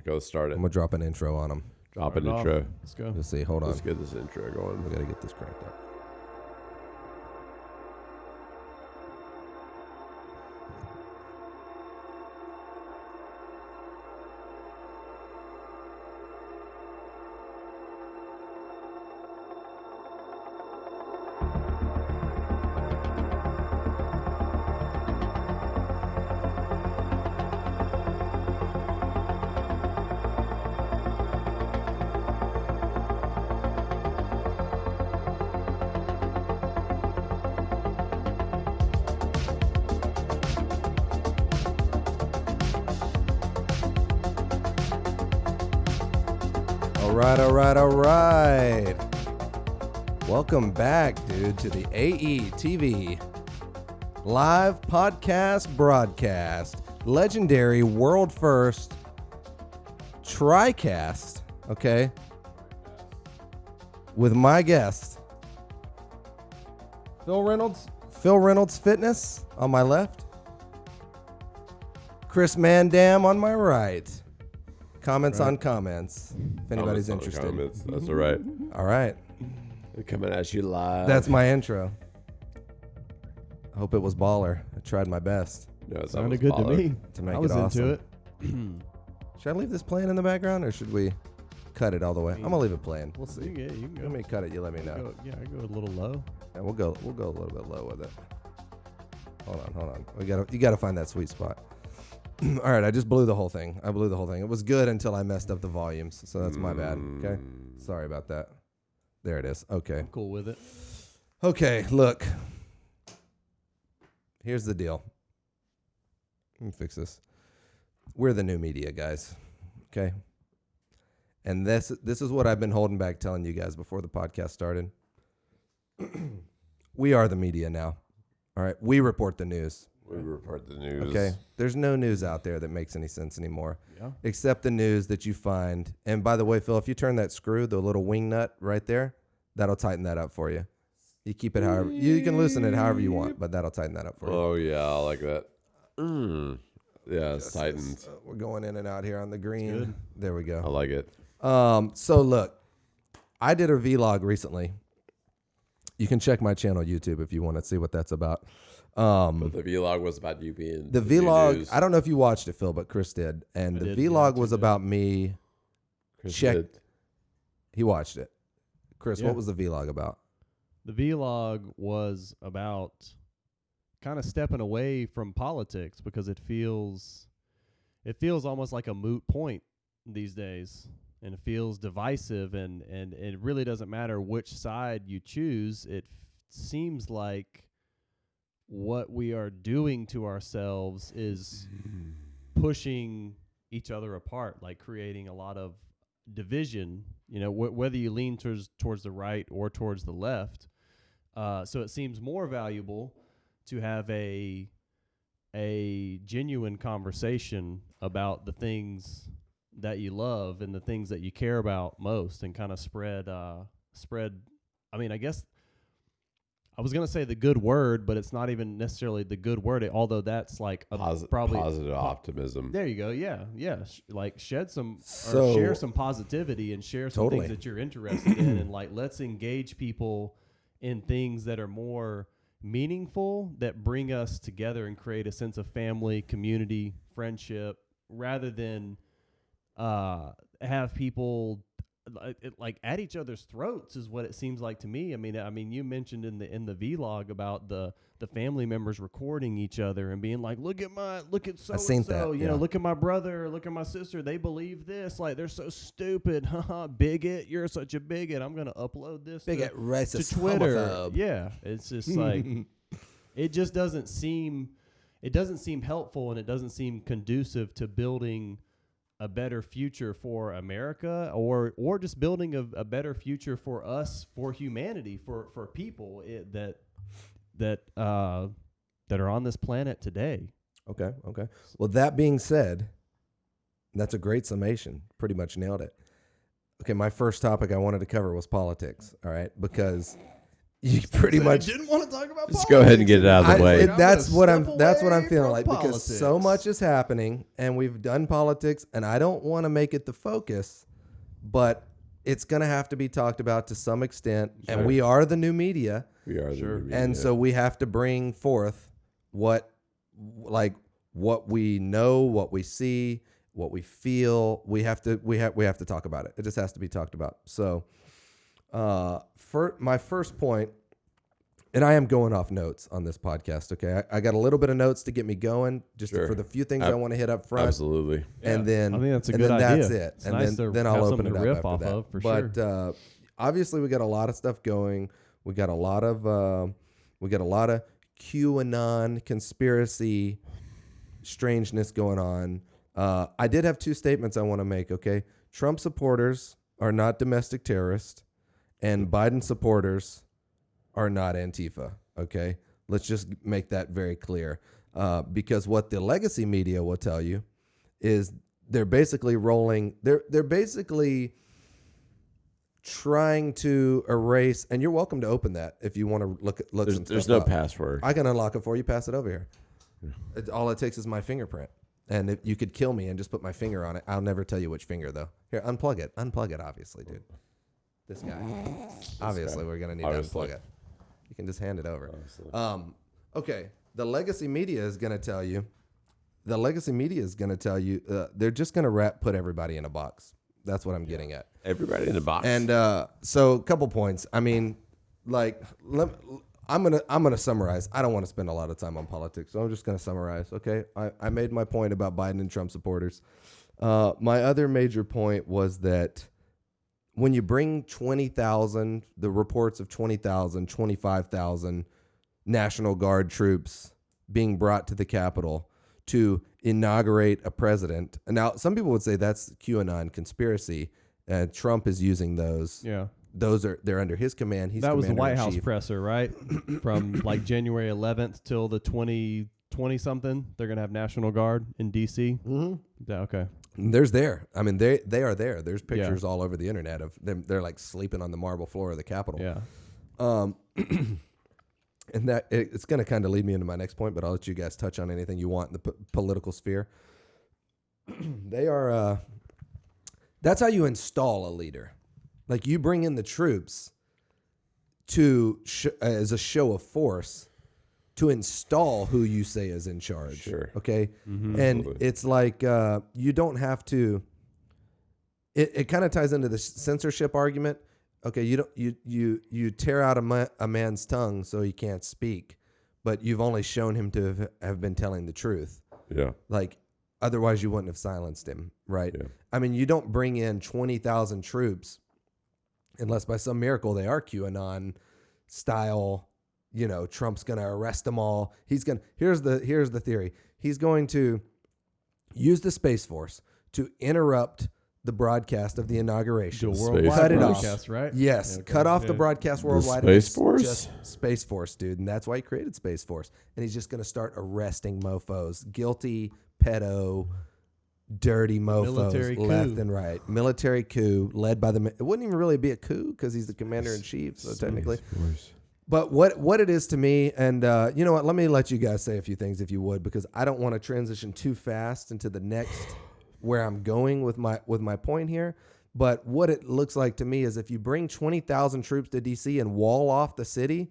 Okay, let's start it. I'm going to drop an intro on them. Drop an intro. Let's go. Let's see. Hold on. Let's get this intro going. We got to get this cranked up. All right. Welcome back, dude, to the AETV live podcast broadcast. Legendary world first TriCast, okay? With my guest, Phil Reynolds Fitness on my left, Chris Mandam on my right. Comments on comments, if anybody's interested. Comments. That's all right. All right. They're coming at you live. That's my intro. I hope it was baller. I tried my best No, it Sounded good to me. to make I was it awesome. into it. Should I leave this playing in the background, or should we cut it all the way? I'm gonna leave it playing. We'll see. Yeah, you can go. Let me cut it. You let me know. I go a little low. Yeah, we'll go a little bit low with it. Hold on. You gotta find that sweet spot. All right, I just blew the whole thing. It was good until I messed up the volumes, so that's my bad. Okay, sorry about that. There it is. Okay. I'm cool with it. Okay, look. Here's the deal. Let me fix this. We're the new media, guys. Okay? And this is what I've been holding back telling you guys before the podcast started. We are the media now. All right? We report the news. We report the news. Okay? There's no news out there that makes any sense anymore. Yeah. Except the news that you find. And by the way, Phil, if you turn that screw, the little wing nut right there, that'll tighten that up for you. You keep it however you can loosen it however you want, but that'll tighten that up for you. Oh yeah, I like that. Yeah, it's tightened. We're going in and out here on the green. good. There we I go. like it. So look, I did a vlog recently. You can check my channel YouTube if you want to see what that's about. But the vlog was about you being The new vlog, news. I don't know if you watched it, Phil, but Chris did. And I the did, yeah, vlog I was did. about me. Chris check- did. He watched it. Chris, Yeah. what was the vlog about? The vlog was about kind of stepping away from politics because it feels almost like a moot point these days, and it feels divisive, and it really doesn't matter which side you choose. It seems like what we are doing to ourselves is pushing each other apart, like creating a lot of division, you know, whether you lean towards the right or towards the left. So it seems more valuable to have a genuine conversation about the things that you love and the things that you care about most, and kind of spread. I mean, I guess I was gonna say the good word, but it's not even necessarily the good word. Although that's like probably positive optimism. There you go. Yeah. Like shed some, So- or share some positivity, and share some Totally. things that you're interested in, and like let's engage people in things that are more meaningful, that bring us together and create a sense of family, community, friendship, rather than have people like at each other's throats, is what it seems like to me. I mean, you mentioned in the vlog about the family members recording each other and being like, look at so I seen and so, that, you know, yeah. look at my brother, look at my sister, they believe this, like they're so stupid, haha, bigot, you're such a bigot, I'm gonna upload this Bigot, to racist, Twitter. homophobe. Yeah, it's just like it just doesn't seem helpful, and it doesn't seem conducive to building a better future for America, or just building a better future for us, for humanity, for people that are on this planet today. Okay. Well, that being said, that's a great summation. Pretty much nailed it. Okay, my first topic I wanted to cover was politics, all right? Because you pretty much didn't want to talk talk about Just go ahead and get it out of the way. That's what I'm feeling from like because so politics. much is happening and we've done politics and I don't want to make it the focus, but it's going to have to be talked about to some extent. Sure. And we are the new media. We are Sure. the media. And so we have to bring forth what we know, what we see, what we feel. We have to talk about it. It just has to be talked about. So, for my first point, and I am going off notes on this podcast. Okay, I got a little bit of notes to get me going, just Sure. for the few things I want to hit up front. Absolutely. And then I think that's a and good then idea. That's it. It's and nice then to I'll have open something it to up riff after off that. of, for but sure. Obviously, we got a lot of stuff going. We got a lot of QAnon conspiracy strangeness going on. I did have two statements I want to make. Okay, Trump supporters are not domestic terrorists, and Biden supporters are not Antifa. Okay, let's just make that very clear. Because what the legacy media will tell you is they're basically they're basically trying to erase, and you're welcome to open that if you want to look some There's stuff no up. password. I can unlock it for you. Pass it over here. All it takes is my fingerprint. And if you could kill me and just put my finger on it, I'll never tell you which finger, though. Here, unplug it. Unplug it, obviously, dude. This guy. Obviously, we're going to need to unplug it. You can just hand it over. Okay. The legacy media is going to tell you. They're just going to put everybody in a box. That's what I'm getting at. Everybody in the box. And so a couple points. I mean, like, I'm gonna summarize. I don't want to spend a lot of time on politics, so I'm just gonna summarize. Okay, I made my point about Biden and Trump supporters. My other major point was that when you bring 20,000, the reports of 20,000, 25,000 National Guard troops being brought to the Capitol to inaugurate a president. And now some people would say that's QAnon conspiracy. Trump is using those. Yeah. They're under his command. He's that was the White House commander-in-chief. presser, right? From like January 11th till the 2020 something. They're gonna have National Guard in D.C. Mm-hmm. Yeah. Okay. There's there. I mean, they are there. There's pictures all over the internet of them. They're like sleeping on the marble floor of the Capitol. Yeah. And that it's going to kind of lead me into my next point, but I'll let you guys touch on anything you want in the political sphere. They are. That's how you install a leader. Like you bring in the troops to as a show of force to install who you say is in charge. Sure. Okay. Mm-hmm. And Absolutely. it's like you don't have to. It kind of ties into the censorship argument. Okay, you tear out a man's tongue so he can't speak, but you've only shown him to have been telling the truth. Yeah. Like otherwise you wouldn't have silenced him, right? Yeah. I mean, you don't bring in 20,000 troops unless by some miracle they are QAnon style. You know, Trump's going to arrest them all. Here's the theory. He's going to use the Space Force to interrupt the broadcast of the inauguration. Do a Space worldwide Cut it off. broadcast, right? Yes, Yeah, okay. cut off the Yeah. broadcast worldwide. Space It's Force? just Space Force, dude, and that's why he created Space Force. And he's just going to start arresting mofos, guilty, pedo, dirty mofos, Military left coup. and right. Military coup led by the. It wouldn't even really be a coup because he's the commander in chief. So technically, but what it is to me, and you know what? Let me let you guys say a few things if you would, because I don't want to transition too fast into the next where I'm going with my point here. But what it looks like to me is if you bring 20,000 troops to D.C. and wall off the city,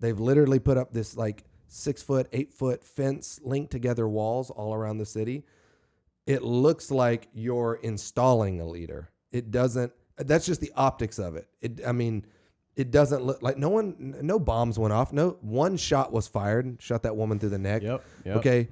they've literally put up this like 6-foot, 8-foot fence linked together walls all around the city. It looks like you're installing a leader. It doesn't. That's just the optics of it. It doesn't look like no bombs went off. No, one shot was fired. Shot that woman through the neck. Yep. Okay.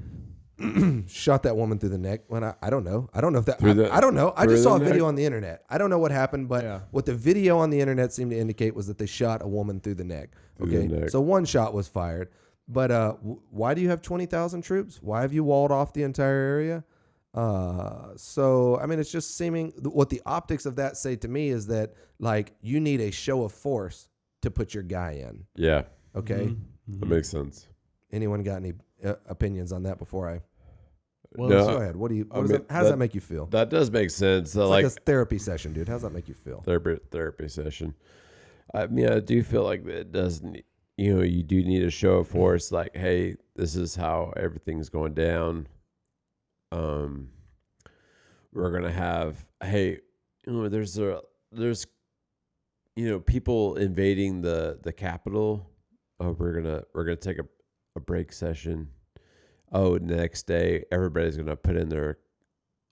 Shot that woman through the neck. When I don't know. I don't know if that. I don't know. I just saw a neck? video on the internet. I don't know what happened, but what the video on the internet seemed to indicate was that they shot a woman through the neck. Okay. the neck. So one shot was fired. But why do you have 20,000 troops? Why have you walled off the entire area? So I mean, it's just seeming what the optics of that say to me is that like you need a show of force to put your guy in. Yeah. Okay. Mm-hmm. That makes sense. Anyone got any opinions on that before I? Well, No. Go ahead. How does mean, that make you feel? That does make sense. It's So like a therapy session, dude. How does that make you feel? therapy session. I mean, I do feel like it does you do need a show of force. Like, hey, this is how everything's going down. We're gonna have, hey, there's people invading the Capitol. Oh, we're gonna take a break session. Oh, next day everybody's gonna put in their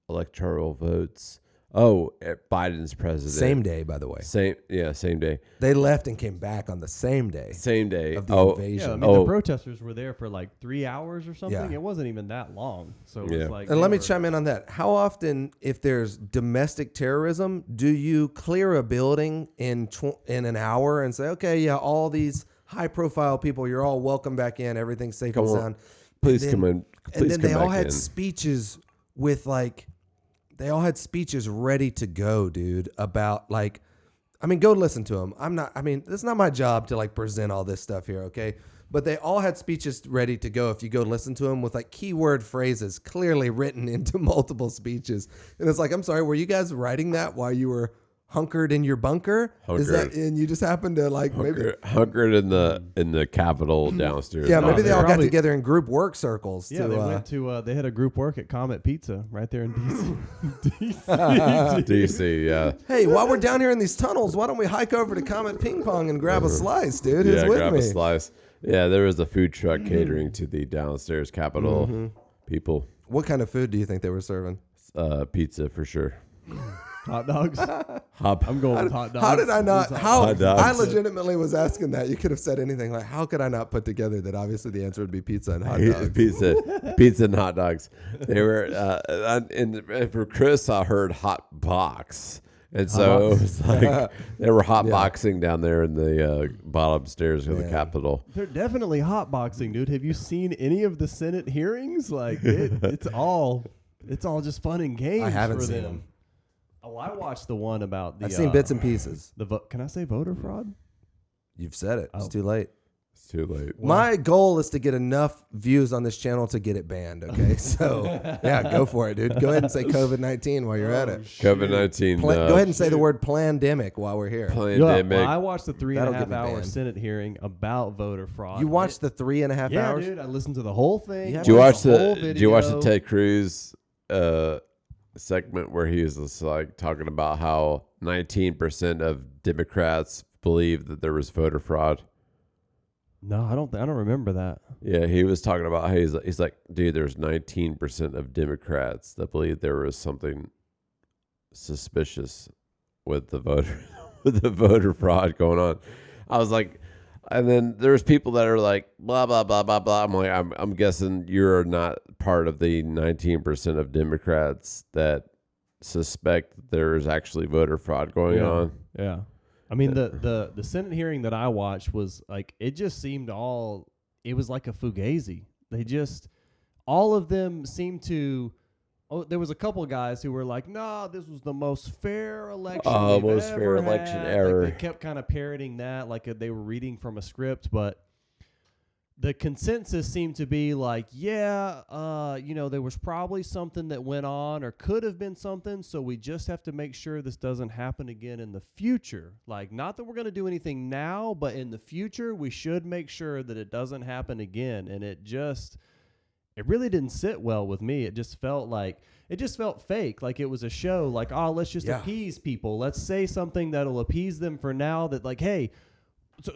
electoral votes. Oh, Biden's president. Same day, by the way. Same day. They left and came back on the same day. Same day of the invasion. Yeah, I mean, the protesters were there for like 3 hours or something. Yeah. It wasn't even that long. So it was like. And let me chime in on that. How often, if there's domestic terrorism, do you clear a building in an hour and say, okay, yeah, all these high-profile people, you're all welcome back in, everything's safe and sound. Please come in. And then they all had speeches with they all had speeches ready to go, dude, about go listen to them. It's not my job to present all this stuff here, okay? But they all had speeches ready to go if you go listen to them with keyword phrases clearly written into multiple speeches. And it's I'm sorry, were you guys writing that while you were hunkered in your bunker? Hunkered. Is that, and you just happened to maybe hunkered in the Capitol downstairs? Yeah, maybe they all got probably together in group work circles. Yeah, to, they went to. They had a group work at Comet Pizza right there in DC. DC, yeah. Hey, while we're down here in these tunnels, why don't we hike over to Comet Ping Pong and grab a slice, dude? Who's with grab me? a slice. Yeah, there was a food truck catering to the downstairs Capitol people. What kind of food do you think they were serving? Pizza for sure. Hot dogs. I'm going with hot dogs. How did I not? Hot dogs. I legitimately was asking that. You could have said anything. How could I not put together that? Obviously, the answer would be pizza and hot dogs. Pizza and hot dogs. They were, and for Chris, I heard hot box. And so it was they were hot boxing down there in the bottom stairs of the Capitol. They're definitely hot boxing, dude. Have you seen any of the Senate hearings? It's all just fun and games. I haven't for seen them. Oh, I watched the one about the. I've seen bits and pieces. Can I say voter fraud? You've said it. It's Oh. too late. It's too late. My goal is to get enough views on this channel to get it banned. Okay, so yeah, go for it, dude. Go ahead and say COVID-19 while you're at it. COVID-19. Go ahead and say the word pandemic while we're here. Pandemic. Well, I watched the 3.5 That'll get me hour banned. Senate hearing about voter fraud. You watched the 3.5 hours? Yeah, dude. I listened to the whole thing. Yeah, Did you watch whole Did you watch the video. Ted Cruz segment where he was just talking about how 19% of Democrats believe that there was voter fraud? No, I don't remember that. Yeah, he was talking about how he's like, dude, there's 19% of Democrats that believe there was something suspicious with the voter fraud going on. I was like, and then there's people that are like, blah blah blah blah blah. I'm like, I'm guessing you're not part of the 19% of Democrats that suspect there's actually voter fraud going on. Yeah. I mean, the Senate hearing that I watched was it just seemed it was like a fugazi. All of them seemed to, there was a couple of guys who were like, nah, this was the most fair election we've most ever fair election had. ever. They kept kind of parroting that they were reading from a script, but the consensus seemed to be there was probably something that went on or could have been something, so we just have to make sure this doesn't happen again in the future. Not that we're going to do anything now, but in the future, we should make sure that it doesn't happen again. And it really didn't sit well with me. It just felt fake, like it was a show, let's just appease people. Let's say something that'll appease them for now that hey,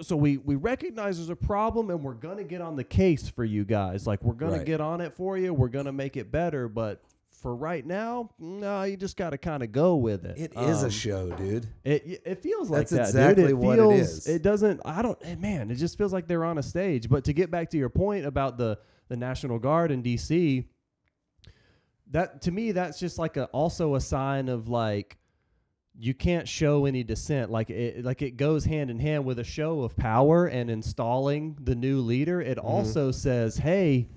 So we recognize there's a problem, and we're going to get on the case for you guys. We're going to get on it for you. We're going to make it better. But for right now, no, you just got to kind of go with it. It is a show, dude. It feels like That's that, exactly dude. what it is. It doesn't, it just feels like they're on a stage. But to get back to your point about the National Guard in D.C., that to me, that's just also a sign of you can't show any dissent. It goes hand in hand with a show of power and installing the new leader. It also says, hey,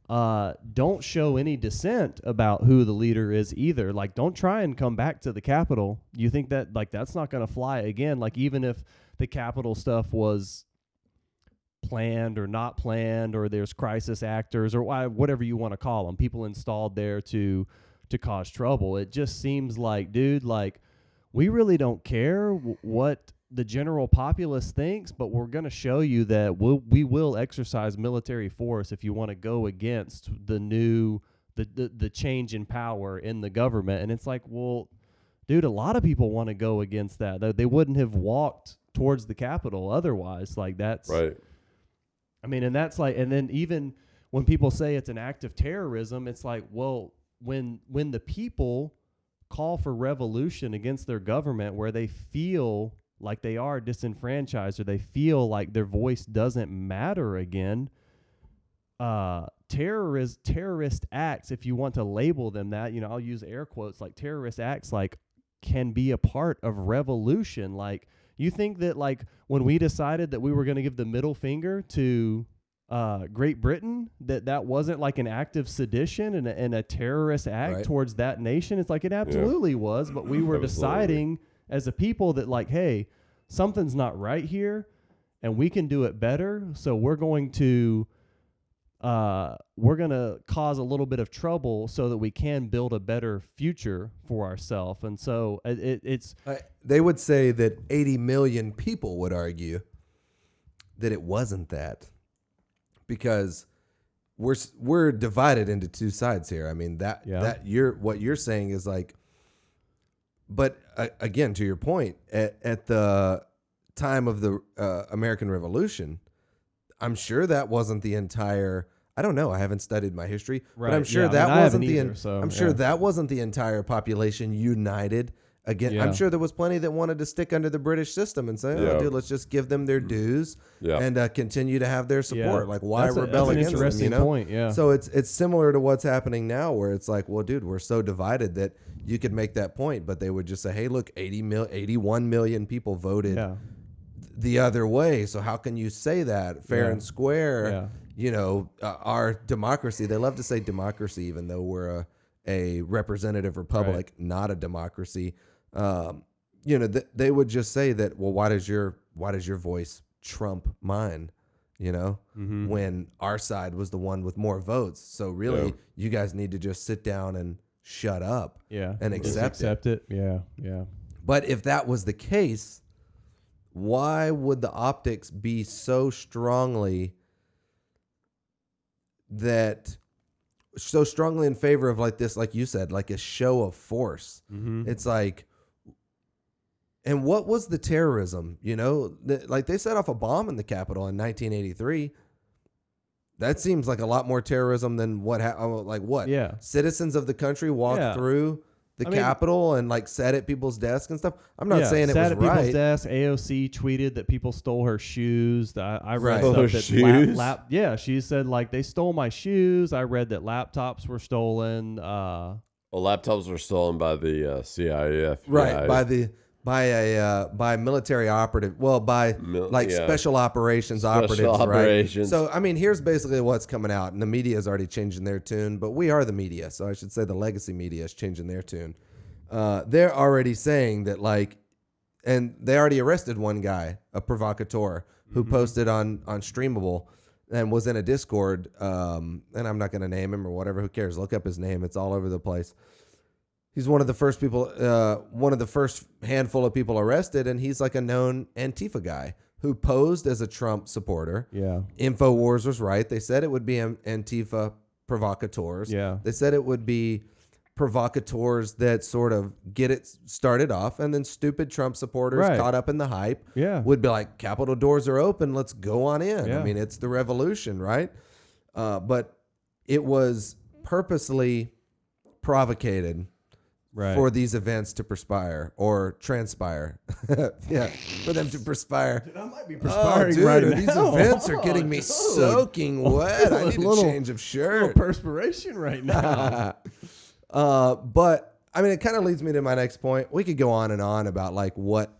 don't show any dissent about who the leader is either. Don't try and come back to the Capitol. You think that that's not going to fly again? Even if the Capitol stuff was planned or not planned, or there's crisis actors or whatever you want to call them, people installed there to cause trouble. It just seems dude, we really don't care what the general populace thinks, but we're going to show you that we will exercise military force if you want to go against the change in power in the government. And it's like, well, dude, a lot of people want to go against that. They wouldn't have walked towards the Capitol otherwise. Like, that's Right. I mean, and that's like, and then even when people say it's an act of terrorism, it's like, well, when the people call for revolution against their government, where they feel like they are disenfranchised, or they feel like their voice doesn't matter again, terrorist acts, if you want to label them that, I'll use air quotes, like terrorist acts, like, can be a part of revolution. Like, you think that, like, when we decided that we were going to give the middle finger to Great Britain, that wasn't like an act of sedition and a terrorist act towards that nation? It's like, it absolutely was, but we were deciding as a people that, like, hey, something's not right here and we can do it better, so we're going to cause a little bit of trouble so that we can build a better future for ourselves. And so it's they would say that 80 million people would argue that it wasn't that, because we're divided into two sides here. I mean, that what you're saying is like, but again, to your point, at the time of the American Revolution, I'm sure that wasn't the entire. I don't know. I haven't studied my history, but I'm sure that wasn't the entire population united again. I'm sure there was plenty that wanted to stick under the British system and say, "Oh, dude, let's just give them their dues and continue to have their support." Like, why rebel against them? You know? Point. Yeah. So it's similar to what's happening now, where it's like, well, dude, we're so divided that you could make that point, but they would just say, "Hey, look, 81 million people voted the other way. So how can you say that fair and square?" Our democracy, they love to say democracy, even though we're a representative republic, not a democracy. They would just say that, well, why does your voice trump mine? When our side was the one with more votes. So really, you guys need to just sit down and shut up and accept it. Yeah. But if that was the case, why would the optics be so strongly in favor of like this, like you said, like a show of force? It's like, and what was the terrorism? Like they set off a bomb in the Capitol in 1983. That seems like a lot more terrorism than what citizens of the country walked through the Capitol and like sat at people's desks and stuff. I'm not saying it was sat at right. people's desks. AOC tweeted that people stole her shoes. I read Stole her stuff shoes? she said, like, they stole my shoes. I read that laptops were stolen. Well, laptops were stolen by the CIA, FBI. Right, by military operative, special operations operatives, right? So, I mean, here's basically what's coming out, and the media is already changing their tune, but we are the media, so I should say the legacy media is changing their tune. They're already saying that, like, and they already arrested one guy, a provocateur, who posted on Streamable and was in a Discord, and I'm not going to name him or whatever, who cares? Look up his name, it's all over the place. He's one of the first people, one of the first handful of people arrested, and he's like a known Antifa guy who posed as a Trump supporter. Yeah. InfoWars was right. They said it would be Antifa provocateurs. Yeah. They said it would be provocateurs that sort of get it started off, and then stupid Trump supporters caught up in the hype would be like, Capitol doors are open, let's go on in. Yeah. I mean, it's the revolution, right? But it was purposely provocated for these events to perspire or transpire. For them to perspire. Dude, I might be perspiring right now. These events are getting me soaking wet. I need a change of shirt. A little perspiration right now. But I mean, it kind of leads me to my next point. We could go on and on about like what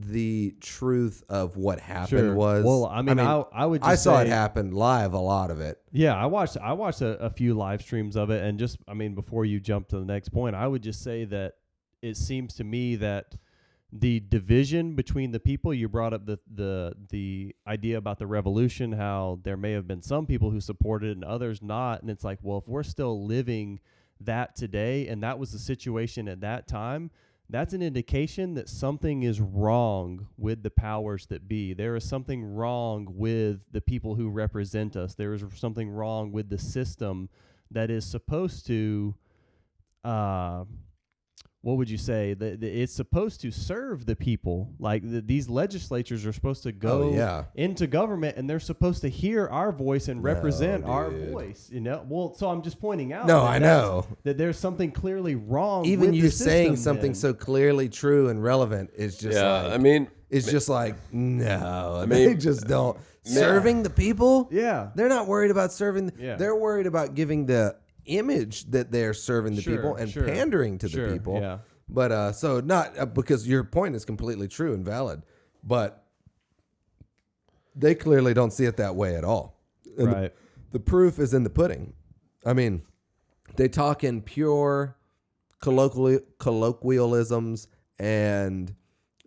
the truth of what happened was. Well, I mean, I would just I saw it happen live, a lot of it. Yeah, I watched a few live streams of it, and just, I mean, before you jump to the next point, I would just say that it seems to me that the division between the people, you brought up the idea about the revolution, how there may have been some people who supported it and others not, and it's like, well, if we're still living that today, and that was the situation at that time, that's an indication that something is wrong with the powers that be. There is something wrong with the people who represent us. There is something wrong with the system that is supposed to, what would you say? It's supposed to serve the people. Like these legislatures are supposed to go into government, and they're supposed to hear our voice and represent our voice. You know, well, so I'm just pointing out. No, I know that there's something clearly wrong. Even with you the saying system something then. so clearly true and relevant is just like, I mean, it's just like, no, mean, they just don't. Serving the people? Yeah. They're not worried about serving. Yeah. They're worried about giving the image that they're serving the people and pandering to the people. Yeah. But so not because your point is completely true and valid, but they clearly don't see it that way at all. And Right. The proof is in the pudding. I mean, they talk in pure colloquialisms and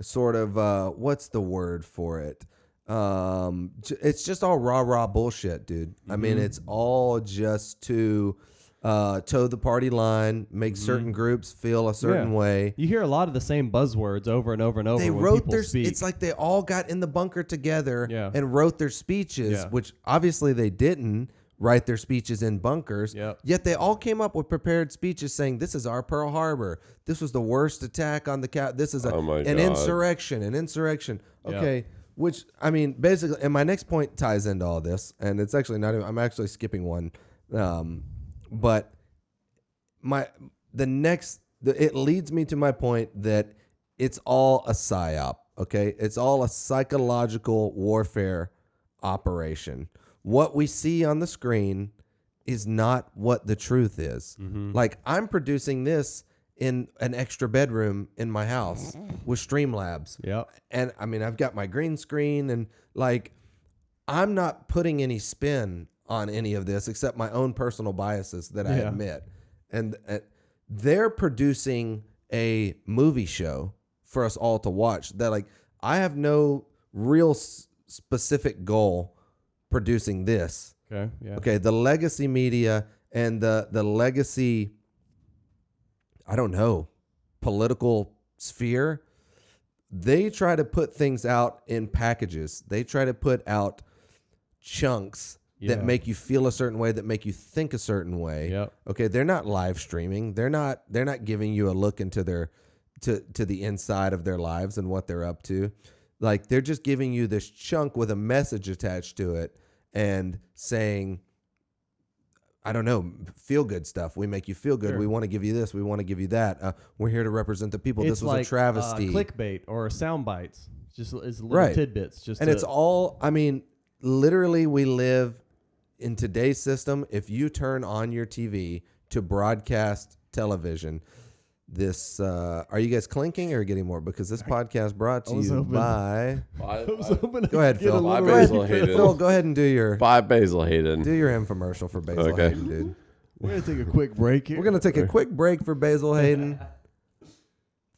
sort of what's the word for it? It's just all rah bullshit, dude. I mean, it's all just to toe the party line, make certain groups feel a certain way. You hear a lot of the same buzzwords over and over and over. They when wrote people their. speak. It's like they all got in the bunker together and wrote their speeches, Yeah. which obviously they didn't write their speeches in bunkers. Yep. Yet they all came up with prepared speeches saying, "This is our Pearl Harbor. This was the worst attack on the cap. This is an insurrection. An insurrection." Okay. Which, I mean, basically, and my next point ties into all this, and it's actually not even, I'm actually skipping one. But it leads me to my point that it's all a psyop, okay? It's all a psychological warfare operation. What we see on the screen is not what the truth is. Like, I'm producing this in an extra bedroom in my house with Streamlabs. Yep. And I mean, I've got my green screen and like, I'm not putting any spin on any of this except my own personal biases that I admit. And they're producing a movie show for us all to watch that, like, I have no real specific goal producing this. Okay. Yeah. Okay. The legacy media and the legacy, I don't know, political sphere, they try to put things out in packages. They try to put out chunks that make you feel a certain way, that make you think a certain way. Yep. Okay, they're not live streaming. They're not giving you a look into their to the inside of their lives and what they're up to. Like, they're just giving you this chunk with a message attached to it and saying, I don't know, feel good stuff. We make you feel good. Sure. We want to give you this. We want to give you that. We're here to represent the people. It's this was like, a travesty. Clickbait or sound bites. It's little Right. tidbits. And it's all, I mean, literally we live in today's system. If you turn on your TV to broadcast television, this, are you guys clinking or getting more? Because this podcast brought to you by, go ahead, Phil. By Basil Hayden. Phil, go ahead and do your Basil Hayden. infomercial for Basil Hayden, dude. We're going to take a quick break here. We're going to take a quick break for Basil Hayden.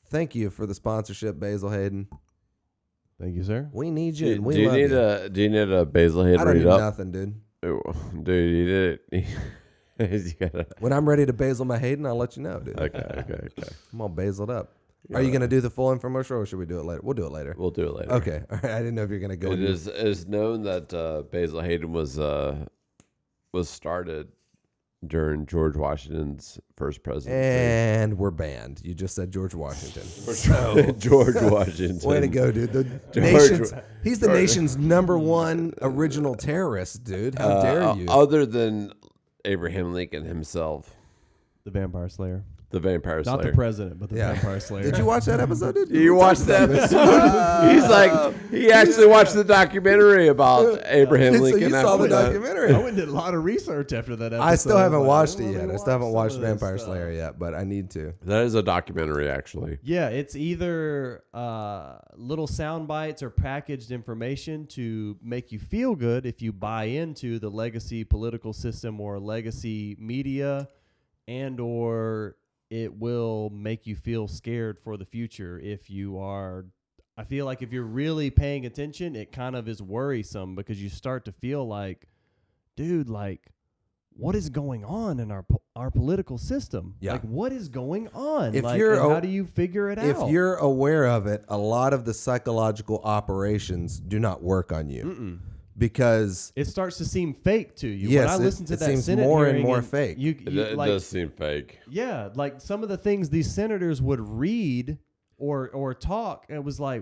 Thank you for the sponsorship, Basil Hayden. Thank you, sir. We need you. Do you need a Basil Hayden I don't read need up? nothing, dude. Dude, you did it. You gotta- When I'm ready to Basil my Hayden, I'll let you know, dude. okay. I'm all basiled up. Are you going to do the full infomercial or should we do it later? We'll do it later. We'll do it later. Okay. All right. I didn't know if you're going to go. It is known that Basil Hayden was started during George Washington's first presidency. And we're banned. You just said George Washington. George Washington. Way to go, dude. He's the nation's #1 original terrorist, dude. How dare you? Other than Abraham Lincoln himself, The Vampire Slayer. the vampire slayer. Not the president, but the Yeah. Vampire Slayer. Did you watch that episode, dude? You watched that episode? He's like, he actually watched the documentary about Abraham So Lincoln. you saw the after that. documentary. I went and did a lot of research after that episode. I still haven't Like, watched let it me yet. I still haven't some watched of this Vampire stuff. Slayer yet, but I need to. That is a documentary, actually. Yeah, it's either little sound bites or packaged information to make you feel good if you buy into the legacy political system or legacy media, and or it will make you feel scared for the future if you are. I feel like if you're really paying attention, it kind of is worrisome because you start to feel like, dude, like, what is going on in our political system? Yeah. Like, what is going on? If Like, you're and a- how do you figure it If out? you're aware of it, a lot of the psychological operations do not work on you because it starts to seem fake to you. Yes, when I it- listen to it that seems Senate more and hearing more fake. It like, does seem fake. yeah, like some of the things these senators would read or talk, it was like,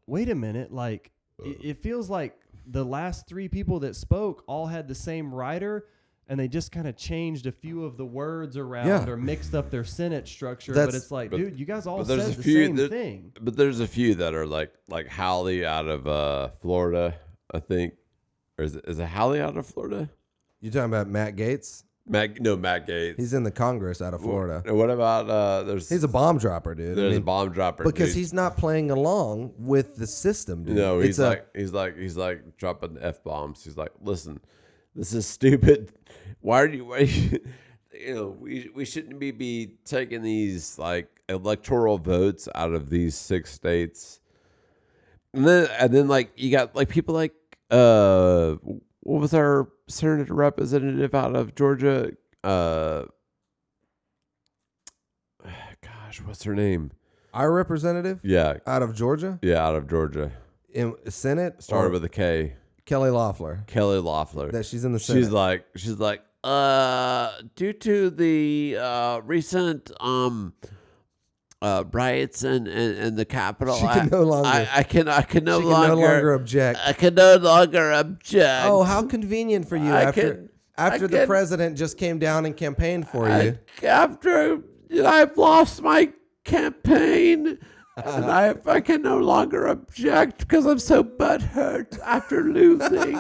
wait a minute, like it feels like the last three people that spoke all had the same writer, and they just kind of changed a few of the words around Yeah. or mixed up their Senate structure. That's- But it's like, but- dude, you guys all but there's said a the few same that- thing. But there's a few that are like Howley out of Florida, I think. Or is it Howley out of Florida? you're talking about Matt Gaetz. Matt Gaetz. He's in the Congress out of Florida. What about He's a bomb dropper, dude. there's a bomb dropper because dude. he's not playing along with the system, dude. No, It's he's like dropping F bombs. He's like, listen, this is stupid. Why we shouldn't be taking these like electoral votes out of these 6 states. And then like you got like people like what was our senator representative out of Georgia? Gosh, what's her name? our representative Yeah, out of Georgia out of Georgia. in Senate. Started or with a K. Kelly Loeffler. Kelly Loeffler. That she's in the Senate. She's like, due to the recent riots in the Capitol, She can no longer- I can no she can no longer longer object. I can no longer object. Oh, how convenient for you I after can- the president just came down and campaigned for you. After I've lost my campaign. And I can no longer object because I'm so butthurt after losing.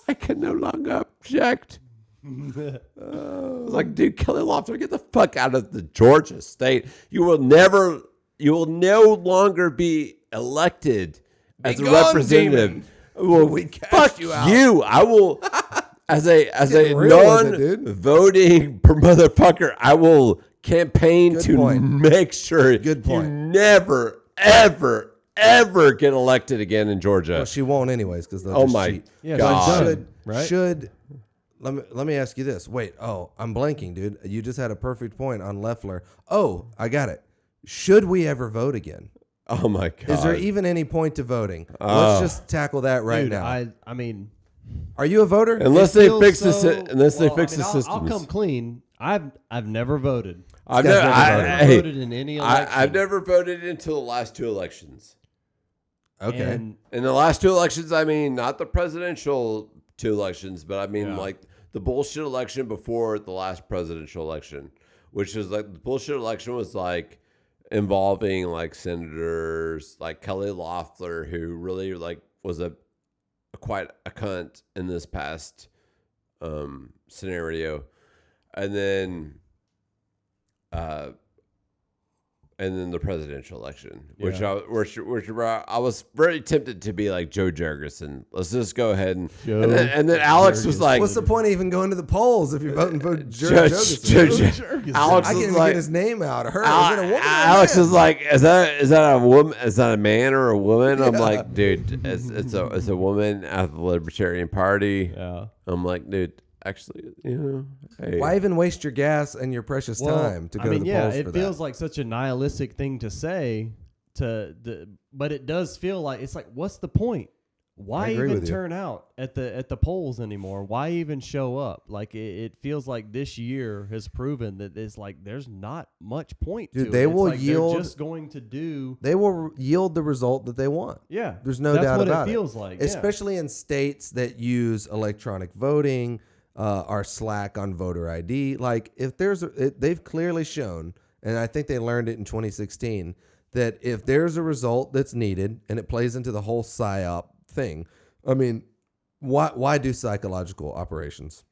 I can no longer object. I was like, dude, Kelly Loeffler, get the fuck out of the Georgia state. You will no longer be elected as Be a gone, representative. demon. Well, We cast fuck you out. you. I will, as a Getting real with it, dude. non-voting motherfucker, I will campaign Good to point. make sure Good point. you never, ever, ever get elected again in Georgia. Well, she won't anyways because they'll Oh just my cheat. Yeah, God. she's done, right? Should let me ask you this. Wait, I'm blanking, dude. You just had a perfect point on Loeffler. Oh, I got it. Should we ever vote again? Oh my God. Is there even any point to voting? Oh. Let's just tackle that right Dude, now. I mean, Are you a voter? unless it they feels fix the so- unless they well, fix I the mean, systems. I'll come clean. I've never voted. I've This never, guy's never I've never voted in any election. I've never voted until the last 2 elections. Okay. And In the last 2 elections, I mean, not the presidential 2 elections, but I mean, Yeah. like the bullshit election before the last presidential election, which is like the bullshit election was like involving like senators like Kelly Loeffler, who really like was quite a cunt in this past scenario, and then the presidential election, which Yeah. I was very tempted to be like Joe Jurgensen. Let's just go ahead and Joe and then Alex was like, What's the point of even going to the polls if you're voting for Joe- Jurgensen? Alex I can't was even like, get his name out. Her. Is it a woman? or a Alex man? is like, is that a woman? Is that a man or a woman? I'm like, dude, it's a woman out of the Libertarian Party. yeah. I'm like, dude, actually, hey. Why even waste your gas and your precious time to go to the polls it for feels that? like such a nihilistic thing to say but it does feel like it's like, what's the point? Why agree even with you. turn out at the polls anymore? Why even show up? Like it feels like this year has proven that it's like there's not much point Dude, to they it. It's will like yield- they're just going to do They will yield the result that they want. yeah. There's no that's doubt what about it feels like. Yeah. Especially in states that use electronic voting, are slack on voter ID. Like if they've clearly shown, and I think they learned it in 2016, that if there's a result that's needed and it plays into the whole PSYOP thing, I mean, why do psychological operations?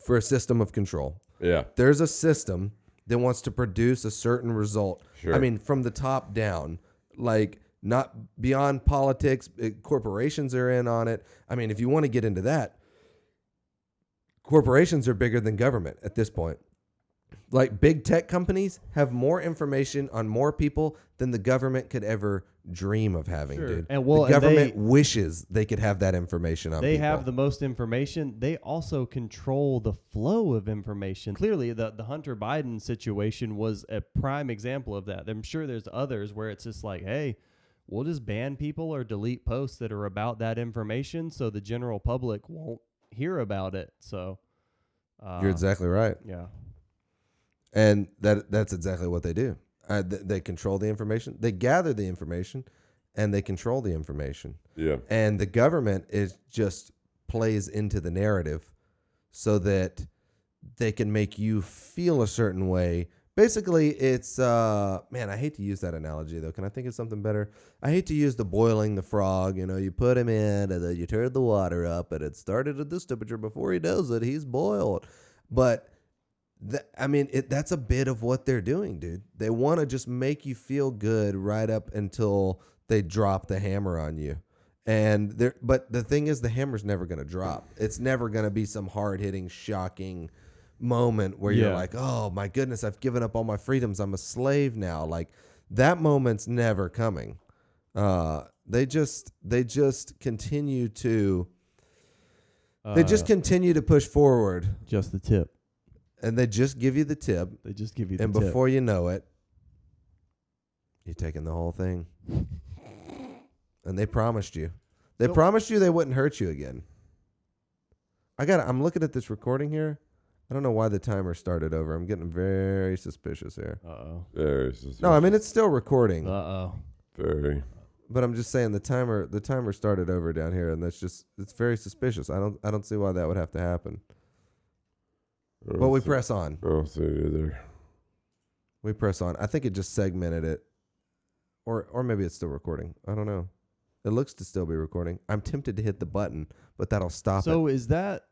For a system of control. Yeah. There's a system that wants to produce a certain result. Sure. I mean, from the top down, like not beyond politics. Corporations are in on it. I mean, if you want to get into that, corporations are bigger than government at this point. Like big tech companies have more information on more people than the government could ever dream of having, Sure. dude. And well, the government and wishes they could have that information on they people. have the most information. They also control the flow of information. Clearly, the Hunter Biden situation was a prime example of that. I'm sure there's others where it's just like, hey, we'll just ban people or delete posts that are about that information so the general public won't hear about it. So You're exactly right. yeah. And that's exactly what they do. They control the information. They gather the information, and they control the information. Yeah. And the government just plays into the narrative so that they can make you feel a certain way. Basically, it's man, I hate to use that analogy though. Can I think of something better? I hate to use the boiling the frog. You know, you put him in, and then you turn the water up, and it started at this temperature. Before he knows it, he's boiled. But that's a bit of what they're doing, dude. They want to just make you feel good right up until they drop the hammer on you. But the thing is, the hammer's never going to drop. It's never going to be some hard-hitting, shocking moment where you're like, oh my goodness, I've given up all my freedoms. I'm a slave now. Like, that moment's never coming. They just continue to push forward. Just the tip. And they just give you the tip. They just give you the and tip. before you know it, you're taking the whole thing. And they promised you. They promised you they wouldn't hurt you again. I'm looking at this recording here. I don't know why the timer started over. I'm getting very suspicious here. Uh-oh. Very suspicious. No, I mean, it's still recording. Uh-oh. Very. But I'm just saying the timer started over down here, and it's very suspicious. I don't see why that would have to happen. But we press on. I don't see it either. We press on. I think it just segmented it. Or maybe it's still recording. I don't know. It looks to still be recording. I'm tempted to hit the button, but that'll stop it. So is that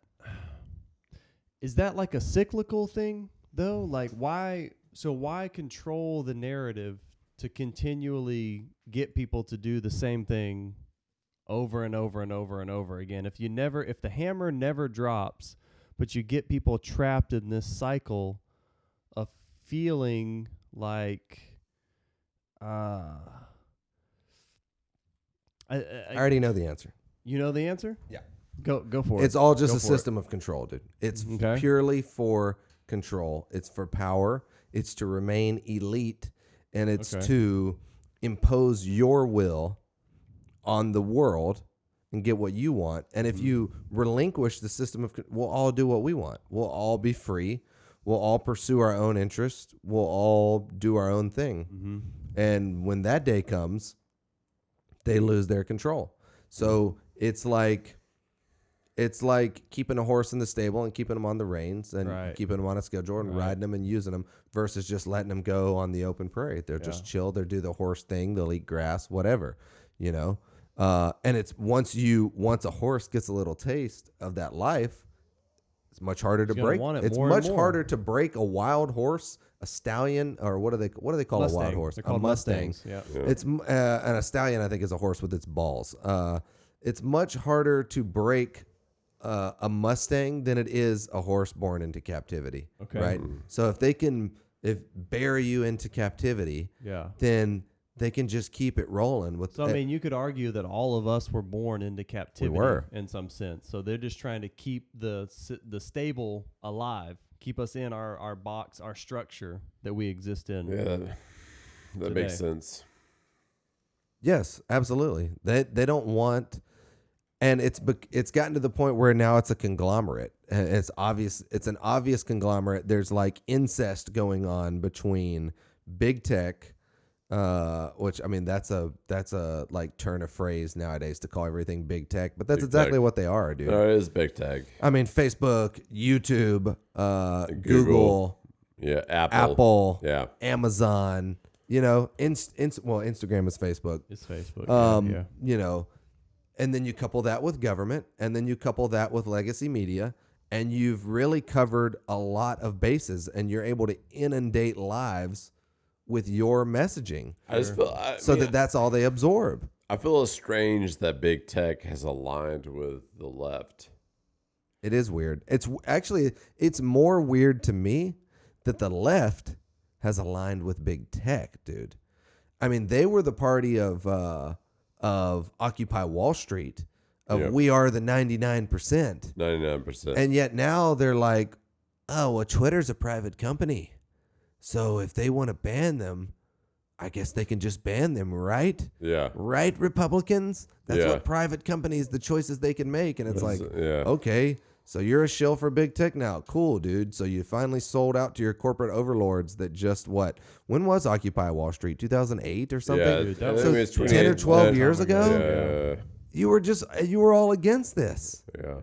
like a cyclical thing though? Like why control the narrative to continually get people to do the same thing over and over and over and over again? If the hammer never drops, but you get people trapped in this cycle of feeling like I already know the answer. You know the answer? Yeah. Go for it. It's all just Go a for system of control, dude. It's Okay. purely for control. It's for power. It's to remain elite, and it's to impose your will on the world and get what you want. And if you relinquish the system we'll all do what we want. We'll all be free. We'll all pursue our own interests. We'll all do our own thing. Mm-hmm. And when that day comes, they lose their control. So it's like keeping a horse in the stable and keeping them on the reins and keeping them on a schedule and riding them and using them versus just letting them go on the open prairie. They're just chill. They'll do the horse thing. They'll eat grass, whatever, you know. And it's once a horse gets a little taste of that life, it's much harder to break. It's much harder to break a wild horse, a stallion, or what do they call Mustang. a wild horse? They're called a Mustang. Mustangs. Yeah. It's and a stallion, I think, is a horse with its balls. It's much harder to break a Mustang than it is a horse born into captivity. Okay. Right. So if they can bury you into captivity, then they can just keep it rolling with. So I mean, you could argue that all of us were born into captivity in some sense. So they're just trying to keep the stable alive, keep us in our box, our structure that we exist in. Yeah, that makes sense. Yes, absolutely. They don't want, and it's gotten to the point where now it's a conglomerate. It's obvious. It's an obvious conglomerate. There's like incest going on between big tech. Which I mean, that's a like turn of phrase nowadays to call everything big tech, but that's big exactly tech. What they are, dude. No, it is big tech. I mean, Facebook, YouTube, Google, yeah, Apple, yeah, Amazon. You know, Instagram is Facebook. It's Facebook. Yeah. You know, and then you couple that with government, and then you couple that with legacy media, and you've really covered a lot of bases, and you're able to inundate lives with your messaging. I just feel that's all they absorb. I feel it's strange that big tech has aligned with the left. It is weird. It's more weird to me that the left has aligned with big tech, dude. I mean, they were the party of Occupy Wall Street, of we are the 99%. 99%. And yet now they're like, oh, well, Twitter's a private company. So if they want to ban them, I guess they can just ban them, right? Yeah. Right, Republicans? That's what private companies, the choices they can make. And it's okay, so you're a shill for big tech now. Cool, dude. So you finally sold out to your corporate overlords that just when was Occupy Wall Street? 2008 or something? Yeah, Dude, so 10 or 12 years ago? Yeah. You were all against this. Yeah.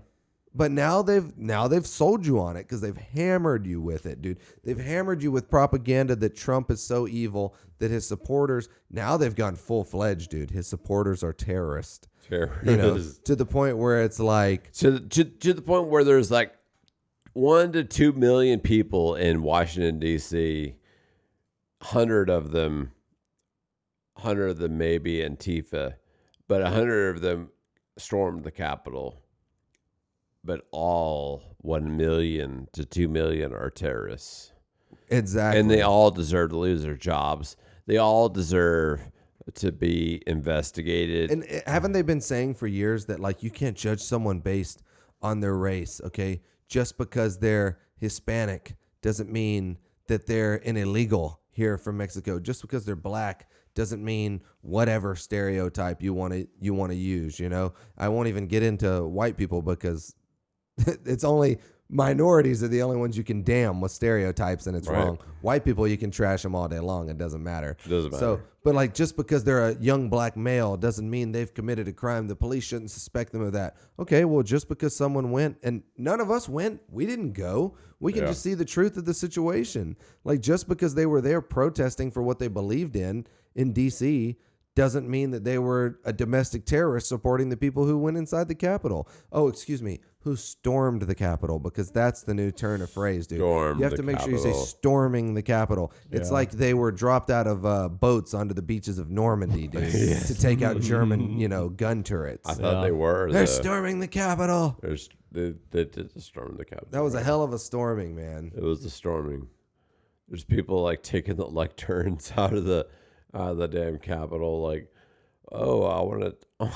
But now they've sold you on it because they've hammered you with it, dude. They've hammered you with propaganda that Trump is so evil that his supporters, now they've gone full-fledged, dude. His supporters are terrorists. Terrorists. To the point where it's like to the point where there's like 1 to 2 million people in Washington D.C. 100 of them may be Antifa, but 100 of them stormed the Capitol. But all 1 million to 2 million are terrorists. Exactly. And they all deserve to lose their jobs. They all deserve to be investigated. And haven't they been saying for years that, like, you can't judge someone based on their race, okay? Just because they're Hispanic doesn't mean that they're an illegal here from Mexico. Just because they're black doesn't mean whatever stereotype you want to use, you know? I won't even get into white people because it's only minorities are the only ones you can damn with stereotypes, and it's wrong. White people, you can trash them all day long. It doesn't matter. So, but like, just because they're a young black male doesn't mean they've committed a crime. The police shouldn't suspect them of that. Okay, well, just because someone went, and none of us went, we didn't go. We can just see the truth of the situation. Like, just because they were there protesting for what they believed in D.C., doesn't mean that they were a domestic terrorist supporting the people who went inside the Capitol. Oh, excuse me, who stormed the Capitol, because that's the new turn of phrase, dude. You have to make sure you say storming the Capitol. It's like they were dropped out of boats onto the beaches of Normandy, dude, to take out German, gun turrets. I thought they were. They're storming the Capitol. They did storm the Capitol. That was a hell of a storming, man. It was the storming. There's people like taking the turns out of the damn Capitol, like, oh, I want to.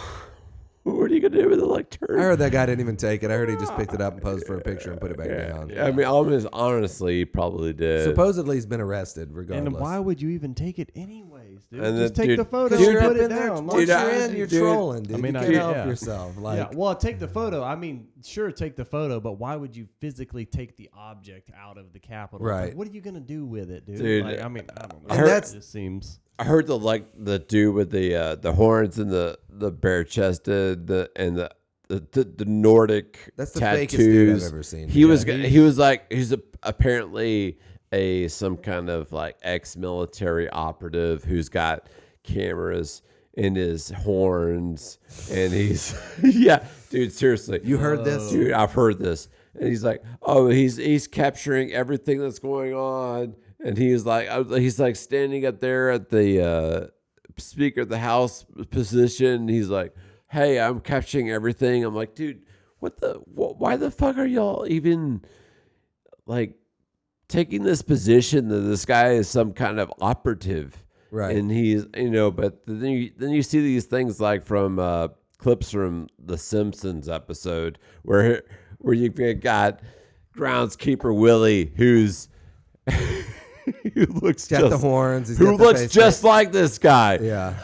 What are you gonna do with the turn? I heard that guy didn't even take it. I heard he just picked it up and posed for a picture and put it back down. Yeah. I mean, honestly, he probably did. Supposedly, he's been arrested. Regardless, and why would you even take it anyways, dude? And just take the photo and and put you're it down. Once you're in, you're trolling, dude. I mean, you can't help yourself. Well, take the photo. I mean, sure, take the photo, but why would you physically take the object out of the Capitol? Right. Like, what are you gonna do with it, dude? Dude, I mean, I don't know. And It just seems. I heard the dude with the horns and the bare chested the Nordic That's the tattoos. fakest dude I've ever seen. He's apparently some kind of ex-military operative who's got cameras in his horns, and he's dude, seriously, You heard this? Dude, I've heard this. And he's like, oh, he's capturing everything that's going on. And he's like standing up there at the Speaker of the House position. He's like, hey, I'm capturing everything. I'm like, dude, why the fuck are y'all even taking this position that this guy is some kind of operative? Right. And he's, but then you see these things from clips from the Simpsons episode where you've got groundskeeper Willie who's who looks got the horns. Who looks just like this guy. Yeah.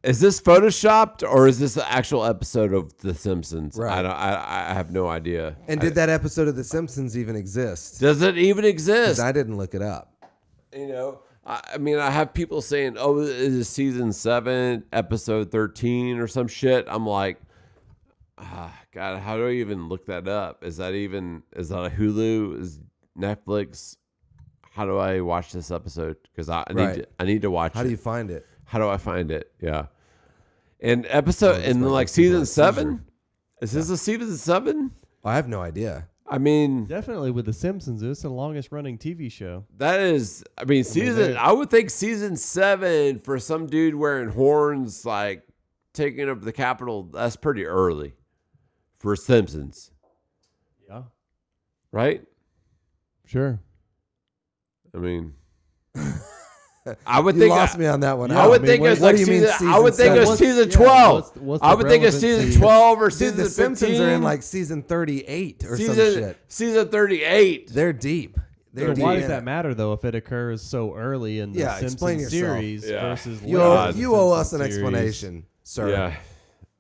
Is this photoshopped or is this an actual episode of The Simpsons? Right. I have no idea. And did that episode of The Simpsons even exist? Does it even 'Cause exist? I didn't look it up. I mean, I have people saying, "Oh, it is season 7, episode 13, or some shit." I'm like, God, how do I even look that up? Is that a Hulu? Is Netflix? How do I watch this episode? Because I need to watch it. How do you find it? How do I find it? Yeah. And season 7? Is this a season 7? I have no idea. I mean, Definitely with The Simpsons, it's the longest running TV show. that is, I would think season 7 for some dude wearing horns, taking up the Capitol, that's pretty early for Simpsons, Yeah. right? Sure. I mean, I would You think lost me on that one. Yeah, I would I mean, think what- it's what like do you mean season. I would think season it was seven? season Yeah, 12. what's I the would think it's relevancy? season 12 or Dude, season the 15. Simpsons are in like season 38 or some season shit. season 38. They're deep. They're So deep why in does that it. matter though if it occurs so early in the Yeah, explain Simpsons yourself. series Yeah. versus You later owe, in the you owe us Simpsons an series? explanation, sir. Yeah,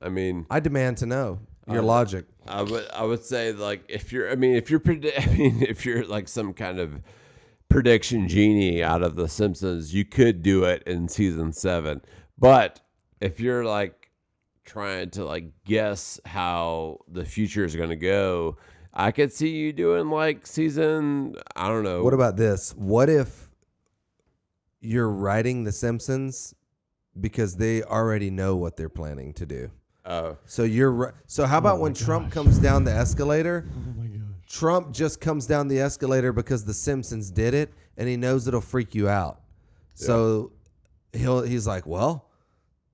I mean, I demand to know your logic. I would say like if you're if you're like some kind of prediction genie out of the Simpsons, you could do it in season 7. But if you're like trying to like guess how the future is going to go, I could see you doing like season, I don't know. What about this? What if you're writing The Simpsons because they already know what they're planning to do? Oh, So how about when Trump comes down the escalator? Oh my gosh. Trump just comes down the escalator because The Simpsons did it, and he knows it'll freak you out. So he's like, well,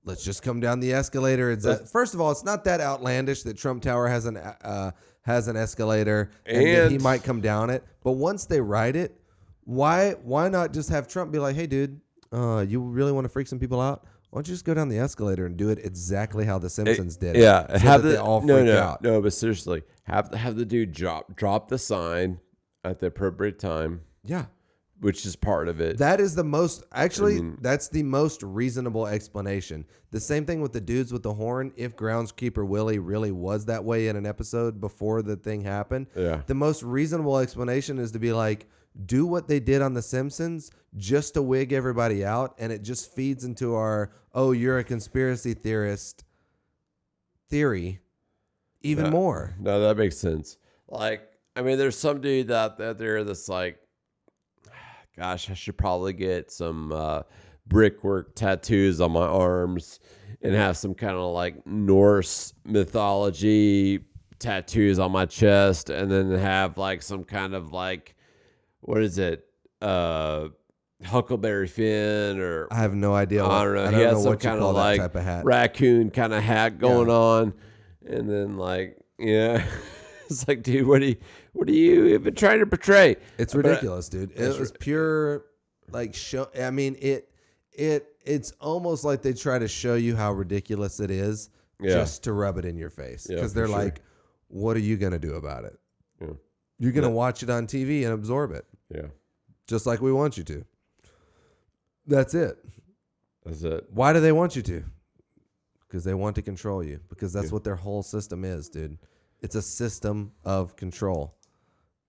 let's just come down the escalator. First of all, it's not that outlandish that Trump Tower has an escalator and that he And- might come down it. But once they write it, why not just have Trump be like, hey, dude, you really want to freak some people out? Why don't you just go down the escalator and do it exactly how The Simpsons did it? yeah, so have that they all freak out. No, but seriously, have the dude drop the sign at the appropriate time, Yeah. which is part of it. That is the most, that's the most reasonable explanation. The same thing with the dudes with the horn. If Groundskeeper Willie really was that way in an episode before the thing happened, Yeah. the most reasonable explanation is to be like, do what they did on The Simpsons just to wig everybody out. And it just feeds into our, oh, you're a conspiracy theorist theory even more. No, that makes sense. Like, I mean, there's some dude out there that's like, gosh, I should probably get some brickwork tattoos on my arms and have some kind of like Norse mythology tattoos on my chest, and then have like some kind of like, what is it? Huckleberry Finn, or I have no idea. I don't know. I He don't has know some what you kind call of that like type of hat. raccoon kind of hat going on, and then like, yeah, it's like, dude, what are you even trying to portray? It's ridiculous, dude. It was pure like show. I mean, it's almost like they try to show you how ridiculous it is just to rub it in your face, because they're like, what are you going to do about it? Yeah. You're going to watch it on TV and absorb it, Yeah, just like we want you to. That's it. that's it. Why do they want you to? Because they want to control you, because that's what their whole system is, dude. It's a system of control.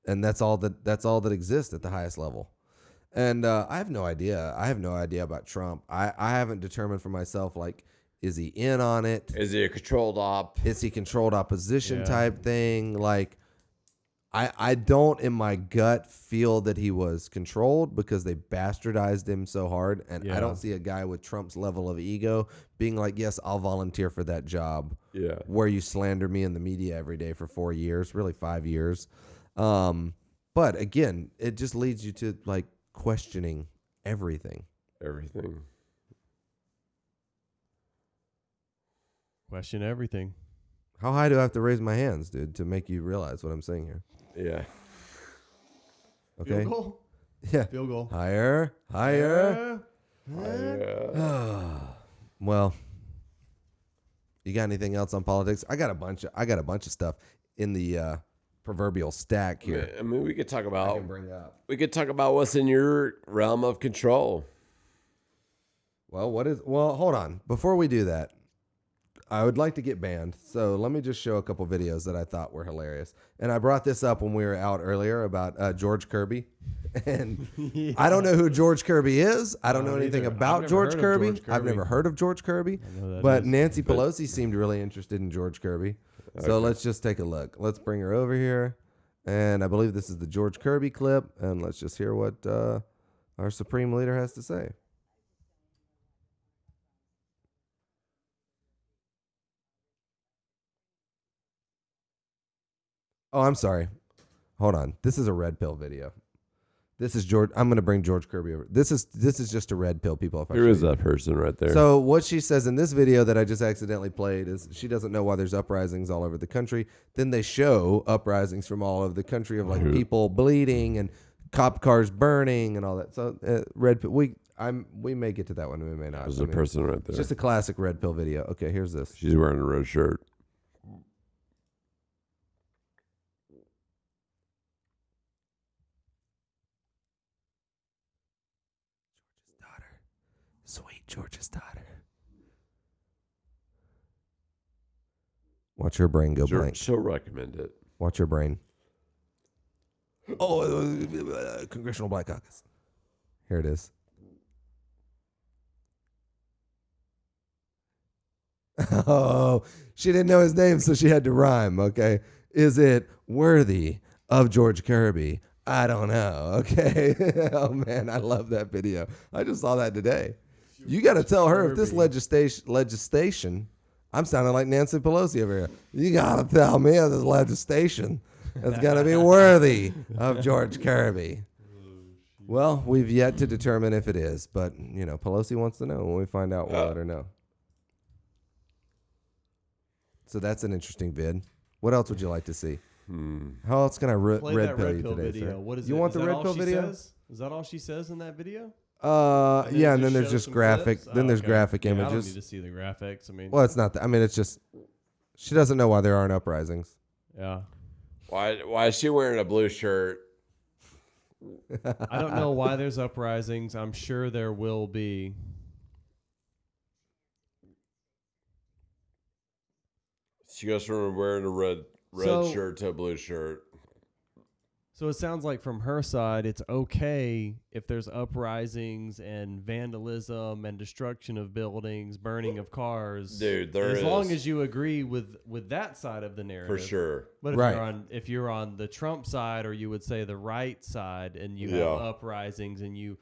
And that's all that exists at the highest level. And I have no idea. I have no idea about Trump. I haven't determined for myself, like, is he in on it? Is he a controlled op? Is he controlled opposition type thing? Like, I don't in my gut feel that he was controlled, because they bastardized him so hard. And I don't see a guy with Trump's level of ego being like, yes, I'll volunteer for that job. Yeah. Where you slander me in the media every day for 4 years, really 5 years. But again, it just leads you to like questioning everything. Everything. Question everything. How high do I have to raise my hands, dude, to make you realize what I'm saying here? Yeah. Okay. Field goal. Yeah. Field goal. Higher. Well, you got anything else on politics? I got a bunch of stuff in the proverbial stack here. I mean, we could talk I about can bring up. what's in your realm of control. Well, hold on. Before we do that, I would like to get banned. So let me just show a couple videos that I thought were hilarious. And I brought this up when we were out earlier about George Kirby. And I don't know who George Kirby is. I don't know anything either. I've about never George heard of Kirby. George I've Kirby. never heard of George Kirby. I know that But is. Nancy Pelosi seemed really interested in George Kirby. So let's just take a look. Let's bring her over here. And I believe this is the George Kirby clip. And let's just hear what our Supreme Leader has to say. Oh, I'm sorry. Hold on. This is a red pill video. This is George. I'm going to bring George Kirby over. This is just a red pill, people. If I Who show is you. that person right there? So what she says in this video that I just accidentally played is she doesn't know why there's uprisings all over the country. Then they show uprisings from all over the country of like people bleeding and cop cars burning and all that. So red pill. We may get to that one. We may not. There's a person right there. It's just a classic red pill video. Okay, here's this. She's wearing a red shirt. Sweet George's daughter. Watch your brain go blank. She'll recommend it. Watch your brain. Oh, Congressional Black Caucus. Here it is. Oh, she didn't know his name, so she had to rhyme, okay? Is it worthy of George Kirby? I don't know, okay? Oh, man, I love that video. I just saw that today. You got to tell her if this legislation, I'm sounding like Nancy Pelosi over here. You got to tell me if this legislation is going to be worthy of George Kirby. Well, we've yet to determine if it is, but, you know, Pelosi wants to know. When we find out, we'll let her know. So that's an interesting vid. What else would you like to see? How else can I red pill you today, video. sir? What is you it? want Is the that red all pill she video? says? Is that all she says in that video? Yeah, and then there's shows just some graphic. clips? Then there's Okay. graphic Yeah, images. I don't need to see the graphics. I mean, Well, it's not that. I mean, it's just she doesn't know why there aren't uprisings. yeah. Why is she wearing a blue shirt? I don't know why there's uprisings. I'm sure there will be. She goes from wearing a red So- shirt to a blue shirt. So it sounds like from her side, it's okay if there's uprisings and vandalism and destruction of buildings, burning of cars. Dude, there as is. long as you agree with that side of the narrative. For sure. But if Right. if you're on the Trump side, or you would say the right side, and you Yeah. have uprisings and you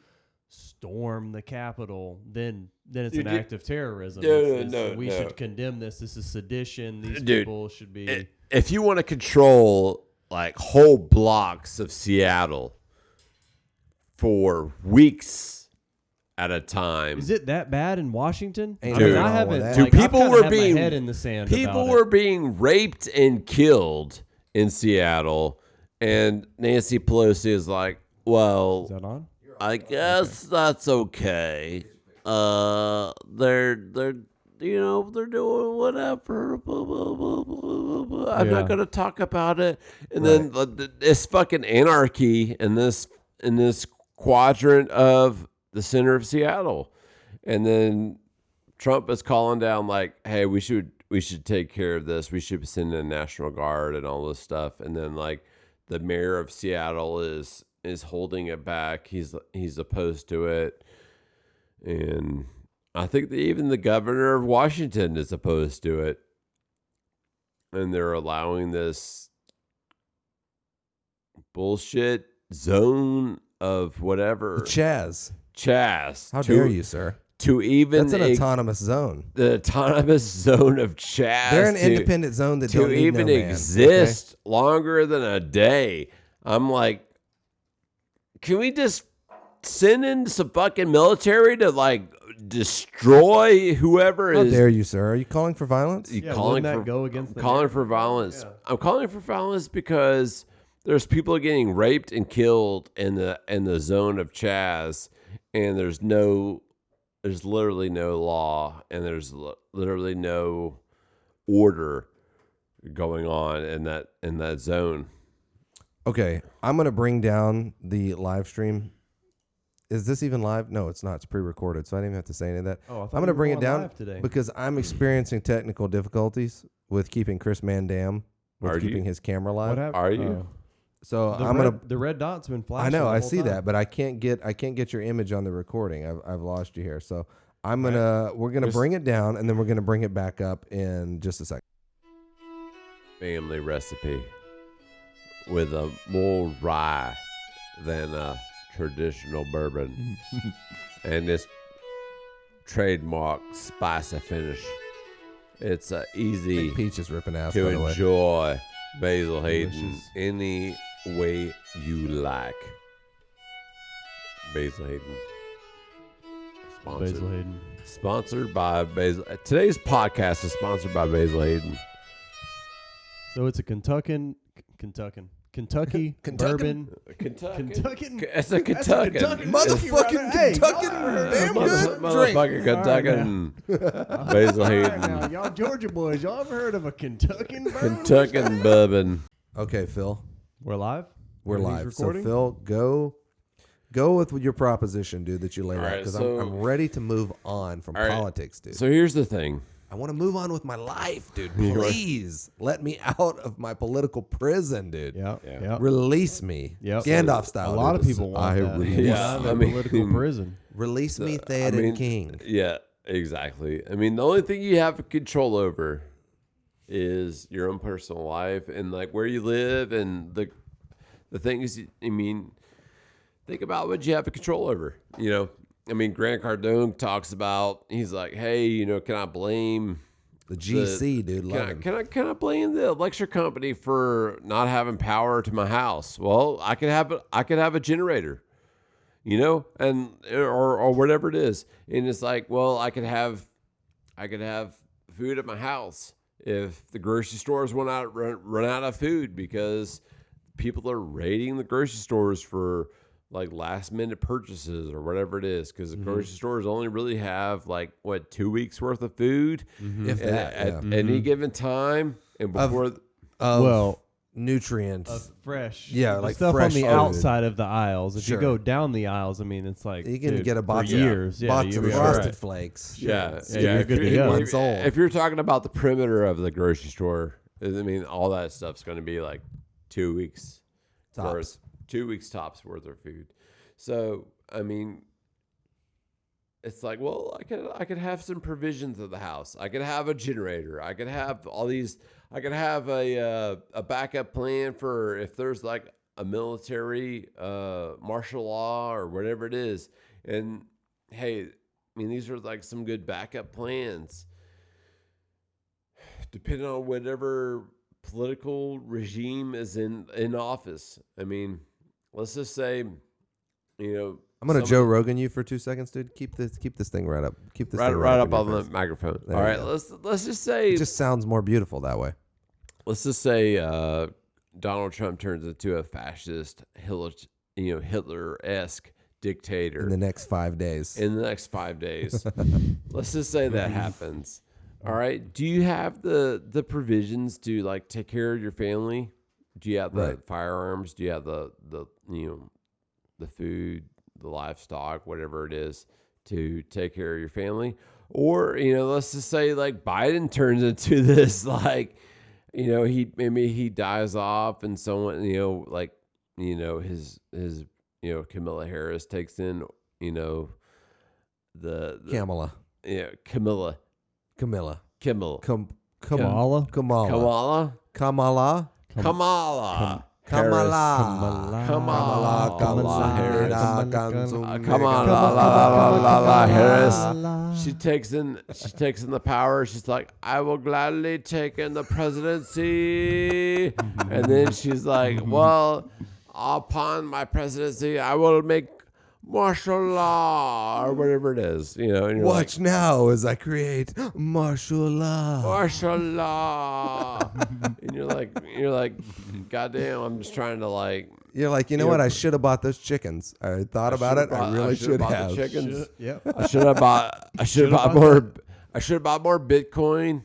storm the Capitol, then it's Dude, an act of terrorism. No, we no. should condemn this. This is sedition. These Dude, people should be. If you want to control like whole blocks of Seattle for weeks at a time, Is it that bad in Washington? Ain't I mean, nothing I wrong with haven't. that. Dude, Like, I've people kinda were had being- my head in the sand. people about were it. being raped and killed in Seattle, and Nancy Pelosi is like, "Well, Is that on? I guess that's okay. They're they're doing whatever. Blah, blah, blah, blah, blah. I'm Yeah. not gonna talk about it." And then this fucking anarchy in this quadrant of the center of Seattle, and then Trump is calling down like, "Hey, we should take care of this. We should send in a National Guard and all this stuff." And then like the mayor of Seattle is holding it back. He's opposed to it, and I think that even the governor of Washington is opposed to it, and they're allowing this bullshit zone of whatever Chaz. Chaz. How dare you, sir? To even That's an autonomous zone. the autonomous zone of Chaz. They're an to- independent zone that to don't need even no man, exist longer than a day. I'm like, can we just send in some fucking military to like destroy whoever okay? How is dare you, sir? Are you calling for violence? you Yeah, calling wouldn't for that go against the calling narrative? for violence? Yeah. I'm calling for violence because there's people getting raped and killed in the zone of Chaz, and there's literally no law, and there's literally no order going on in that zone. Okay, I'm going to bring down the live stream. Is this even live? No, it's not. It's pre-recorded, so I didn't even have to say any of that. Oh, I thought I'm going we to were bring it on down live today. because I'm experiencing technical difficulties with keeping Chris Mandam, with Are you? keeping his camera live. What happened? Are you? So The I'm red, going to... the red dot's been flashing. I know, the I whole see time. that, but I can't get your image on the recording. I've lost you here. So we're gonna bring it down, and then we're gonna bring it back up in just a second. Family recipe with a more rye than a traditional bourbon, and this trademark spicy finish. It's easy Peach is ripping ass, to by the way. enjoy Basil Hayden Delicious. any way you like. Basil Hayden. Basil Hayden. Sponsored by Basil. Today's podcast is sponsored by Basil Hayden. So it's a Kentucky Kentucky bourbon. Kentucky. Kentucky. It's a Kentucky. Motherfucking Kentucky damn good drink. Motherfucking Kentucky. Basil Hayden. Now, y'all Georgia boys, y'all ever heard of a Kentucky bourbon? Kentucky bourbon. Okay, Phil. We're live? We're He's live. So recording? Phil, go with your proposition, dude, that you laid out, right, because so- I'm ready to move on from right. politics, dude. So here's the thing. I want to move on with my life, dude. Please let me out of my political prison, dude. Yeah. Release me. Yep. Gandalf style. A lot dude. of people want that. release, Yeah, Yeah, I mean- political prison. release me, Theoden King. Yeah, exactly. I mean, the only thing you have control over is your own personal life and like where you live and the things. I mean, think about what you have control over. You know, I mean, Grant Cardone talks about. He's like, hey, you know, can I blame The GC, dude. Love him. Can I blame the electric company for not having power to my house? Well, I could have a generator, you know, and or whatever it is. And it's like, well, I could have food at my house if the grocery stores run out of food because people are raiding the grocery stores for like last minute purchases or whatever it is, because the grocery stores only really have like 2 weeks worth of food If that, at yeah. any given time, and before Of nutrients. Fresh. Yeah, The like stuff fresh on the food. outside of the aisles. If Sure. you go down the aisles, I mean, it's like You can dude, get a box for years. of, Yeah, box you'll of be Frosted alright. Flakes. yeah, you're good to go. Months old. if you're talking about the perimeter of the grocery store, I mean, all that stuff's going to be like 2 weeks Tops. worth, 2 weeks tops worth of food. So I mean, it's like, well, I could have some provisions of the house. I could have a generator. I could have all these. I could have a backup plan for if there's like a military martial law or whatever it is. And hey, I mean, these are like some good backup plans, depending on whatever political regime is in office. I mean, let's just say, you know, I'm gonna Joe Rogan you for 2 seconds, dude. Keep this thing right up. Keep this thing right up in your on the face. microphone. There All you right, go. let's just say It just sounds more beautiful that way. let's just say Donald Trump turns into a fascist, Hitler-esque dictator In the next 5 days. in the next 5 days. Let's just say that happens. All right. Do you have the provisions to like take care of your family? Do you have the Right. firearms? Do you have the the food, the livestock, whatever it is, to take care of your family? Or, let's just say like Biden turns into this like, he dies off and someone, his Kamala Harris takes in, the Kamala. Kamala. Kamala. Kamala. Kamala. Kamala. Kamala. Kamala. Kamala. Kamala Harris. Kamala. Kamala Harris. She takes in the power. She's like, I will gladly take in the presidency. And then she's like, well, upon my presidency, I will make martial law or whatever it is, and you're Watch now as I create martial law. martial law, and you're like, goddamn, I'm just trying to like. You're like, you know what? I should have bought those chickens. I thought about it. I really should bought have. the chickens. Yep. I should have bought more Bitcoin.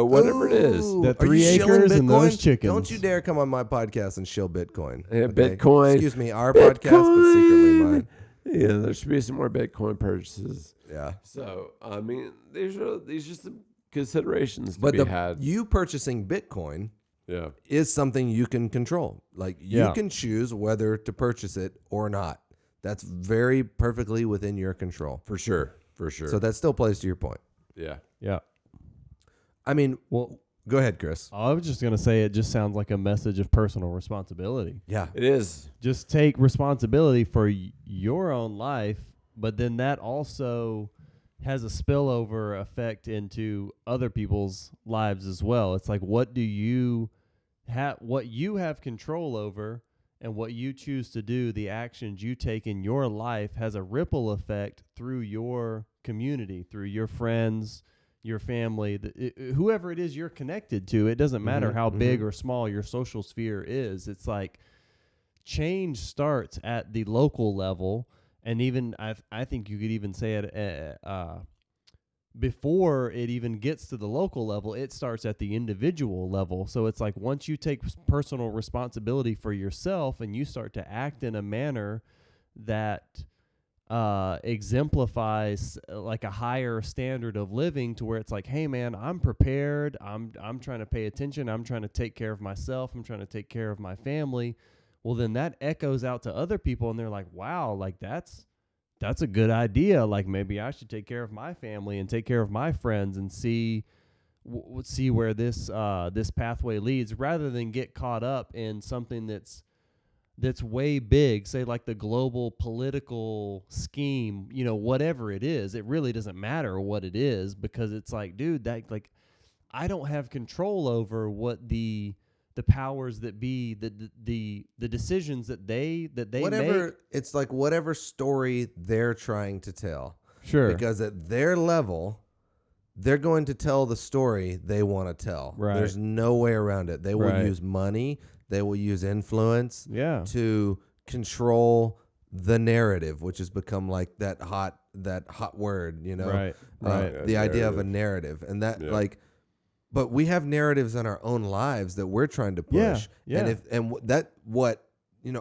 Whatever it is. Ooh, The are 3 you shilling acres and those Bitcoin? chickens. Don't you dare come on my podcast and shill Bitcoin. Yeah, Bitcoin. Excuse me, our podcast, but secretly mine. Yeah, there should be some more Bitcoin purchases. Yeah. So I mean, these are some considerations to But be had. you purchasing Bitcoin Yeah. is something you can control. Like you Yeah. can choose whether to purchase it or not. That's very perfectly within your control. For sure. So that still plays to your point. Yeah. Yeah. I mean, Well, go ahead, Chris. I was just gonna say it just sounds like a message of personal responsibility. Yeah. It is. Just take responsibility for your own life, but then that also has a spillover effect into other people's lives as well. It's like, what do you have control over, and what you choose to do, the actions you take in your life has a ripple effect through your community, through your friends, your family, whoever it is you're connected to. It doesn't matter how big or small your social sphere is. It's like change starts at the local level, and even I think you could even say it before it even gets to the local level, it starts at the individual level. So it's like once you take personal responsibility for yourself and you start to act in a manner that exemplifies like a higher standard of living, to where it's like, hey man, I'm prepared. I'm trying to pay attention. I'm trying to take care of myself. I'm trying to take care of my family. Well, then that echoes out to other people, and they're like, wow, like that's a good idea. Like maybe I should take care of my family and take care of my friends and see where this pathway leads, rather than get caught up in something that's way big, say like the global political scheme, whatever it is. It really doesn't matter what it is, because it's like, dude, that like I don't have control over what the powers that be, the decisions that they Whatever, make. it's like whatever story they're trying to tell. Sure. Because at their level, they're going to tell the story they want to tell. Right. There's no way around it. They will use money, they will use influence to control the narrative, which has become like that hot word, Right. The idea of a narrative. And that but we have narratives in our own lives that we're trying to push. Yeah.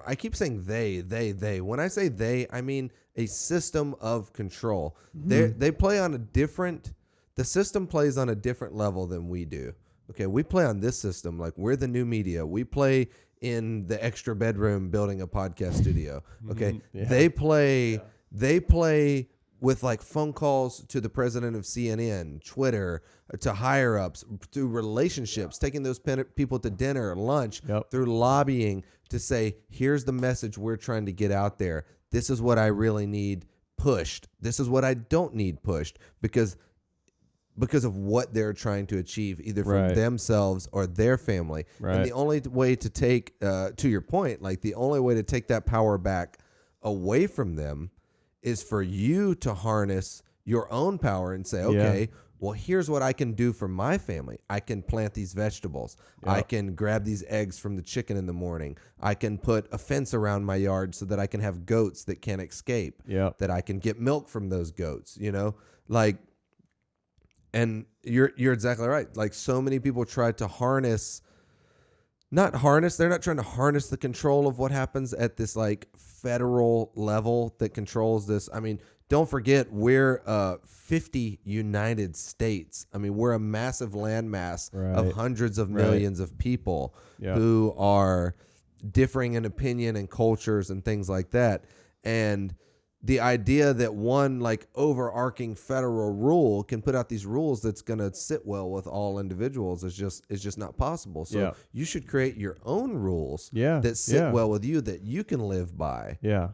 I keep saying they. When I say they, I mean a system of control. They play on the system plays on a different level than we do. Okay, we play on this system like we're the new media. We play in the extra bedroom building a podcast studio. Okay, they play with like phone calls to the president of CNN, Twitter, to higher ups, through relationships, taking those people to dinner, lunch, through lobbying to say, here's the message we're trying to get out there. This is what I really need pushed. This is what I don't need pushed, because of what they're trying to achieve, either from themselves or their family. Right. And the only way to take, to your point, like the only way to take that power back away from them is for you to harness your own power and say, okay, well, here's what I can do for my family. I can plant these vegetables. I can grab these eggs from the chicken in the morning. I can put a fence around my yard so that I can have goats that can't escape, that I can get milk from those goats, like, and you're exactly right. Like so many people try to they're not trying to harness the control of what happens at this like federal level that controls this. I mean, don't forget we're 50 United States. I mean, we're a massive landmass of hundreds of millions of people who are differing in opinion and cultures and things like that. And the idea that one like overarching federal rule can put out these rules that's going to sit well with all individuals is just not possible. So you should create your own rules that sit well with you, that you can live by. Yeah.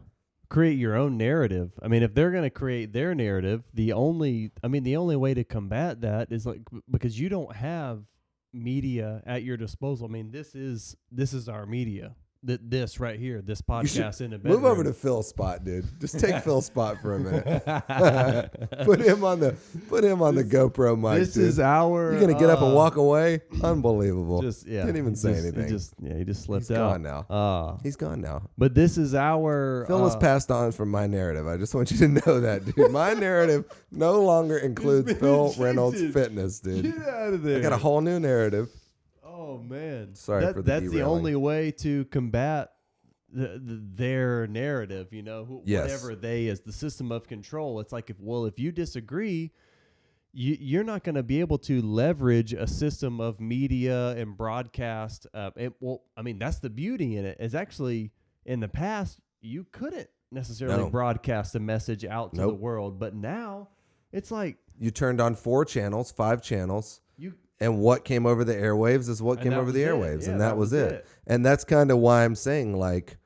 Create your own narrative. I mean, if they're going to create their narrative, the only way to combat that is like, because you don't have media at your disposal. I mean, this is our media. This right here, this podcast in the bedroom. Move over to Phil's spot, dude. Just take Phil's spot for a minute. Put him on the GoPro mic. This dude. is our. You're gonna get up and walk away? Unbelievable. Didn't even say anything. He just slipped He's out. gone now. He's gone now. But this is our. Phil was passed on from my narrative. I just want you to know that, dude. My narrative no longer includes Phil Reynolds' fitness, dude. Get out of there. I got a whole new narrative. Oh man, Sorry for the that's the derailing. only way to combat their narrative. Whatever they as the system of control. It's like if you disagree, you're not going to be able to leverage a system of media and broadcast. That's the beauty in it. Is actually in the past you couldn't necessarily broadcast a message out to the world, but now it's like you turned on 4 channels, 5 channels. And what came over the airwaves is what came over the airwaves. And that was it. And that's kind of why I'm saying, like,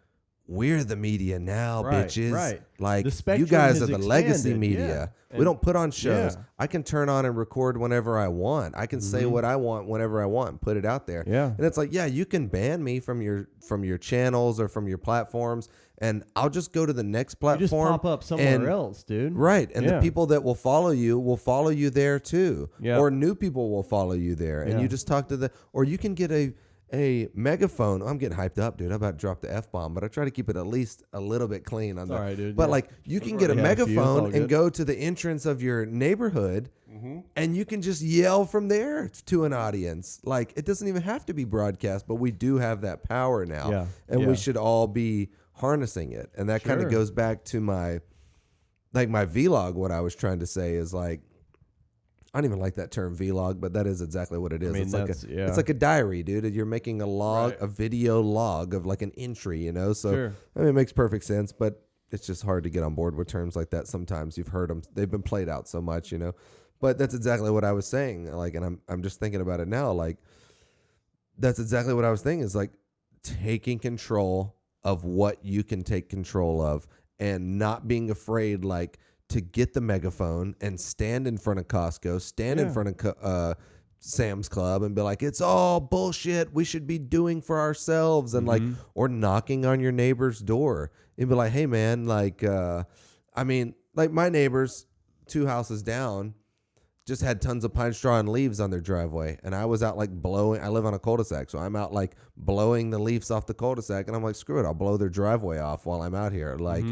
we're the media now, bitches. Right. Like, you guys are the legacy media. Yeah. We don't put on shows. I can turn on and record whenever I want. I can say what I want whenever I want and put it out there. Yeah. And it's like, you can ban me from your channels or from your platforms, and I'll just go to the next platform. You just pop up somewhere else, dude. Right. And the people that will follow you there too. Yeah. Or new people will follow you there. And you just talk to or you can get a a megaphone. I'm getting hyped up, dude. I'm about to drop the F-bomb, but I try to keep it at least a little bit clean on All right, dude. But yeah. like you can I've get a already had a few, it's all megaphone and good. go to the entrance of your neighborhood and you can just yell from there to an audience. Like it doesn't even have to be broadcast, but we do have that power now. Yeah. And Yeah. we should all be harnessing it. And that kind of Sure. goes back to my vlog. What I was trying to say is like, I don't even like that term vlog, but that is exactly what it is. I mean, It's like a diary, dude. You're making a log, Right. a video log of like an entry, you know? So, Sure. I mean, it makes perfect sense, but it's just hard to get on board with terms like that. Sometimes you've heard them. They've been played out so much, you know? But that's exactly what I was saying. Like, and I'm just thinking about it now. Like, that's exactly what I was thinking is like taking control of what you can take control of and not being afraid, like, to get the megaphone and stand in front of Costco, stand in Yeah. front of Sam's Club and be like, it's all bullshit. We should be doing for ourselves. And like, or knocking on your neighbor's door and be like, hey man, like, I mean, like my neighbors 2 houses down just had tons of pine straw and leaves on their driveway. And I was out like blowing, I live on a cul-de-sac. So I'm out like blowing the leaves off the cul-de-sac and I'm like, screw it. I'll blow their driveway off while I'm out here. Like,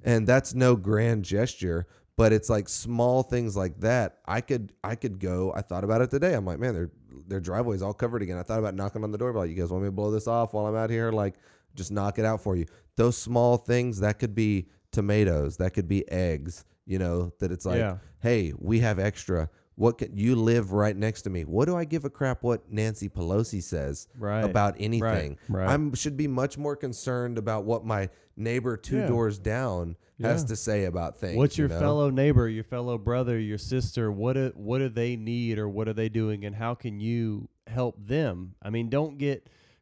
and that's no grand gesture, but it's like small things like that. I could go, I thought about it today. I'm like, man, their driveway's all covered again. I thought about knocking on the door, like, you guys want me to blow this off while I'm out here? Like, just knock it out for you. Those small things, that could be tomatoes, that could be eggs, you know, that it's like, hey, we have extra. What can you live right next to me? What do I give a crap what Nancy Pelosi says about anything? Right. I should be much more concerned about what my neighbor two doors down has to say about things. What's your you know? fellow neighbor, your fellow brother, your sister? What do they need, or what are they doing, and how can you help them? I mean,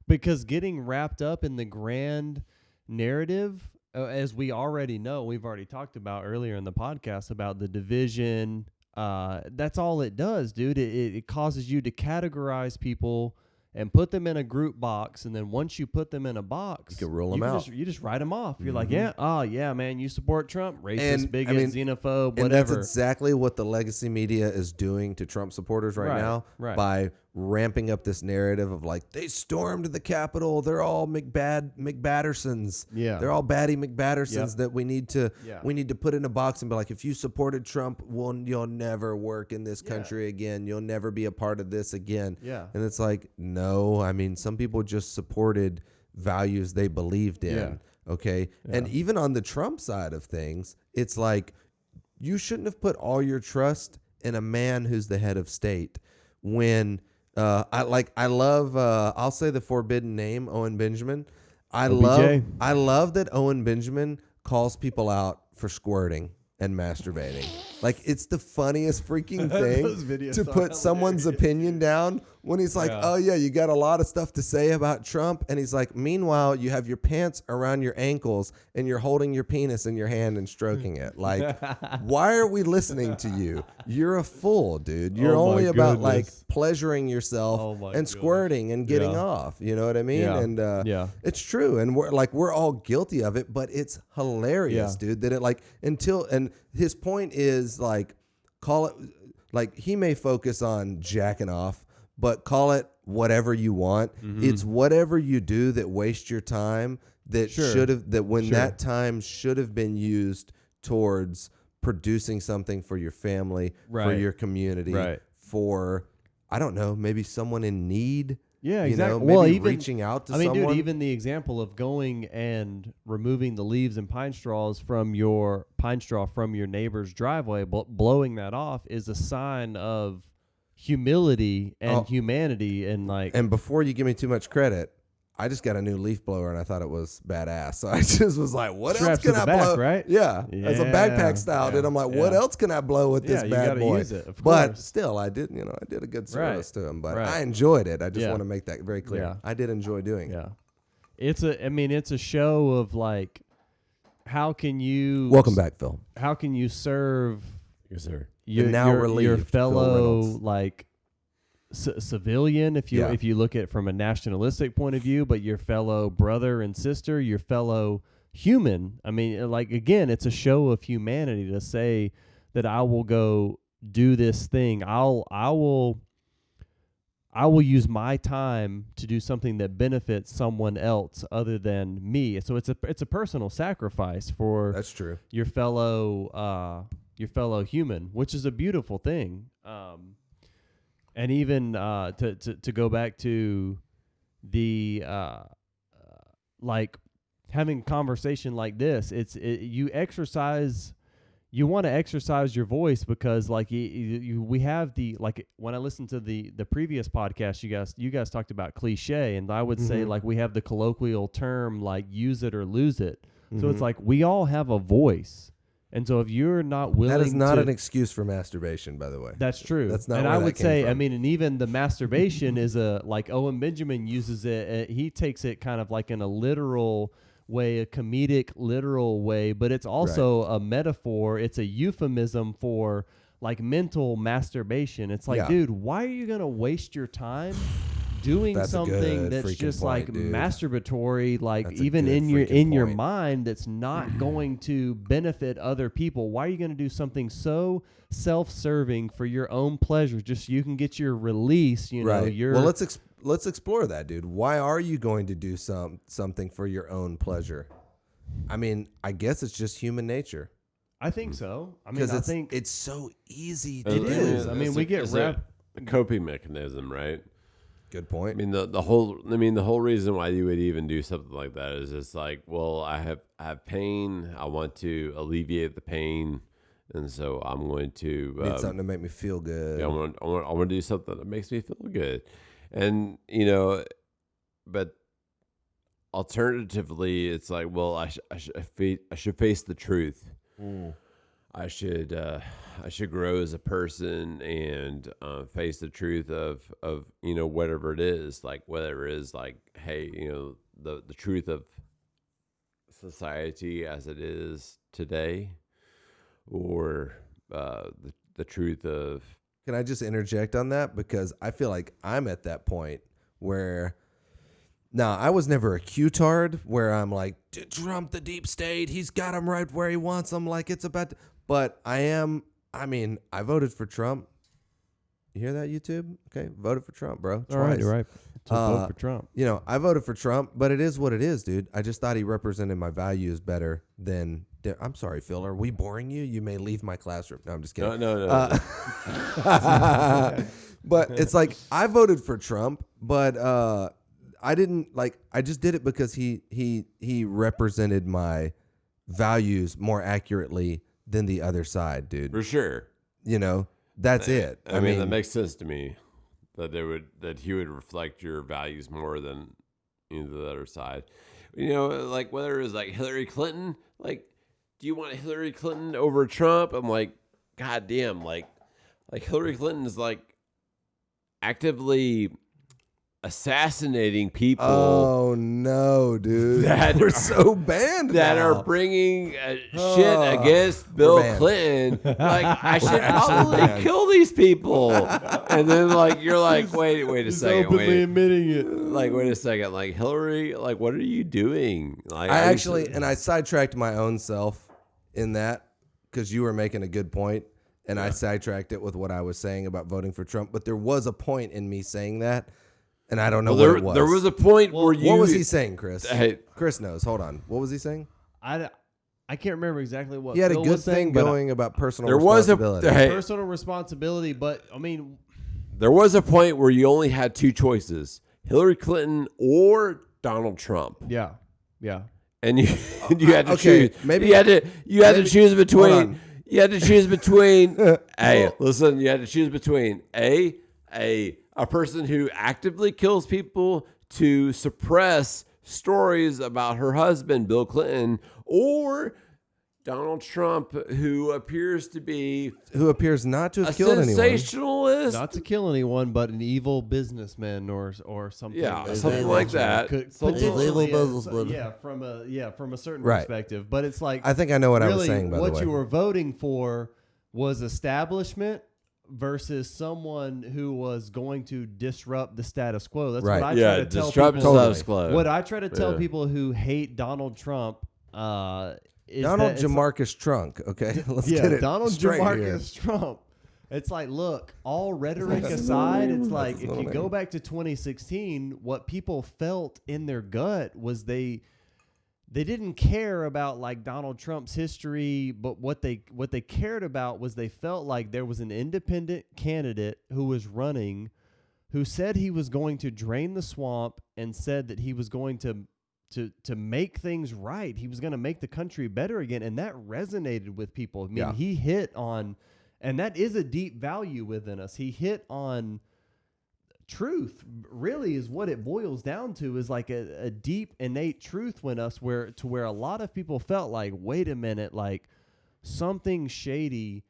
because getting wrapped up in the grand narrative, as we already know, we've already talked about earlier in the podcast about the division. That's all it does, dude. It causes you to categorize people and put them in a group box, and then once you put them in a box, you can rule them out. You just write them off. You're like, yeah, man, you support Trump, racist, And, bigot, I mean, xenophobe, and whatever. that's exactly what the legacy media is doing to Trump supporters right now by ramping up this narrative of like, they stormed the Capitol. They're all McBattersons. Yeah. They're all baddie McBattersons that we need to put in a box and be like, if you supported Trump, you'll never work in this country again. You'll never be a part of this again. Yeah. And it's like, no, I mean, some people just supported values they believed in. Yeah. Okay. Yeah. And even on the Trump side of things, it's like, you shouldn't have put all your trust in a man who's the head of state when I love I'll say the forbidden name, Owen Benjamin. I love that Owen Benjamin calls people out for squirting and masturbating. Like, it's the funniest freaking thing to put someone's opinion down when he's like, oh yeah, you got a lot of stuff to say about Trump. And he's like, meanwhile, you have your pants around your ankles and you're holding your penis in your hand and stroking it. Like, why are we listening to you? You're a fool, dude. You're only about like pleasuring yourself and squirting and getting off. You know what I mean? Yeah. And it's true. And we're all guilty of it, but it's hilarious, dude, that it like and his point is like, call it like, he may focus on jacking off, but call it whatever you want. It's whatever you do that wastes your time that that time should have been used towards producing something for your family, for your community, for, I don't know, maybe someone in need. Yeah, you exactly. know, maybe Well, even reaching out to someone. dude, even the example of going and removing the leaves and pine straw from your neighbor's driveway, blowing that off is a sign of humility and humanity, and like. And before you give me too much credit, I just got a new leaf blower and I thought it was badass. So I just was like, what else can I blow? Right? Yeah, as a backpack style. And I'm like, what else can I blow with this bad boy? Use it, of but course. still, I did a good service to him. But I enjoyed it. I just want to make that very clear. Yeah. I did enjoy doing it. Yeah. It's a show of like, how can you Welcome back, Phil. How can you serve your your fellow like civilian, if you look at it from a nationalistic point of view, but your fellow brother and sister, your fellow human. I mean, like, again, it's a show of humanity to say that I will go do this thing. I I will use my time to do something that benefits someone else other than me. So it's a personal sacrifice for That's true. your fellow human, which is a beautiful thing. And even to go back to the like having a conversation like this, you want to exercise your voice because like we have the, like when I listened to the previous podcast, you guys talked about cliche, and I would say like we have the colloquial term like use it or lose it. So it's like we all have a voice. And so if you're not willing, that is not an excuse for masturbation, by the way. That's true. That's not. And where I that would came say, from. I mean, and even the masturbation is like Owen Benjamin uses it. He takes it kind of like in a literal way, a comedic, literal way, but it's also a metaphor. It's a euphemism for like mental masturbation. It's like, dude, why are you gonna waste your time doing something that's just like masturbatory, like even in your mind, that's not going to benefit other people? Why are you going to do something so self-serving for your own pleasure, just so you can get your release? You know, well, let's explore that, dude. Why are you going to do something for your own pleasure? I mean, I guess it's just human nature. I think so. I mean, I think it's so easy. It is. I mean, we get wrapped. A coping mechanism, right? Good point. I mean the whole reason why you would even do something like that is just like, well, I have pain. I want to alleviate the pain, and so I'm going to need something to make me feel good. Yeah, I want to do something that makes me feel good, and but alternatively, it's like, well, I should face the truth. I should grow as a person and face the truth of whatever it is, like whether it is like, hey, the truth of society as it is today, or the truth of. Can I just interject on that, because I feel like I'm at that point where. Now, I was never a Q-tard where I'm like, Trump, the deep state, he's got him right where he wants him, like it's about to. But I voted for Trump. You hear that, YouTube? Okay, voted for Trump, bro. Twice. All right, you're right. So vote for Trump. I voted for Trump, but it is what it is, dude. I just thought he represented my values better than. I'm sorry, Phil. Are we boring you? You may leave my classroom. No, I'm just kidding. No. But it's like I voted for Trump, but I didn't I just did it because he represented my values more accurately than the other side, dude. For sure. That's it. I mean, that makes sense to me that he would reflect your values more than the other side. Like whether it was like Hillary Clinton, like, do you want Hillary Clinton over Trump? I'm like, God damn, like Hillary Clinton is like actively assassinating people. Oh no, dude! We're so banned that now. Are bringing shit against Bill Clinton. Like, I should probably kill these people. And then you're like, wait a second, openly admitting it. Like, wait a second, like Hillary, like, what are you doing? Like, I sidetracked my own self in that because you were making a good point, and I sidetracked it with what I was saying about voting for Trump. But there was a point in me saying that. And I don't know what it was. There was a point where you... What was he saying, Chris? Hey, Chris knows. Hold on. What was he saying? I can't remember exactly what he had Phil a good was saying, thing going about personal responsibility. responsibility. Personal responsibility, but I mean... There was a point where you only had two choices. Hillary Clinton or Donald Trump. Yeah. And you had to choose. Maybe you had to choose between... You had to choose between... Hey, listen. You had to choose between a person who actively kills people to suppress stories about her husband, Bill Clinton, or Donald Trump, who appears not to have killed anyone. Sensationalist. Not to kill anyone, but an evil businessman or something. Yeah, something like that. Evil businessman. From a certain perspective. But it's like, I think I know what I was saying, by the way. What you were voting for was establishment versus someone who was going to disrupt the status quo. That's what I try to tell people. Status quo. What I try to tell people who hate Donald Trump is Donald Jamarcus Trump. Okay, let's get it Donald straight Jamarcus here. Trump. It's like, look, all rhetoric aside, it's like his if little you go back to 2016, what people felt in their gut was they didn't care about like Donald Trump's history, but what they cared about was they felt like there was an independent candidate who was running, who said he was going to drain the swamp and said that he was going to make things right. He was going to make the country better again, and that resonated with people. I mean, he hit on, and that is a deep value within us. He hit on truth, really, is what it boils down to, is like a deep innate truth where a lot of people felt like, wait a minute, like something shady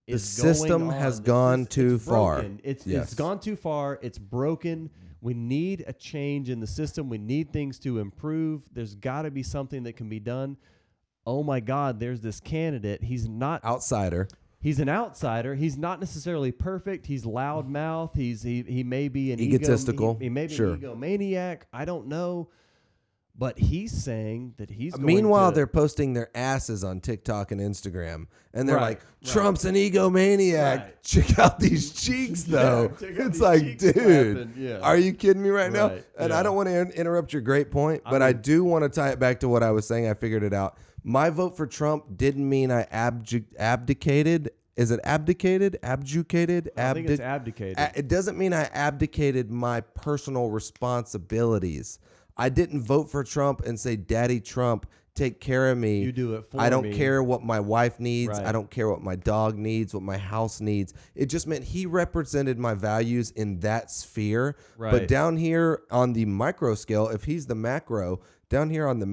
The is system going on. has gone too it's far. broken. It's Yes. gone too far. It's broken. We need a change in the system. We need things to improve. There's got to be something that can be done. Oh my God, there's this candidate. He's not Outsider. He's an outsider. He's not necessarily perfect. He's loudmouth. He may be an Egotistical. He may be Sure. an egomaniac. I don't know. But he's saying that he's going Meanwhile, to, they're posting their asses on TikTok and Instagram, and they're Right, like, right. "Trump's an egomaniac." Right. Check out these cheeks, though. check out It's these like, cheeks dude, clapping, yeah. are you kidding me right now? Right, And yeah. I don't want to interrupt your great point, but I mean- do want to tie it back to what I was saying. I figured it out. My vote for Trump didn't mean I abdicated. Is it abdicated? Abjucated? I think it's abdicated. It doesn't mean I abdicated my personal responsibilities. I didn't vote for Trump and say, "Daddy Trump, take care of me." You do it for I don't me. care what my wife needs. Right. I don't care what my dog needs, what my house needs. It just meant he represented my values in that sphere. But Right. down here on the micro scale, if he's the macro, down here on the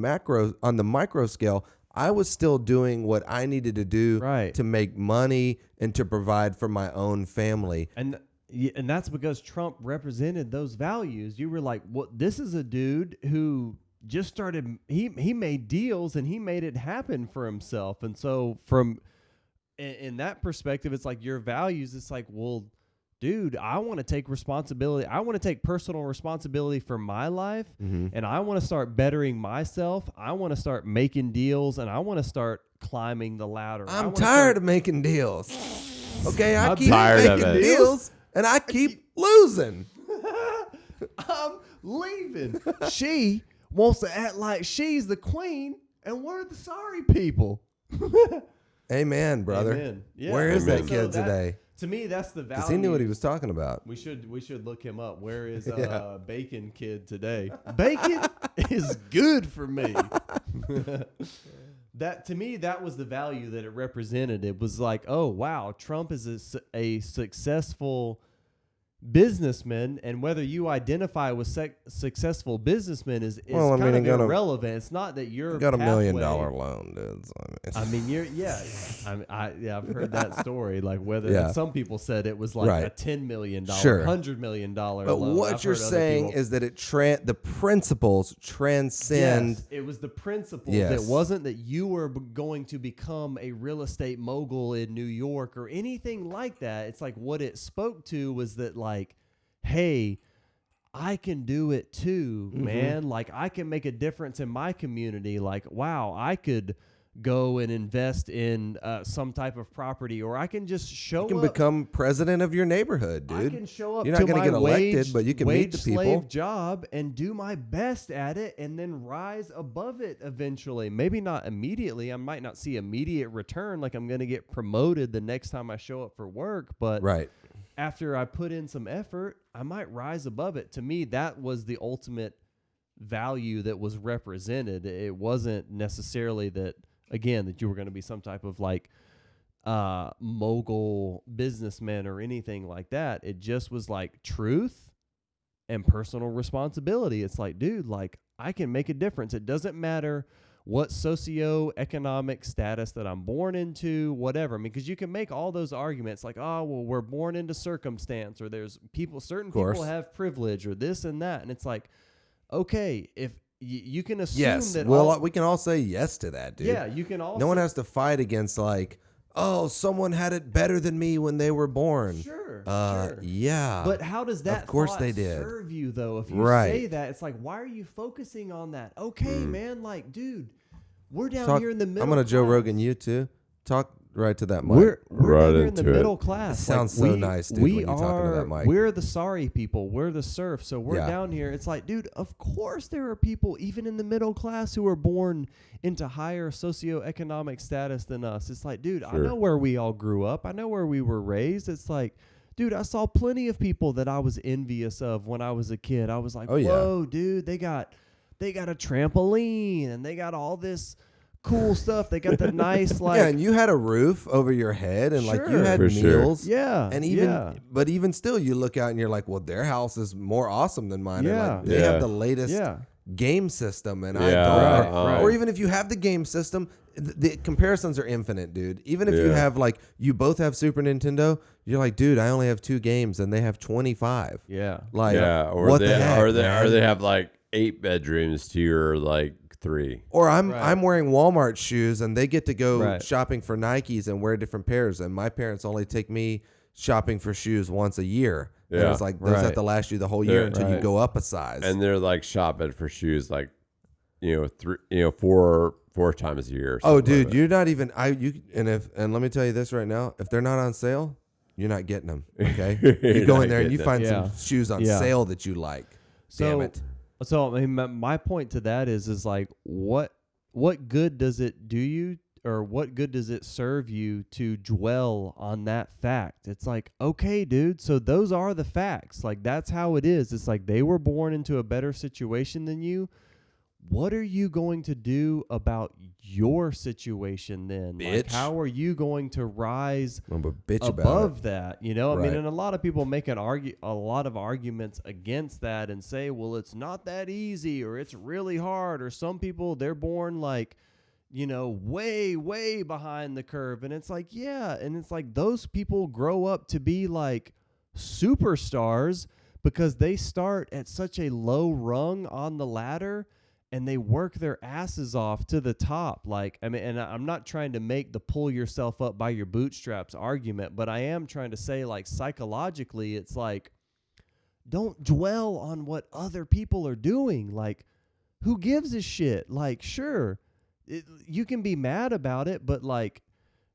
micro scale, I was still doing what I needed to do Right. to make money and to provide for my own family. And that's because Trump represented those values. You were like, "What? This is a dude who just started. He made deals and he made it happen for himself." And so, from in that perspective, it's like your values. It's like, well, dude, I want to take responsibility. I want to take personal responsibility for my life, and I want to start bettering myself. I want to start making deals, and I want to start climbing the ladder. I I'm wanna tired start- of making deals. Okay, I I'm keep tired of making it. deals, and I keep losing. I'm leaving. She wants to act like she's the queen and we're the sorry people. Amen, brother. Amen. Yeah. Where is Amen. that kid So today? To me, that's the value. Because he knew what he was talking about. We should look him up. Where is Yeah. Bacon Kid today? Bacon is good for me. That to me, that was the value that it represented. It was like, oh wow, Trump is a successful businessman, and whether you identify with successful businessmen is Well, I kind mean, he of got a- irrelevant. It's not that you're Got $1 million pathway- loan, dude. So, I mean, I've heard that story. Like whether Yeah. some people said it was like Right. a $10 million, Sure. $100 million but loan. what I've you're heard other saying people- is that the principles transcend. Yes, it was the principles. Yes. It wasn't that you were going to become a real estate mogul in New York or anything like that. It's like what it spoke to was that like, hey, I can do it too, man. Like I can make a difference in my community. Like, wow, I could go and invest in some type of property, or I can just show You can up. become president of your neighborhood, I dude. can show up You're to not gonna my get elected, wage, but you can meet the wage people. slave job and do my best at it and then rise above it eventually. Maybe not immediately. I might not see immediate return like I'm going to get promoted the next time I show up for work, but Right. after I put in some effort, I might rise above it. To me, that was the ultimate value that was represented. It wasn't necessarily that, again, that you were going to be some type of like mogul businessman or anything like that. It just was like truth and personal responsibility. It's like, dude, like I can make a difference. It doesn't matter what socioeconomic status that I'm born into, whatever. I mean, because you can make all those arguments like, oh, well, we're born into circumstance, or there's certain people have privilege, or this and that. And it's like, okay, if you can assume Yes. that Well, we can all say yes to that, dude. yeah, you can also No one has to fight against like, oh, someone had it better than me when they were born. sure. Yeah. But how does that Of course thought they did. serve you, though? If you Right. say that, it's like, why are you focusing on that? Okay, man, like, dude, we're down Talk- here in the middle. I'm gonna Joe class. Rogan you too. Talk right to that mic. We're Right down here in the into it. middle class. It sounds so nice, dude, when you talk into that mic. We're the sorry people. We're the serf. So we're Yeah. down here. It's like, dude, of course there are people even in the middle class who are born into higher socioeconomic status than us. It's like, dude, I Sure. know where we all grew up. I know where we were raised. It's like, dude, I saw plenty of people that I was envious of when I was a kid. I was like, Oh, yeah. whoa, dude, they got a trampoline and they got all this cool stuff. They got the nice yeah, and you had a roof over your head, and like you Sure. had For sure. meals. yeah, And even, yeah, but even still, you look out and you're like, well, their house is more awesome than mine. And Yeah. like, they Yeah. have the latest yeah. game system, and I Yeah, don't. right. Or even if you have the game system, the comparisons are infinite, dude. Even if you Yeah. have like you both have Super Nintendo, you're like, dude, I only have 2 games, and they have 25. Yeah. Like, Yeah, or what they the heck, or man? they have like 8 bedrooms to your like 3. Or I'm Right. wearing Walmart shoes, and they get to go Right. shopping for Nikes and wear different pairs, and my parents only take me shopping for shoes once a year. And Yeah. it's like those have Right. to last you the whole year They're- until you Right. go up a size. And they're like shopping for shoes like 4 times a year. or oh, something like dude, that. you're not even and let me tell you this right now: if they're not on sale, you're not getting them. Okay, you You're go not in there and you getting find them. some shoes on Yeah. sale that you like. So, Damn it! So I mean, my point to that is like, what good does it do you, or what good does it serve you to dwell on that fact? It's like, okay, dude, so those are the facts. Like, that's how it is. It's like they were born into a better situation than you. What are you going to do about your situation then? Like, Bitch. how are you going to rise I'm a bitch about above that? You know, I Right. mean, and a lot of people make a lot of arguments against that and say, well, it's not that easy, or it's really hard, or some people, they're born like, you know, way, way behind the curve. And it's like, yeah. And it's like those people grow up to be like superstars because they start at such a low rung on the ladder and they work their asses off to the top. Like, I mean, and I'm not trying to make the pull yourself up by your bootstraps argument, but I am trying to say, like, psychologically, it's like, don't dwell on what other people are doing. Like, who gives a shit? Like, sure, you can be mad about it, but like,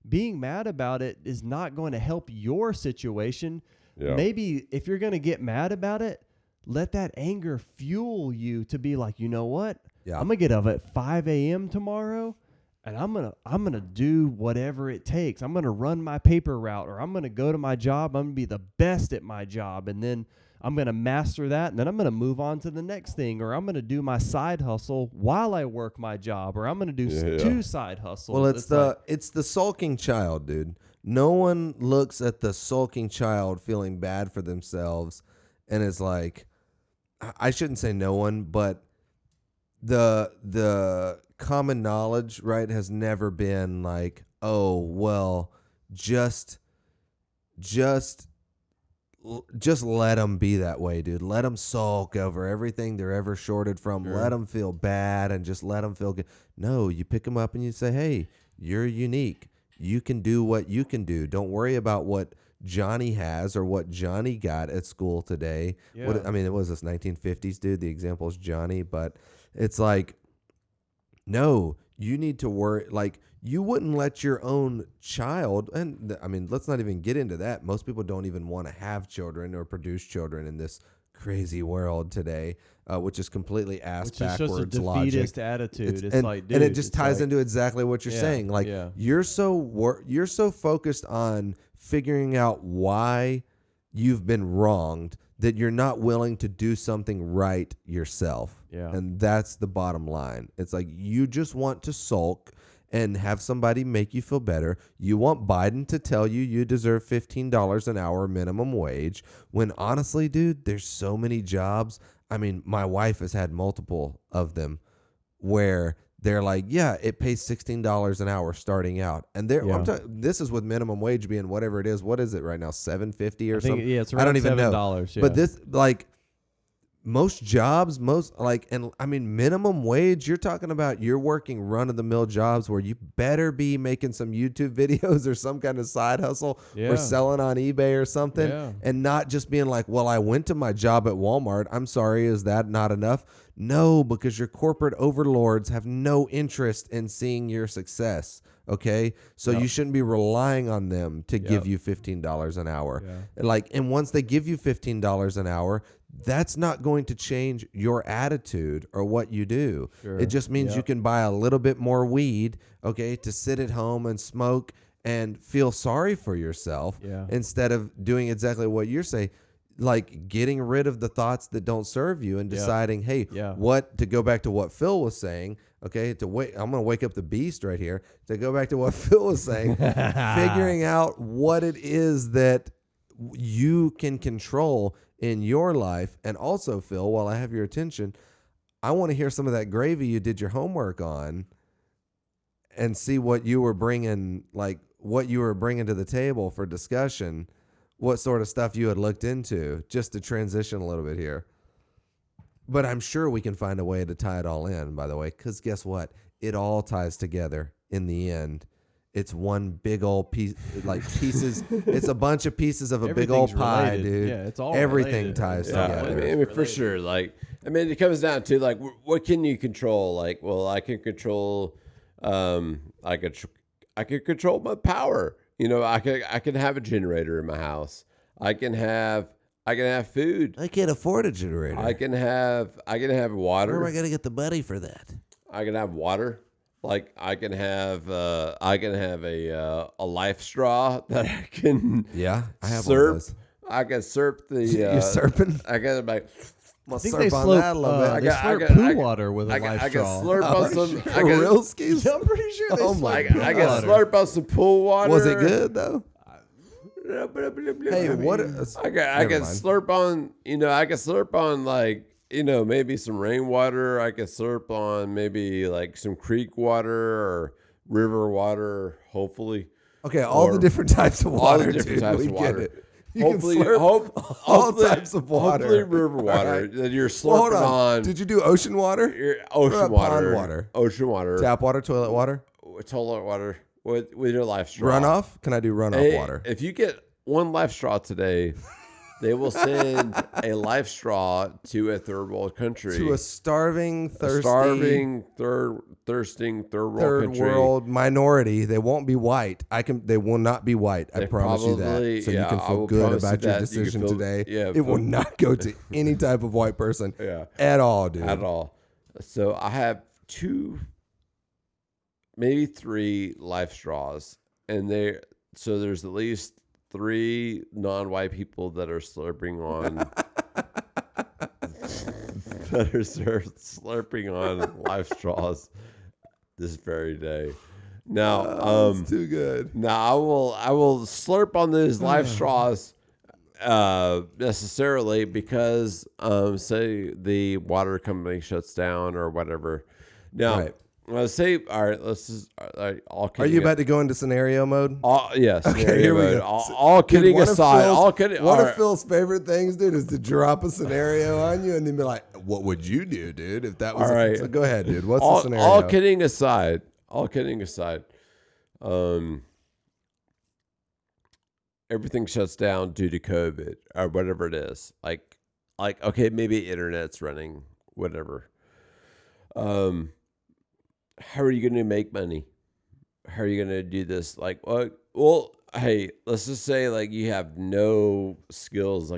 being mad about it is not going to help your situation. Yeah. Maybe if you're going to get mad about it, let that anger fuel you to be like, you know what? Yeah. I'm going to get up at 5 a.m. tomorrow and I'm going to do whatever it takes. I'm going to run my paper route, or I'm going to go to my job. I'm going to be the best at my job. And then I'm going to master that. And then I'm going to move on to the next thing, or I'm going to do my side hustle while I work my job, or I'm going to do Yeah. 2 side hustles. Well, it's the sulking child, dude. No one looks at the sulking child feeling bad for themselves and is like, I shouldn't say no one, but the common knowledge, right, has never been like, oh, well, just let them be that way, dude. Let them sulk over everything they're ever shorted from. Sure. Let them feel bad and just let them feel good. No, you pick them up and you say, hey, you're unique. You can do what you can do. Don't worry about what Johnny has or what Johnny got at school today. Yeah. What, I mean, it was this 1950s, dude. The example is Johnny, but it's like, no, you need to worry. Like, you wouldn't let your own child, and I mean, let's not even get into that. Most people don't even want to have children or produce children in this crazy world today, which is completely ass which is just a backwards logic. defeatist attitude. It's and, like, dude, and it just it's ties like, into exactly what you're Yeah, saying. Like, yeah. you're so focused on figuring out why you've been wronged that you're not willing to do something right yourself. Yeah. And that's the bottom line. It's like you just want to sulk and have somebody make you feel better. You want Biden to tell you deserve $15 an hour minimum wage, when honestly, dude, there's so many jobs. I mean, my wife has had multiple of them where they're like, yeah, it pays $16 an hour starting out. And Yeah. this is with minimum wage being whatever it is. What is it right now? $7.50 or I think, something? yeah, it's I around don't even know. $7. Yeah. But this, like, most jobs, and I mean, minimum wage, you're talking about you're working run-of-the-mill jobs where you better be making some YouTube videos or some kind of side hustle Yeah. or selling on eBay or something, Yeah. and not just being like, well, I went to my job at Walmart. I'm sorry, is that not enough? No, because your corporate overlords have no interest in seeing your success. Okay. So Yep. you shouldn't be relying on them to Yep. give you $15 an hour. Yeah. And once they give you $15 an hour, that's not going to change your attitude or what you do. Sure. It just means you Yep. can buy a little bit more weed, okay, to sit at home and smoke and feel sorry for yourself Yeah. instead of doing exactly what you're saying, like getting rid of the thoughts that don't serve you and Yep. deciding, hey, Yeah. what to go back to what Phil was saying, okay, I'm going to wake up the beast right here. To go back to what Phil was saying, figuring out what it is that you can control in your life. And also, Phil, while I have your attention, I want to hear some of that gravy you did your homework on and see what you were bringing, what you were bringing to the table for discussion, what sort of stuff you had looked into, just to transition a little bit here. But I'm sure we can find a way to tie it all in, by the way, because guess what? It all ties together in the end. It's one big old piece, pieces. It's a bunch of pieces of a big old Everything's pie, related. dude. Yeah, it's all Everything related. ties Yeah, together. I mean, for sure. It comes down to what can you control? I can control, I could control my power. I can have a generator in my house. I can have food. I can't afford a generator. I can have water. Where am I going to get the money for that? I can have water. I can have a life straw that I can Yeah, I have one of slurp. those. I can slurp the. You're slurping? I can like. I'll I think slurp they on slurp, that a little bit. they slurp poo water with a life I can straw. slurp on some. For real, skis? I'm pretty sure they Oh slurp my poo I can water. slurp on some pool water. Was it good though? Hey, Hey, what? I Never can mind. slurp on. I can slurp on maybe some rainwater. I can slurp on maybe some creek water or river water. Hopefully, Okay, all the or different types of all water. the different dude, types we of get water. it. You Hopefully, can slurp all hopefully- types of water. Hopefully, river water All right. that you're Well, hold slurping on. on. Did you do ocean water? Your What ocean about water, pond water? ocean water, Tap water, toilet water, toilet water with your life straw. runoff? Can I do runoff Hey, water? If you get one life straw today, they will send a life straw to a third world country. To a starving, thirsty, thirsting third world third country. world minority. They won't be white. They will not be white. I They promise you that. probably- So yeah, you can I feel will good promise you about your that. You can decision feel- today. yeah, it will feel- not go to any type of white person Yeah, at all, dude. at all. So I have 2, maybe 3 life straws, and so there's at least 3 non-white people that are slurping on slurping on life straws this very day. Now, It's too good. now I will slurp on those life straws necessarily because say the water company shuts down or whatever. Now, Right. let's say, all right, let's just all Are kidding you about to go into scenario mode? yes, Okay, here we go. All kidding Dude, one of aside, Phil's- all kidding. One all of right. Phil's favorite things, dude, is to drop a scenario on you and then be like, "What would you do, dude, if that was?" All right. So go ahead, dude. What's all, the scenario? all kidding aside, everything shuts down due to COVID or whatever it is. Like okay, maybe internet's running, whatever. How are you going to make money? How are you going to do this? Well, hey, let's just say you have no skills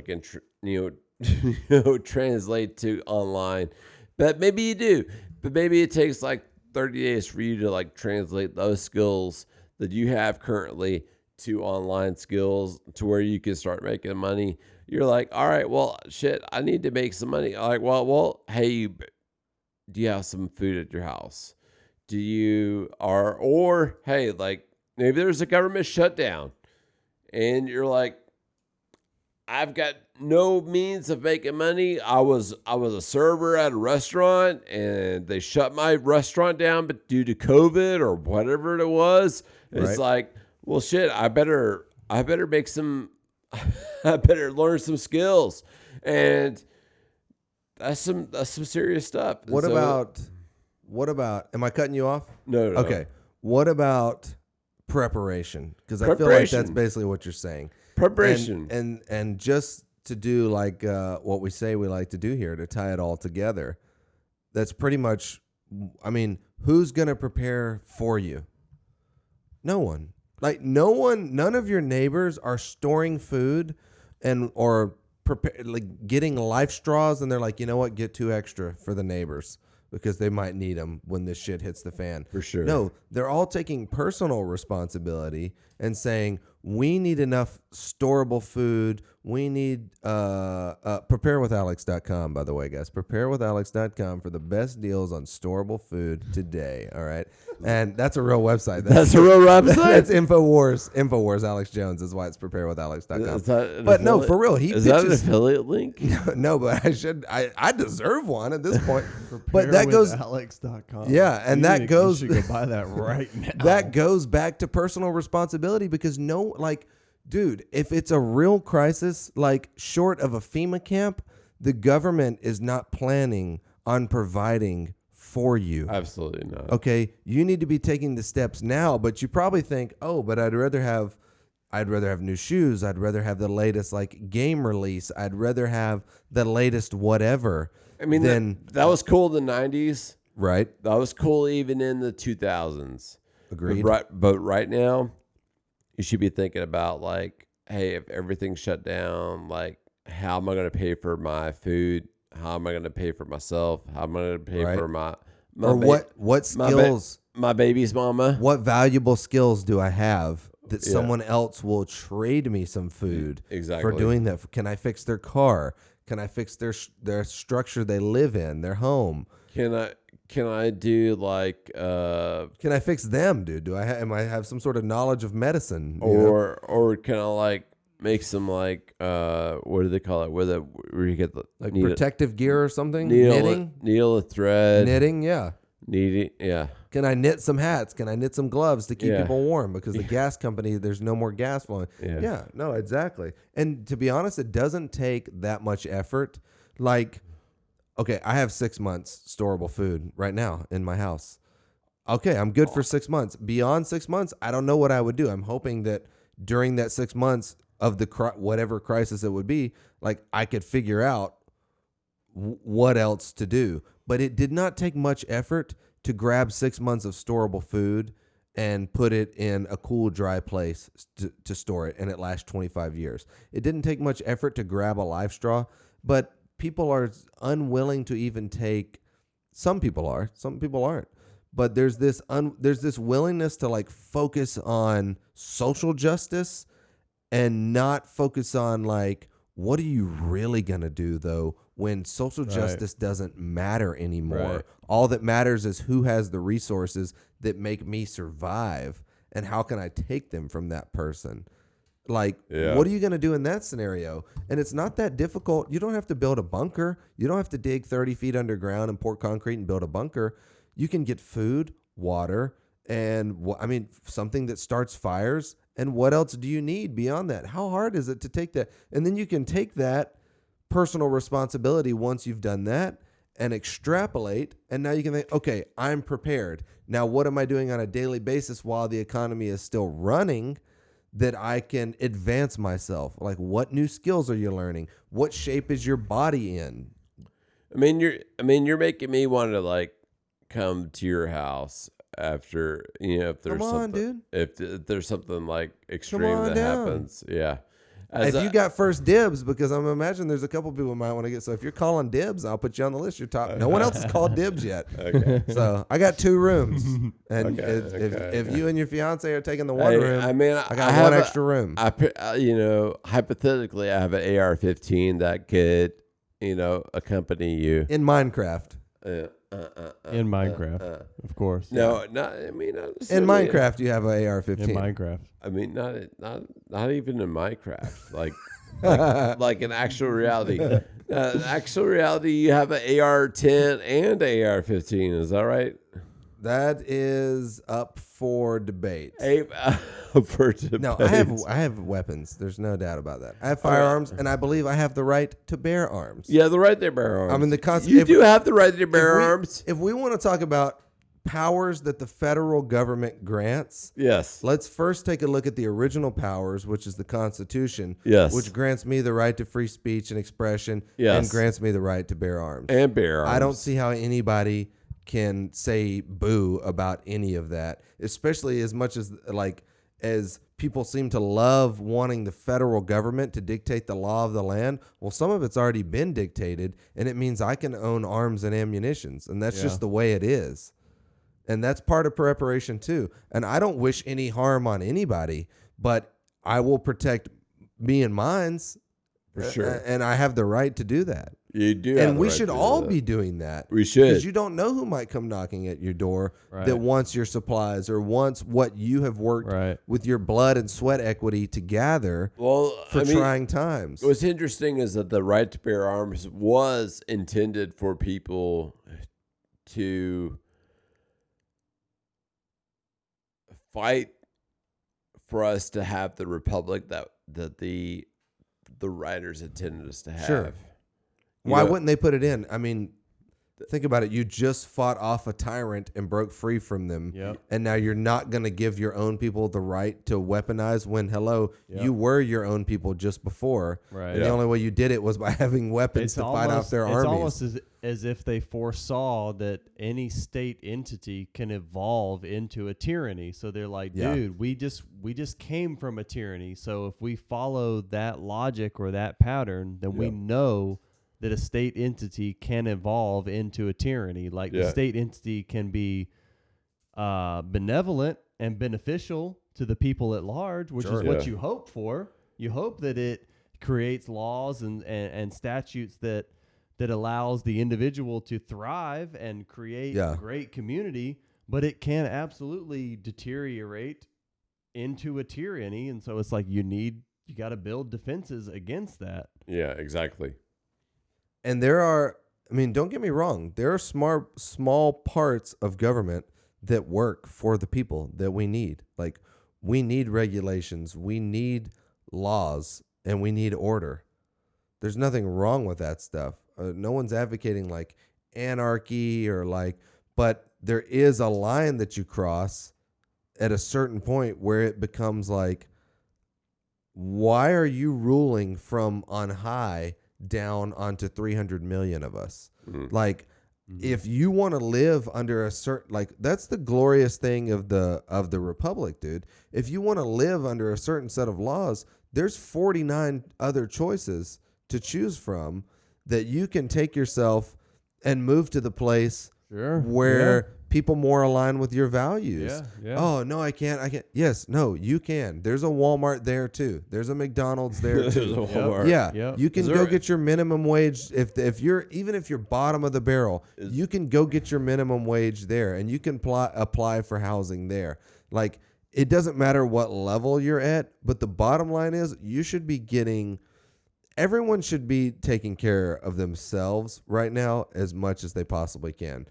translate to online, but maybe you do. But maybe it takes 30 days for you to translate those skills that you have currently to online skills to where you can start making money. You're like, all right, well, shit, I need to make some money. Well, hey, do you have some food at your house? Do you or hey, maybe there's a government shutdown and you're like, I've got no means of making money. I was a server at a restaurant and they shut my restaurant down, but due to COVID or whatever it was, it's well, shit, I better make some, I better learn some skills. And that's some serious stuff. What about? Am I cutting you off? No. Okay. What about preparation? Because I feel like Preparation. that's basically what you're saying. Preparation. And just to do what we say we like to do here, to tie it all together, that's pretty much, I mean, who's going to prepare for you? No one. Like no one. None of your neighbors are storing food or getting life straws, and they're like, you know what? Get 2 extra for the neighbors because they might need them when this shit hits the fan. For sure. No, they're all taking personal responsibility and saying, we need enough storable food. We need preparewithalex.com, by the way, guys. Preparewithalex.com for the best deals on storable food today. All right. And that's a real website. That's a real website? That's InfoWars, Alex Jones is why it's preparewithalex.com. But no, for real, is that an affiliate link? No, but I deserve one at this point. But that goes Alex.com. Yeah, and you goes should go buy that right now. That goes back to personal responsibility because dude, if it's a real crisis, like short of a FEMA camp, the government is not planning on providing for you. Absolutely not. Okay, you need to be taking the steps now, but you probably think, oh, but I'd rather have new shoes. I'd rather have the latest like game release. I'd rather have the latest whatever. I mean, that was cool in the 90s. Right. That was cool even in the 2000s. Agreed. But right now, you should be thinking about like, hey, if everything's shut down, like, how am I going to pay for my food? How am I going to pay for myself? How am I going to pay for my or what skills? My baby's mama. What valuable skills do I have that someone else will trade me some food for doing that? Can I fix their car? Can I fix their structure they live in, their home? Can I do like can I fix them, dude? Am I have some sort of knowledge of medicine? Or can I like make some like what do they call it? Where you get the like protective gear or something? Needle a thread. Knitting, yeah. Knitting, yeah. Can I knit some hats? Can I knit some gloves to keep people warm? Because the gas company, there's no more gas flowing. Yeah, no, exactly. And to be honest, it doesn't take that much effort. Like, okay, I have 6 months storable food right now in my house. Okay, I'm good for 6 months. Beyond 6 months, I don't know what I would do. I'm hoping that during that 6 months of the whatever crisis it would be, like I could figure out what else to do. But it did not take much effort to grab 6 months of storable food and put it in a cool, dry place to store it, and it lasts 25 years. It didn't take much effort to grab a life straw, but people are unwilling to even take. Some people are, some people aren't. But there's this willingness to like focus on social justice and not focus on like, what are you really gonna do though when social justice doesn't matter anymore? Right. All that matters is who has the resources that make me survive, and how can I take them from that person? Like, what are you going to do in that scenario? And it's not that difficult. You don't have to build a bunker. You don't have to dig 30 feet underground and pour concrete and build a bunker. You can get food, water, and something that starts fires. And what else do you need beyond that? How hard is it to take that? And then you can take that personal responsibility once you've done that and extrapolate. And now you can think, okay, I'm prepared. Now, what am I doing on a daily basis while the economy is still running that I can advance myself? Like, what new skills are you learning? What shape is your body in? You're making me want to like come to your house after, if there's if there's something like extreme that happens. Yeah. If you got first dibs, because I'm imagining there's a couple people might want to get. So if you're calling dibs, I'll put you on the list. You're top. No one else has called dibs yet. Okay. So I got 2 rooms, and if you and your fiance are taking the one room, I got one extra room. Hypothetically, I have an AR-15 that could, accompany you in Minecraft. In Minecraft, of course. No, not. In Minecraft, you have an AR-15. In Minecraft. Not even in Minecraft. Like in actual reality. Actual reality, you have an AR-10 and AR-15. Is that right? That is up for debate. For debate. No, I have weapons. There's no doubt about that. I have firearms, and I believe I have the right to bear arms. Yeah, the right to bear arms. I mean, you do have the right to bear arms. If we want to talk about powers that the federal government grants, yes, let's first take a look at the original powers, which is the Constitution, yes, which grants me the right to free speech and expression, yes, and grants me the right to bear arms. And bear arms. I don't see how anybody can say boo about any of that, especially as much as as people seem to love wanting the federal government to dictate the law of the land. Well, some of it's already been dictated, and it means I can own arms and ammunitions, and that's just the way it is. And that's part of preparation too. And I don't wish any harm on anybody, but I will protect me and mine's. For sure. And I have the right to do that. You do. And we should all be doing that. We should. Because you don't know who might come knocking at your door that wants your supplies or wants what you have worked with your blood and sweat equity to gather for trying times. What's interesting is that the right to bear arms was intended for people to fight for us to have the republic that the writers intended us to have. Sure. Why wouldn't they put it in? I mean, think about it. You just fought off a tyrant and broke free from them. Yep. And now you're not going to give your own people the right to weaponize when, you were your own people just before. Right. And the only way you did it was by having weapons to fight off their armies. It's almost as if they foresaw that any state entity can evolve into a tyranny. So they're like, dude, we just came from a tyranny. So if we follow that logic or that pattern, then we know that a state entity can evolve into a tyranny. Like the state entity can be benevolent and beneficial to the people at large, which is what you hope for. You hope that it creates laws and statutes that allows the individual to thrive and create a great community, but it can absolutely deteriorate into a tyranny. And so it's like you got to build defenses against that. Yeah, exactly. And there are, don't get me wrong, there are small parts of government that work for the people that we need. Like, we need regulations, we need laws, and we need order. There's nothing wrong with that stuff. No one's advocating like anarchy but there is a line that you cross at a certain point where it becomes like, why are you ruling from on high down onto 300 million of us? If you want to live under a certain, that's the glorious thing of the republic, dude. If you want to live under a certain set of laws, there's 49 other choices to choose from that you can take yourself and move to the place where people more align with your values. Oh, no, I can't. Yes, no, you can. There's a Walmart there too. There's a McDonald's there too. There's a Walmart. You can go get your minimum wage. If you're bottom of the barrel, you can go get your minimum wage there, and you can apply for housing there. Like, it doesn't matter what level you're at, but the bottom line is everyone should be taking care of themselves right now as much as they possibly can.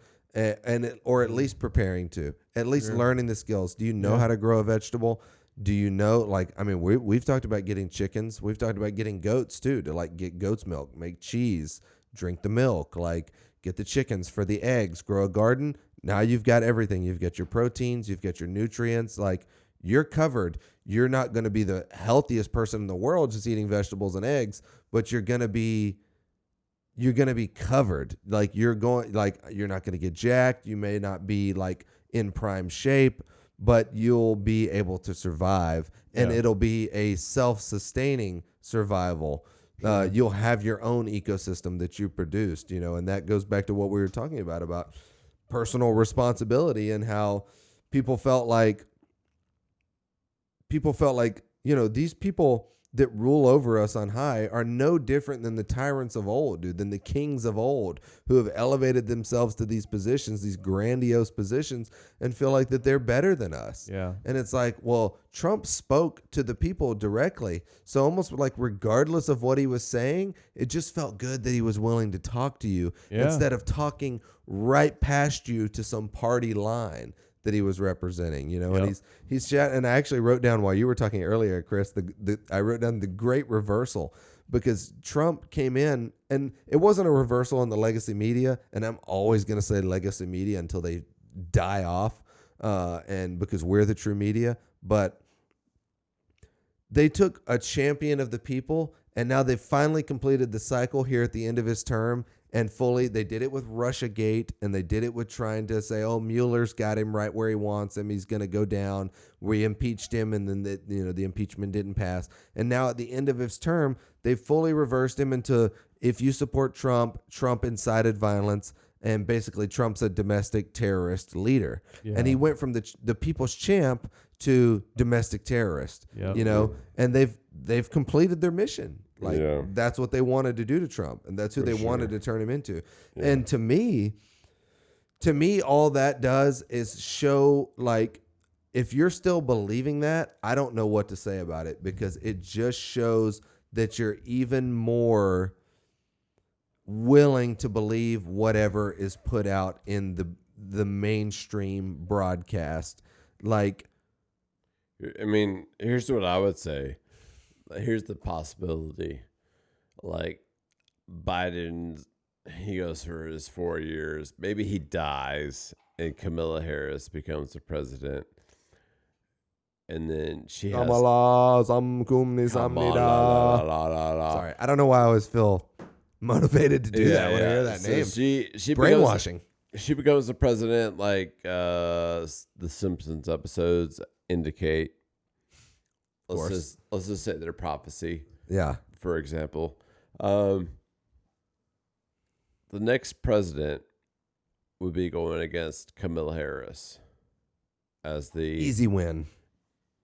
Or at least preparing to, at least learning the skills. Do you know how to grow a vegetable? Do you know, we've talked about getting chickens. We've talked about getting goats too, to get goat's milk, make cheese, drink the milk, get the chickens for the eggs, grow a garden. Now you've got everything. You've got your proteins, you've got your nutrients, you're covered. You're not going to be the healthiest person in the world just eating vegetables and eggs, but you're going to be covered. You're not going to get jacked. You may not be in prime shape, but you'll be able to survive, and it'll be a self-sustaining survival. You'll have your own ecosystem that you produced, and that goes back to what we were talking about personal responsibility and how people felt like, these people that rule over us on high are no different than the tyrants of old, dude, than the kings of old who have elevated themselves to these positions, these grandiose positions, and feel like that they're better than us. Yeah. And it's like, well, Trump spoke to the people directly. So almost regardless of what he was saying, it just felt good that he was willing to talk to you instead of talking right past you to some party line that he was representing, and he's chat. And I actually wrote down while you were talking earlier, Chris, I wrote down the great reversal, because Trump came in and it wasn't a reversal in the legacy media. And I'm always going to say legacy media until they die off. And because we're the true media, but they took a champion of the people, and now they've finally completed the cycle here at the end of his term. And fully, they did it with Russiagate, and they did it with trying to say, "Oh, Mueller's got him right where he wants him. He's going to go down." We impeached him, and then the impeachment didn't pass. And now at the end of his term, they fully reversed him into, if you support Trump, Trump incited violence, and basically Trump's a domestic terrorist leader. Yeah. And he went from the people's champ to domestic terrorist. Yep. You know, and they've completed their mission. Like that's what they wanted to do to Trump, and that's who they wanted to turn him into. Yeah. And to me, all that does is show, like, if you're still believing that, I don't know what to say about it, because it just shows that you're even more willing to believe whatever is put out in the mainstream broadcast. Like, I mean, here's what I would say. Here's the possibility. Like, Biden, he goes for his 4 years. Maybe he dies and Kamala Harris becomes the president. And then she has... Sorry, I don't know why I always feel motivated to do that when I hear that name. She brainwashing. She becomes the president, like the Simpsons episodes indicate. Let's just say their prophecy. Yeah. For example, the next president would be going against Kamala Harris as the easy win.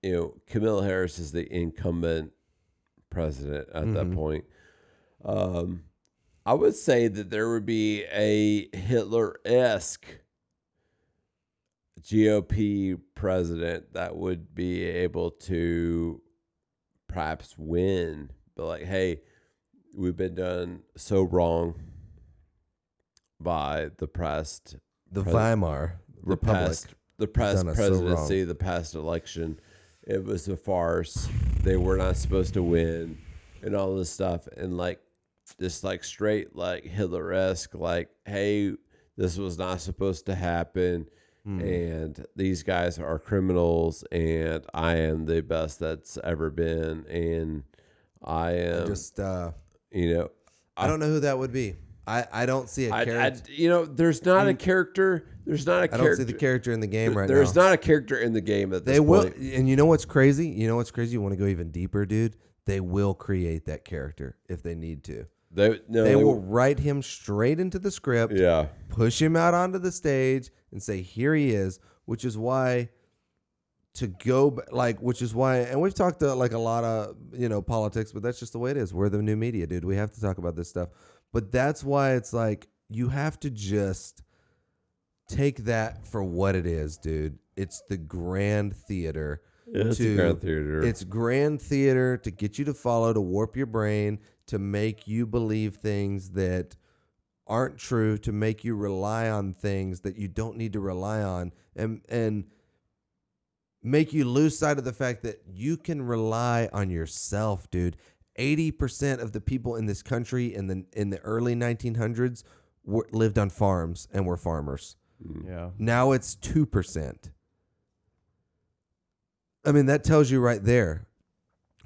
You know, Kamala Harris is the incumbent president at that point. I would say that there would be a Hitler-esque GOP president that would be able to perhaps win, but like, hey, we've been done so wrong by the past, Weimar Republic, the past presidency, the past election. It was a farce. They were not supposed to win, and all this stuff, and like just like straight like Hitler-esque, like, hey, this was not supposed to happen. And these guys are criminals, and I am the best that's ever been, and I am just I don't know who that would be. I don't see a character. There's not a character. There's not a character. I don't see the character in the game right now. There's not a character in the game at this point. Will, and you know what's crazy? You want to go even deeper, dude? They will create that character if they need to. They will write him straight into the script. Yeah. Push him out onto the stage and say, here he is, which is why and we've talked to like a lot of, politics, but that's just the way it is. We're the new media, dude. We have to talk about this stuff. But that's why it's like, you have to just take that for what it is, dude. It's the grand theater. It's grand theater. It's grand theater to get you to follow, to warp your brain, to make you believe things that aren't true, to make you rely on things that you don't need to rely on, and make you lose sight of the fact that you can rely on yourself, dude. 80% of the people in this country in the early 1900s lived on farms and were farmers. Yeah. Now it's 2%. I mean, that tells you right there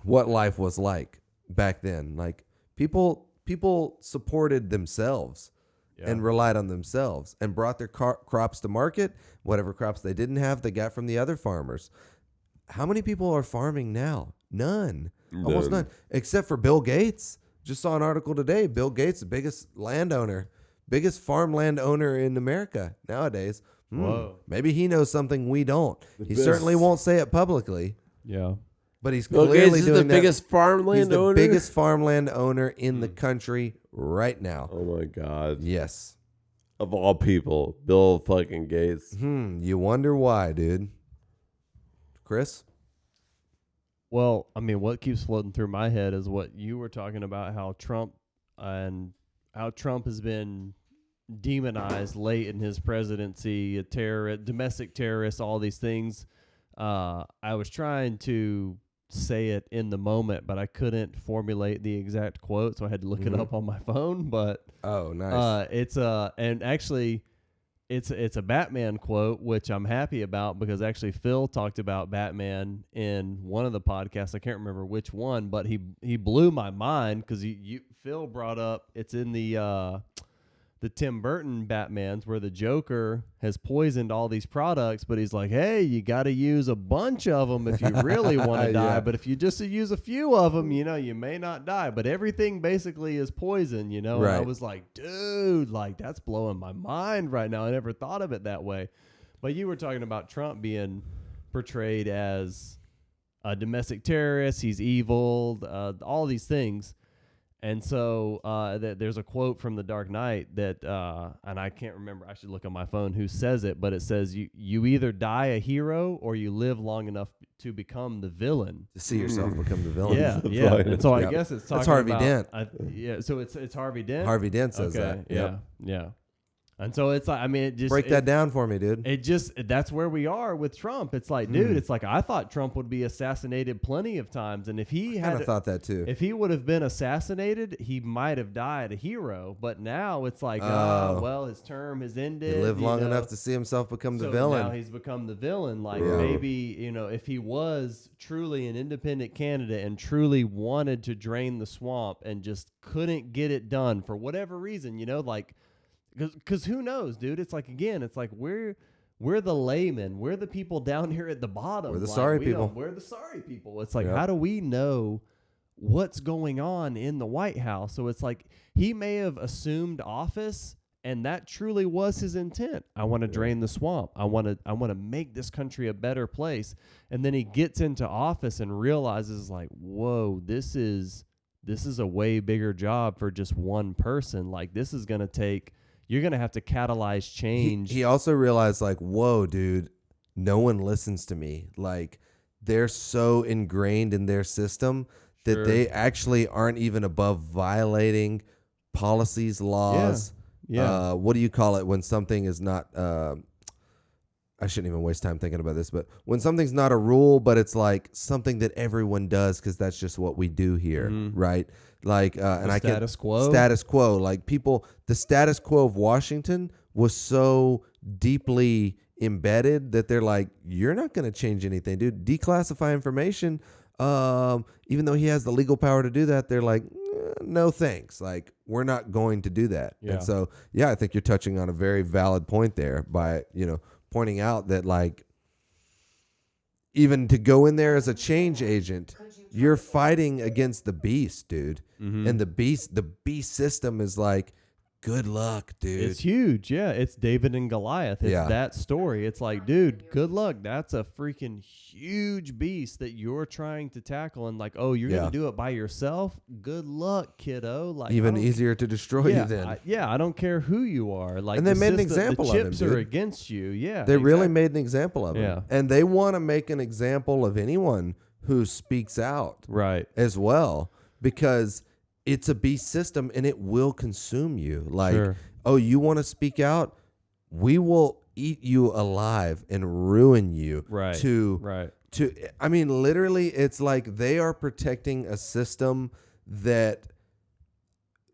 what life was like back then. Like, people supported themselves and relied on themselves and brought their crops to market. Whatever crops they didn't have, they got from the other farmers. How many people are farming now? None. Almost none. Except for Bill Gates. Just saw an article today. Bill Gates, the biggest farmland owner in America nowadays. Whoa. Maybe he knows something we don't. He certainly won't say it publicly. Yeah. But he's Bill clearly Gates doing is the biggest farmland owner. He's the biggest farmland owner in the country right now. Oh my God. Yes. Of all people, Bill fucking Gates. You wonder why, dude. Chris? Well, I mean, what keeps floating through my head is what you were talking about, how Trump has been demonized late in his presidency, a terrorist, domestic terrorist, all these things. I was trying to say it in the moment, but I couldn't formulate the exact quote, so I had to look it up on my phone. But nice. and actually, it's a Batman quote, which I'm happy about because actually Phil talked about Batman in one of the podcasts. I can't remember which one, but he blew my mind because Phil brought up it's in the Tim Burton Batmans where the Joker has poisoned all these products, but he's like, hey, you got to use a bunch of them if you really want to die. Yeah. But if you just use a few of them, you may not die. But everything basically is poison, And I was like, dude, like that's blowing my mind right now. I never thought of it that way. But you were talking about Trump being portrayed as a domestic terrorist. He's evil, all these things. And so there's a quote from The Dark Knight that, and I can't remember, I should look on my phone who says it, but it says you either die a hero or you live long enough to become the villain. To see yourself become the villain. Yeah. And so I guess it's talking That's Harvey about, Dent. So it's Harvey Dent? Harvey Dent says that. Yeah. And so it's like, I mean, it just break that down for me, dude. That's where we are with Trump. It's like, dude, it's like I thought Trump would be assassinated plenty of times, and if he had thought that too. If he would have been assassinated, he might have died a hero. But now it's like, well, his term has ended. He lived long enough to see himself become the villain. Now he's become the villain. Like maybe if he was truly an independent candidate and truly wanted to drain the swamp and just couldn't get it done for whatever reason, like. Because who knows, dude? It's like, again, it's like we're the laymen. We're the people down here at the bottom. We're the sorry people. We're the sorry people. It's like, how do we know what's going on in the White House? So it's like he may have assumed office, and that truly was his intent. I want to drain the swamp. I want to make this country a better place. And then he gets into office and realizes, like, whoa, this is a way bigger job for just one person. Like, this is going to take... You're going to have to catalyze change. He also realized, like, whoa, dude, no one listens to me. Like, they're so ingrained in their system that they actually aren't even above violating policies, laws. Yeah. What do you call it when something is not... I shouldn't even waste time thinking about this, but when something's not a rule, but it's like something that everyone does because that's just what we do here, right? Like, and I status quo. Status quo. Like the status quo of Washington was so deeply embedded that they're like, you're not going to change anything, dude. Declassify information. Even though he has the legal power to do that, they're like, no thanks. Like, we're not going to do that. Yeah. And so, I think you're touching on a very valid point there by, pointing out that, like, even to go in there as a change agent, you're fighting against the beast, dude. And the beast system is like, good luck, dude. It's huge. Yeah. It's David and Goliath. It's that story. It's like, dude, good luck. That's a freaking huge beast that you're trying to tackle. And like, oh, you're going to do it by yourself? Good luck, kiddo. Like, even easier to destroy you then. I don't care who you are. Like, and they made an example of him, chips dude. are against you. Yeah. They really made an example of him. Yeah. And they want to make an example of anyone who speaks out. Right. As well. Because it's a beast system and it will consume you. Like, oh, you want to speak out? We will eat you alive and ruin you. Right. I mean, literally, it's like they are protecting a system that,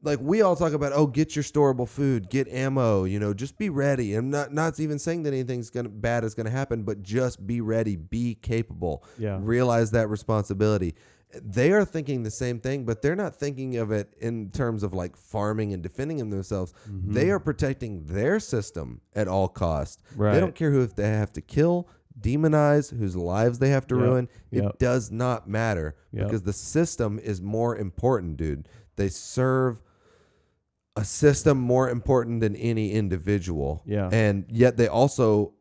like, we all talk about, oh, get your storable food, get ammo, just be ready. I'm not even saying that anything's bad is gonna happen, but just be ready, be capable. Yeah. Realize that responsibility. They are thinking the same thing, but they're not thinking of it in terms of like farming and defending themselves. They are protecting their system at all costs. Right. They don't care who if they have to kill, demonize, whose lives they have to ruin. It does not matter because the system is more important, dude. They serve a system more important than any individual. Yeah. And yet they also,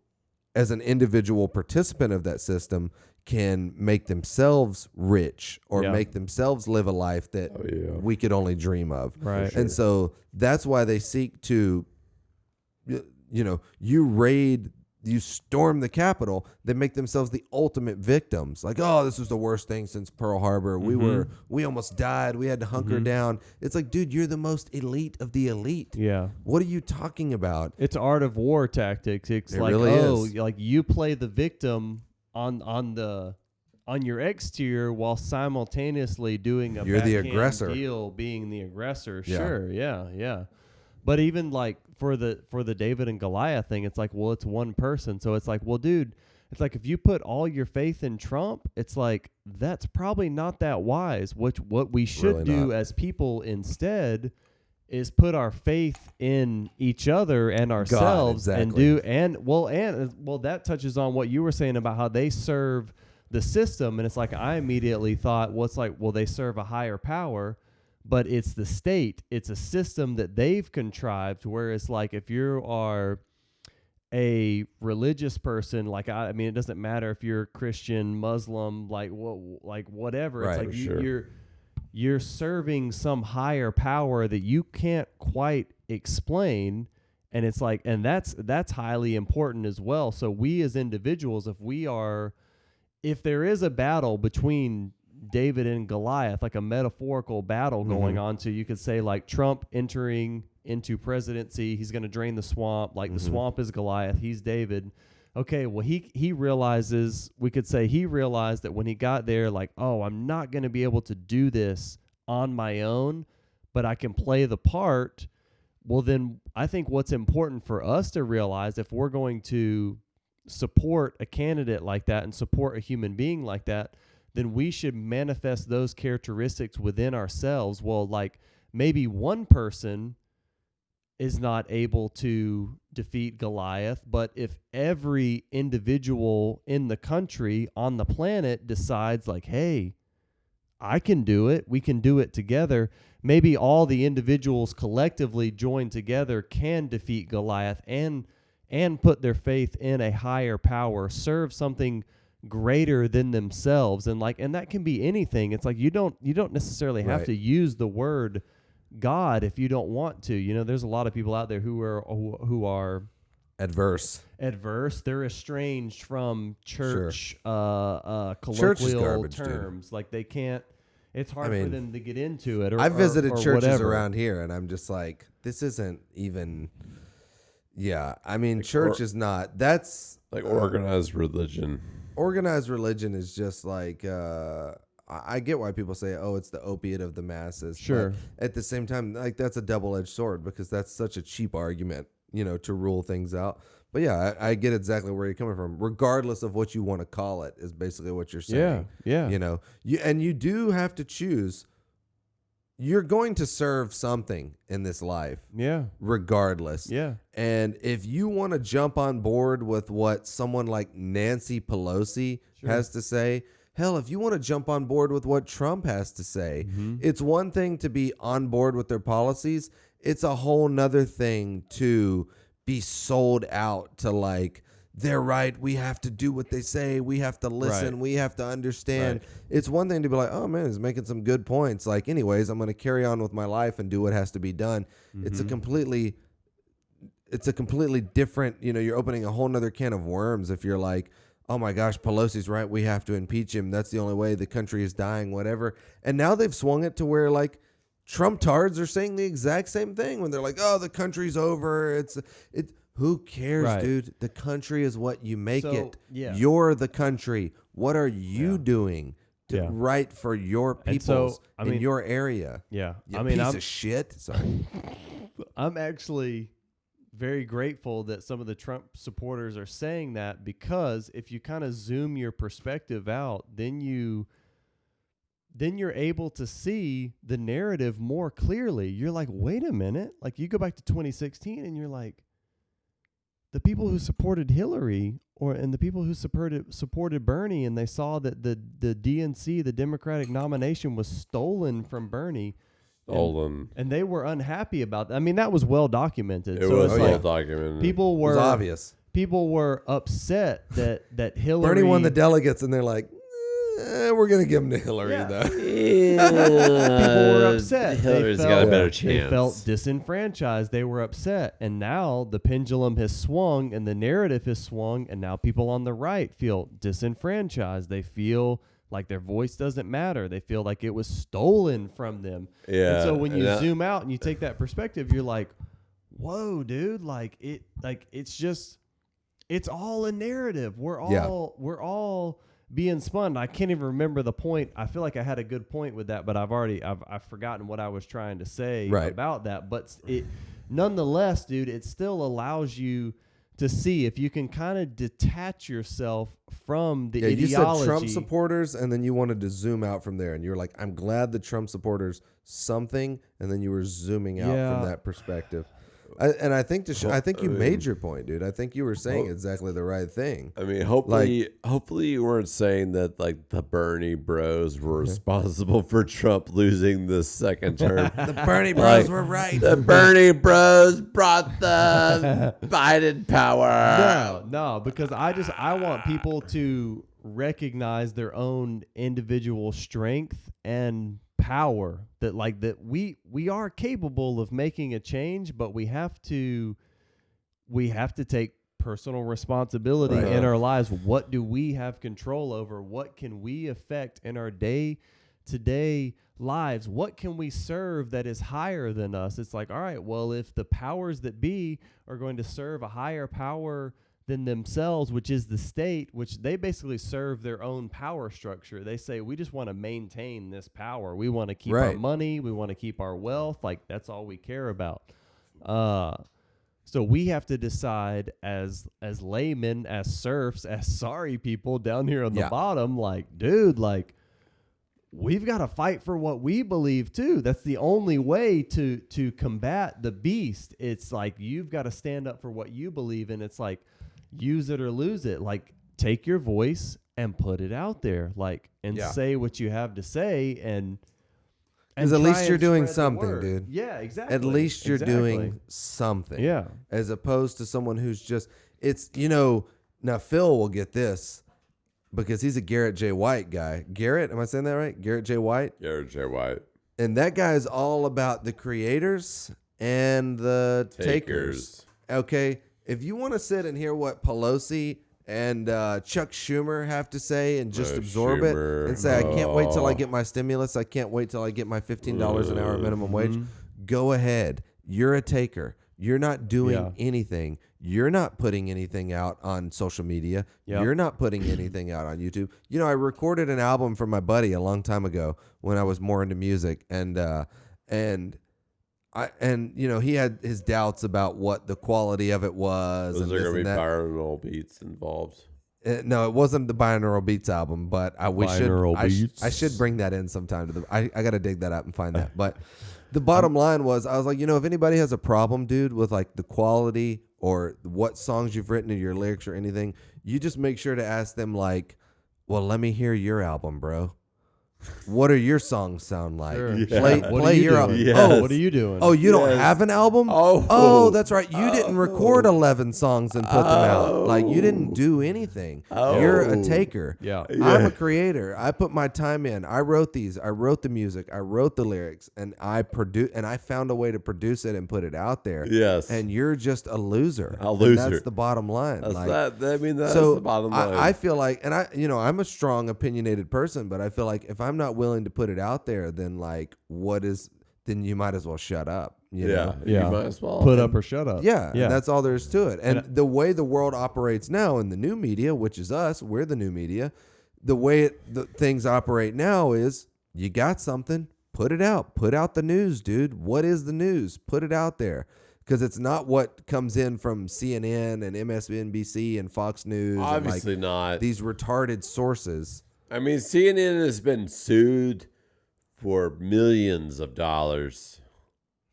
as an individual participant of that system, can make themselves rich or make themselves live a life that we could only dream of. Right. And so that's why they seek to, you storm the Capitol, they make themselves the ultimate victims. Like, oh, this was the worst thing since Pearl Harbor. We almost died. We had to hunker down. It's like, dude, you're the most elite of the elite. Yeah. What are you talking about? It's art of war tactics. It's like, really is. Like you play the victim on your exterior while simultaneously doing a You're the backhand aggressor. deal, being the aggressor. Yeah. Sure, yeah. But even like for the David and Goliath thing, it's like, well, it's one person. So it's like, well, dude, it's like if you put all your faith in Trump, it's like that's probably not that wise. What we should Really do not. as people instead is put our faith in each other and ourselves and exactly. do and that touches on what you were saying about how they serve the system. And it's like I immediately thought, well, it's like, well, they serve a higher power, but it's the state. It's a system that they've contrived where it's like if you are a religious person, like I mean, it doesn't matter if you're Christian, Muslim, like whatever. Right, it's like sure. you're serving some higher power that you can't quite explain, and it's like, and that's highly important as well. So we as individuals, if there is a battle between David and Goliath, like a metaphorical battle going on, so you could say like Trump entering into presidency, he's going to drain the swamp, like the swamp is Goliath, he's David. Okay, well, he realizes, we could say he realized that when he got there, like, oh, I'm not going to be able to do this on my own, but I can play the part. Well, then I think what's important for us to realize, if we're going to support a candidate like that and support a human being like that, then we should manifest those characteristics within ourselves. Well, like maybe one person is not able to defeat Goliath, but if every individual in the country, on the planet, decides like, hey, I can do it, we can do it together, maybe all the individuals collectively joined together can defeat Goliath and put their faith in a higher power, serve something greater than themselves. And that can be anything. It's like you don't necessarily have to use the word God if you don't want to. You know, there's a lot of people out there who are adverse. They're estranged from church colloquial Church is garbage, terms. dude. Like they can't. It's hard for them to get into it. I've visited churches whatever. around here, and I'm just like, this isn't even. Yeah, I mean, church is not. That's like organized religion. Organized religion is just like. I get why people say, oh, it's the opiate of the masses. Sure. But at the same time, like that's a double-edged sword because that's such a cheap argument, you know, to rule things out. But yeah, I get exactly where you're coming from. Regardless of what you want to call it is basically what you're saying. Yeah. You know, you do have to choose. You're going to serve something in this life. Yeah. Regardless. Yeah. And if you want to jump on board with what someone like Nancy Pelosi has to say, hell, if you want to jump on board with what Trump has to say, it's one thing to be on board with their policies. It's a whole nother thing to be sold out to like, they're right. We have to do what they say. We have to listen. We have to understand. Right. It's one thing to be like, oh man, he's making some good points. Like, anyways, I'm going to carry on with my life and do what has to be done. It's a completely different, you know, you're opening a whole nother can of worms if you're like, oh my gosh, Pelosi's right. We have to impeach him. That's the only way. The country is dying, whatever. And now they've swung it to where like Trump tards are saying the exact same thing when they're like, oh, the country's over. Who cares, dude? The country is what you make it. Yeah. You're the country. What are you doing to right for your peoples in your area? Yeah. You piece of shit. Sorry. I'm actually very grateful that some of the Trump supporters are saying that, because if you kind of zoom your perspective out, then you're able to see the narrative more clearly. You're like, wait a minute. Like you go back to 2016 and you're like, the people who supported Hillary and the people who supported Bernie, and they saw that the DNC, the Democratic nomination, was stolen from Bernie. And they were unhappy about that. I mean, that was well documented. It was well documented. It was obvious. People were upset that Hillary... Bernie won the delegates, and they're like, we're going to give them to Hillary, though. People were upset. Hillary's got a better chance. They felt disenfranchised. They were upset. And now the pendulum has swung and the narrative has swung, and now people on the right feel disenfranchised. They feel like their voice doesn't matter. They feel like it was stolen from them. Yeah. And so when you zoom out and you take that perspective, you're like, whoa, dude, it's all a narrative. We're all being spun. I can't even remember the point. I feel like I had a good point with that, but I've forgotten what I was trying to say about that. But nonetheless, dude, it still allows you to see if you can kind of detach yourself from the ideology. You said Trump supporters, and then you wanted to zoom out from there, and you were like, I'm glad the Trump supporters something, and then you were zooming out from that perspective. I think you made your point, dude. I think you were saying exactly the right thing. I mean, hopefully you weren't saying that like the Bernie Bros were responsible for Trump losing the second term. The Bernie Bros were right. The Bernie Bros brought the Biden power. No, because I want people to recognize their own individual strength and power, that we are capable of making a change, but we have to take personal responsibility in our lives. What do we have control over? What can we affect in our day-to-day lives? What can we serve that is higher than us? It's like, all right, well, if the powers that be are going to serve a higher power than themselves, which is the state, which they basically serve their own power structure. They say, we just want to maintain this power. We want to keep our money. We want to keep our wealth. Like, that's all we care about. So we have to decide as laymen, as serfs, as sorry people down here on the bottom, like, dude, like, we've got to fight for what we believe too. That's the only way to combat the beast. It's like, you've got to stand up for what you believe in. It's like, use it or lose it. Like, take your voice and put it out there, like, and say what you have to say, and because at least you're doing something, dude. Yeah, exactly. At least you're doing something. Yeah. As opposed to someone who's just, it's, now Phil will get this because he's a Garrett J. White guy. Garrett, am I saying that right? Garrett J. White? Garrett J. White. And that guy is all about the creators and the takers. Okay. If you want to sit and hear what Pelosi and Chuck Schumer have to say and just absorb it and say, I can't wait till I get my stimulus, I can't wait till I get my $15 an hour minimum wage, go ahead. You're a taker. You're not doing anything. You're not putting anything out on social media. You're not putting anything out on YouTube. I recorded an album for my buddy a long time ago when I was more into music, and he had his doubts about what the quality of it was. Was there going to be binaural beats involved? No, it wasn't the binaural beats album, but I should bring that in sometime. I got to dig that up and find that. But the bottom line was, I was like, if anybody has a problem, dude, with like the quality or what songs you've written or your lyrics or anything, you just make sure to ask them like, well, let me hear your album, bro. What are your songs sound like? Sure. Play your album. Yes. Oh, what are you doing? Oh, you don't have an album? Oh, that's right. You didn't record 11 songs and put them out. Like, you didn't do anything. You're a taker. Yeah. I'm a creator. I put my time in. I wrote these. I wrote the music. I wrote the lyrics, and I found a way to produce it and put it out there. Yes. And you're just a loser. A loser. And that's the bottom line. That's the bottom line. I feel like, and I'm a strong, opinionated person, but I feel like if I'm not willing to put it out there, then like, then you might as well shut up. You know? You might as well put up or shut up. Yeah. And that's all there is to it. And the way the world operates now in the new media, which is us, we're the new media. The way things operate now is you got something, put it out. Put out the news, dude. What is the news? Put it out there. Because it's not what comes in from CNN and MSNBC and Fox News. Obviously and not. These retarded sources. I mean, CNN has been sued for millions of dollars.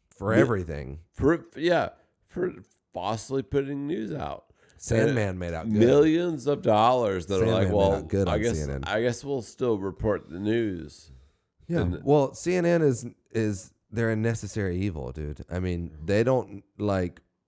For everything. For falsely putting news out. Sandman made out good. Millions of dollars that Sandman are like, well, good on CNN. I guess we'll still report the news. Yeah. Well, CNN is they're a necessary evil, dude. I mean, they don't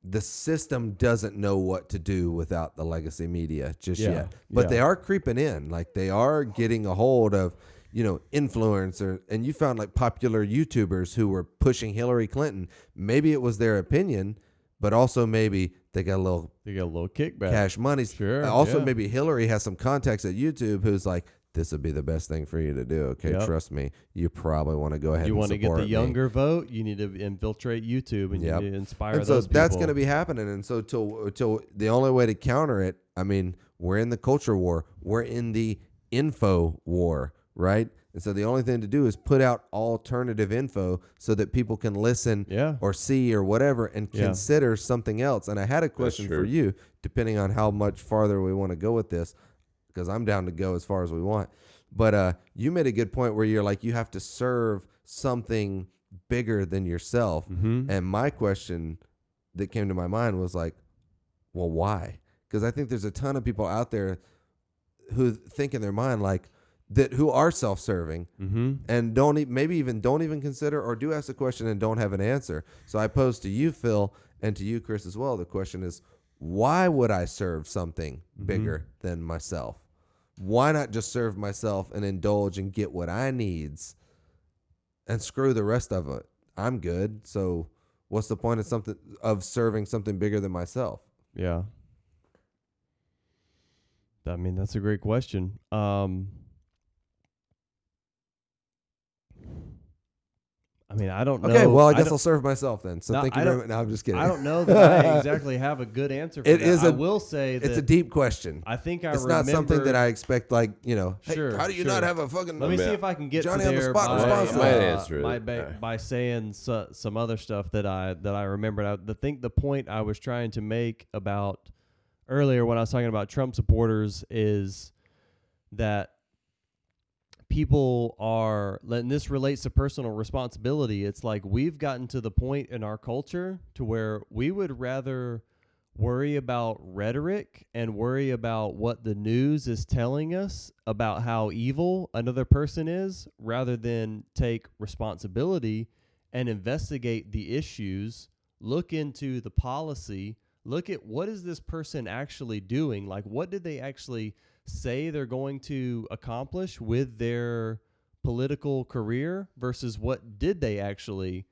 the system doesn't know what to do without the legacy media just yet. But they are creeping in. Like, they are getting a hold of, influencer. And you found like popular YouTubers who were pushing Hillary Clinton. Maybe it was their opinion, but also maybe they got a little kickback, cash money. Sure. Also, maybe Hillary has some contacts at YouTube who's like, this would be the best thing for you to do. Okay, trust me. You probably want to go ahead and support me. You want to get the younger vote, you need to infiltrate YouTube and you need to inspire those people. So that's going to be happening. And so till the only way to counter it, I mean, we're in the culture war. We're in the info war, right? And so the only thing to do is put out alternative info so that people can listen Yeah. or see or whatever and Yeah. consider something else. And I had a question for true. you, depending on how much farther we want to go with this, because I'm down to go as far as we want. But you made a good point where you're like, you have to serve something bigger than yourself. Mm-hmm. And my question that came to my mind was like, well, why? Because I think there's a ton of people out there who think in their mind like that, who are self-serving Mm-hmm. and don't even consider or do ask a question and don't have an answer. So I pose to you, Phil, and to you, Chris, as well. The question is, why would I serve something bigger than myself? Why not just serve myself and indulge and get what I needs and screw the rest of it? I'm good. So what's the point of serving something bigger than myself? Yeah. I mean, that's a great question. I mean, I don't know. Okay, well, I guess I'll serve myself then. So No, thank you very much. No, I'm just kidding. I don't know that I exactly have a good answer for It that. is I will say that It's a deep question. I think I It's remember. not something that I expect, like, hey, Sure, how do you sure. not have a fucking... Let me see if I can get Johnny to on the there spot by, response. Might answer it. by saying some other stuff that I remembered. I think the point I was trying to make about earlier when I was talking about Trump supporters is that people are, and this relates to personal responsibility. It's like we've gotten to the point in our culture to where we would rather worry about rhetoric and worry about what the news is telling us about how evil another person is, rather than take responsibility and investigate the issues, look into the policy, look at what is this person actually doing? Like, what did they actually say they're going to accomplish with their political career versus what did they actually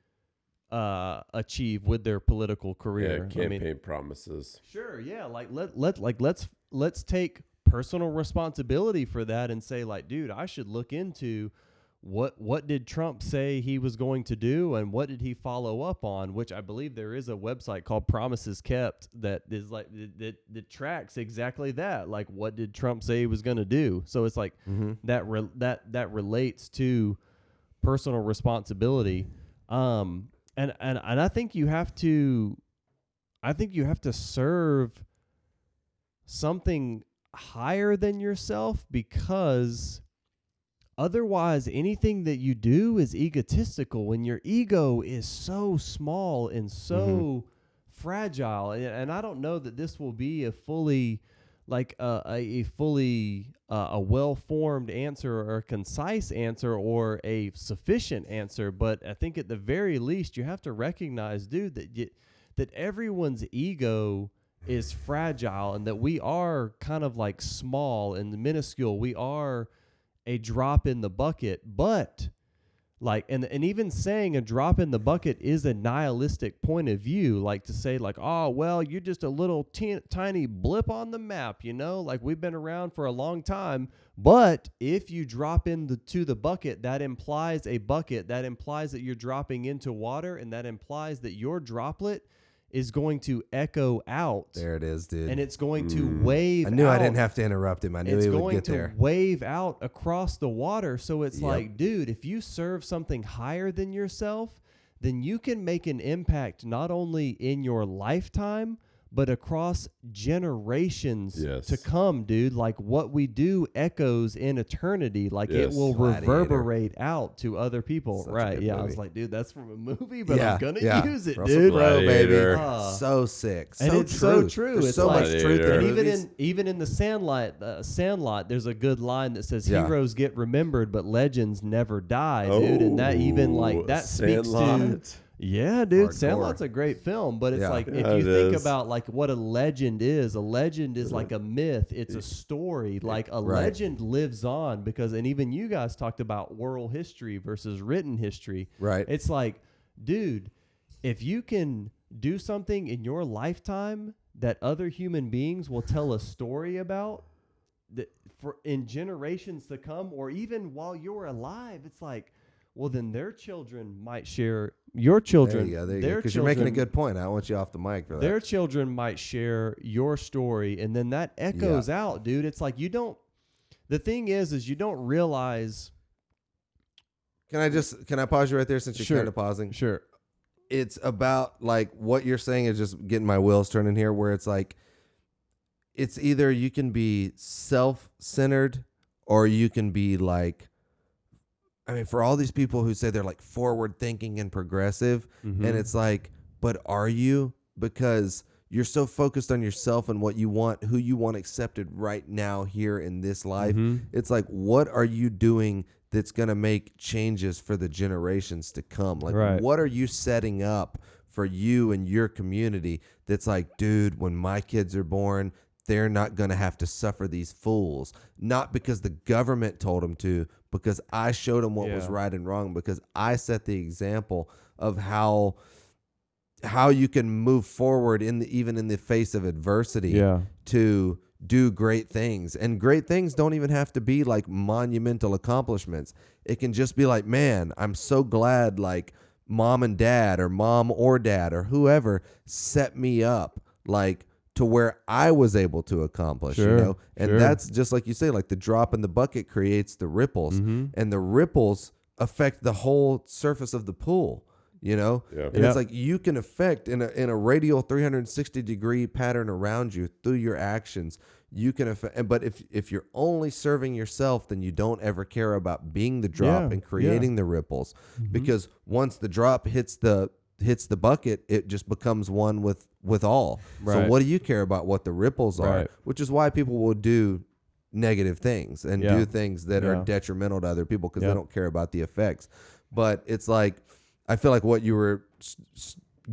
achieve with their political career. Yeah, campaign promises. Sure, yeah, let's take personal responsibility for that and say, like, dude, I should look into what did Trump say he was going to do and what did he follow up on, which I believe there is a website called Promises Kept that is like that tracks exactly that, like what did Trump say he was going to do. So it's like that relates to personal responsibility. And I think you have to serve something higher than yourself, because otherwise anything that you do is egotistical when your ego is so small and so fragile. And I don't know that this will be a fully a well-formed answer or a concise answer or a sufficient answer, but I think at the very least you have to recognize, dude, that everyone's ego is fragile and that we are kind of like small and minuscule. We are a drop in the bucket, but like, and even saying a drop in the bucket is a nihilistic point of view, like to say like, oh, well, you're just a little tiny blip on the map, like we've been around for a long time. But if you drop into the bucket, that implies a bucket, that implies that you're dropping into water, and that implies that your droplet is going to echo out. There it is, dude. And it's going to wave out. I knew I didn't have to interrupt him. I knew he would get there. It's going to wave out across the water. So it's like, dude, if you serve something higher than yourself, then you can make an impact not only in your lifetime, but across generations to come, dude. Like what we do echoes in eternity. Like it will reverberate out to other people. Such right. Yeah. movie. I was like, dude, that's from a movie, but I'm going to use it, Russell dude. Crowe, baby. So sick. And so it's true. so true. There's It's so like, much truth in and movies. even in the Sandlot, there's a good line that says, heroes get remembered, but legends never die, dude. And that even like that Sandlot. speaks to... Yeah, dude, Hardcore. Sandlot's a great film, but it's like, if you think about like what a legend is like a myth. It's a story. Like a legend lives on because, and even you guys talked about oral history versus written history. Right. It's like, dude, if you can do something in your lifetime that other human beings will tell a story about, that for in generations to come, or even while you're alive, it's like, well, then their children might share your children. There you go. Because you're making a good point. I want you off the mic for that. Their children might share your story, and then that echoes out, dude. It's like the thing is you don't realize Can I pause you right there since you're Sure. kind of pausing? Sure. It's about like what you're saying is just getting my wheels turning here, where it's like, it's either you can be self-centered or you can be like, I mean, for all these people who say they're like forward thinking and progressive, Mm-hmm. and it's like, but are you? Because you're so focused on yourself and what you want, who you want accepted right now here in this life. Mm-hmm. It's like, what are you doing that's going to make changes for the generations to come? Like, Right. what are you setting up for you and your community that's like, dude, when my kids are born, they're not going to have to suffer these fools, not because the government told them to, because I showed them what was Yeah. right and wrong, because I set the example of how you can move forward even in the face of adversity Yeah. to do great things. And great things don't even have to be like monumental accomplishments. It can just be like, man, I'm so glad like mom or dad or whoever set me up like to where I was able to accomplish, Sure, you know? And sure. that's just like you say, like the drop in the bucket creates the ripples, Mm-hmm. and the ripples affect the whole surface of the pool, you know? Yeah. And Yep. it's like you can affect in a radial 360-degree pattern around you through your actions. You can affect, but if you're only serving yourself, then you don't ever care about being the drop Yeah, and creating the ripples, Mm-hmm. because once the drop hits the bucket, it just becomes one with all. So Right. what do you care about what the ripples are? Right. Which is why people will do negative things and Yeah. do things that are Yeah. detrimental to other people because Yeah. they don't care about the effects. But it's like, I feel like what you were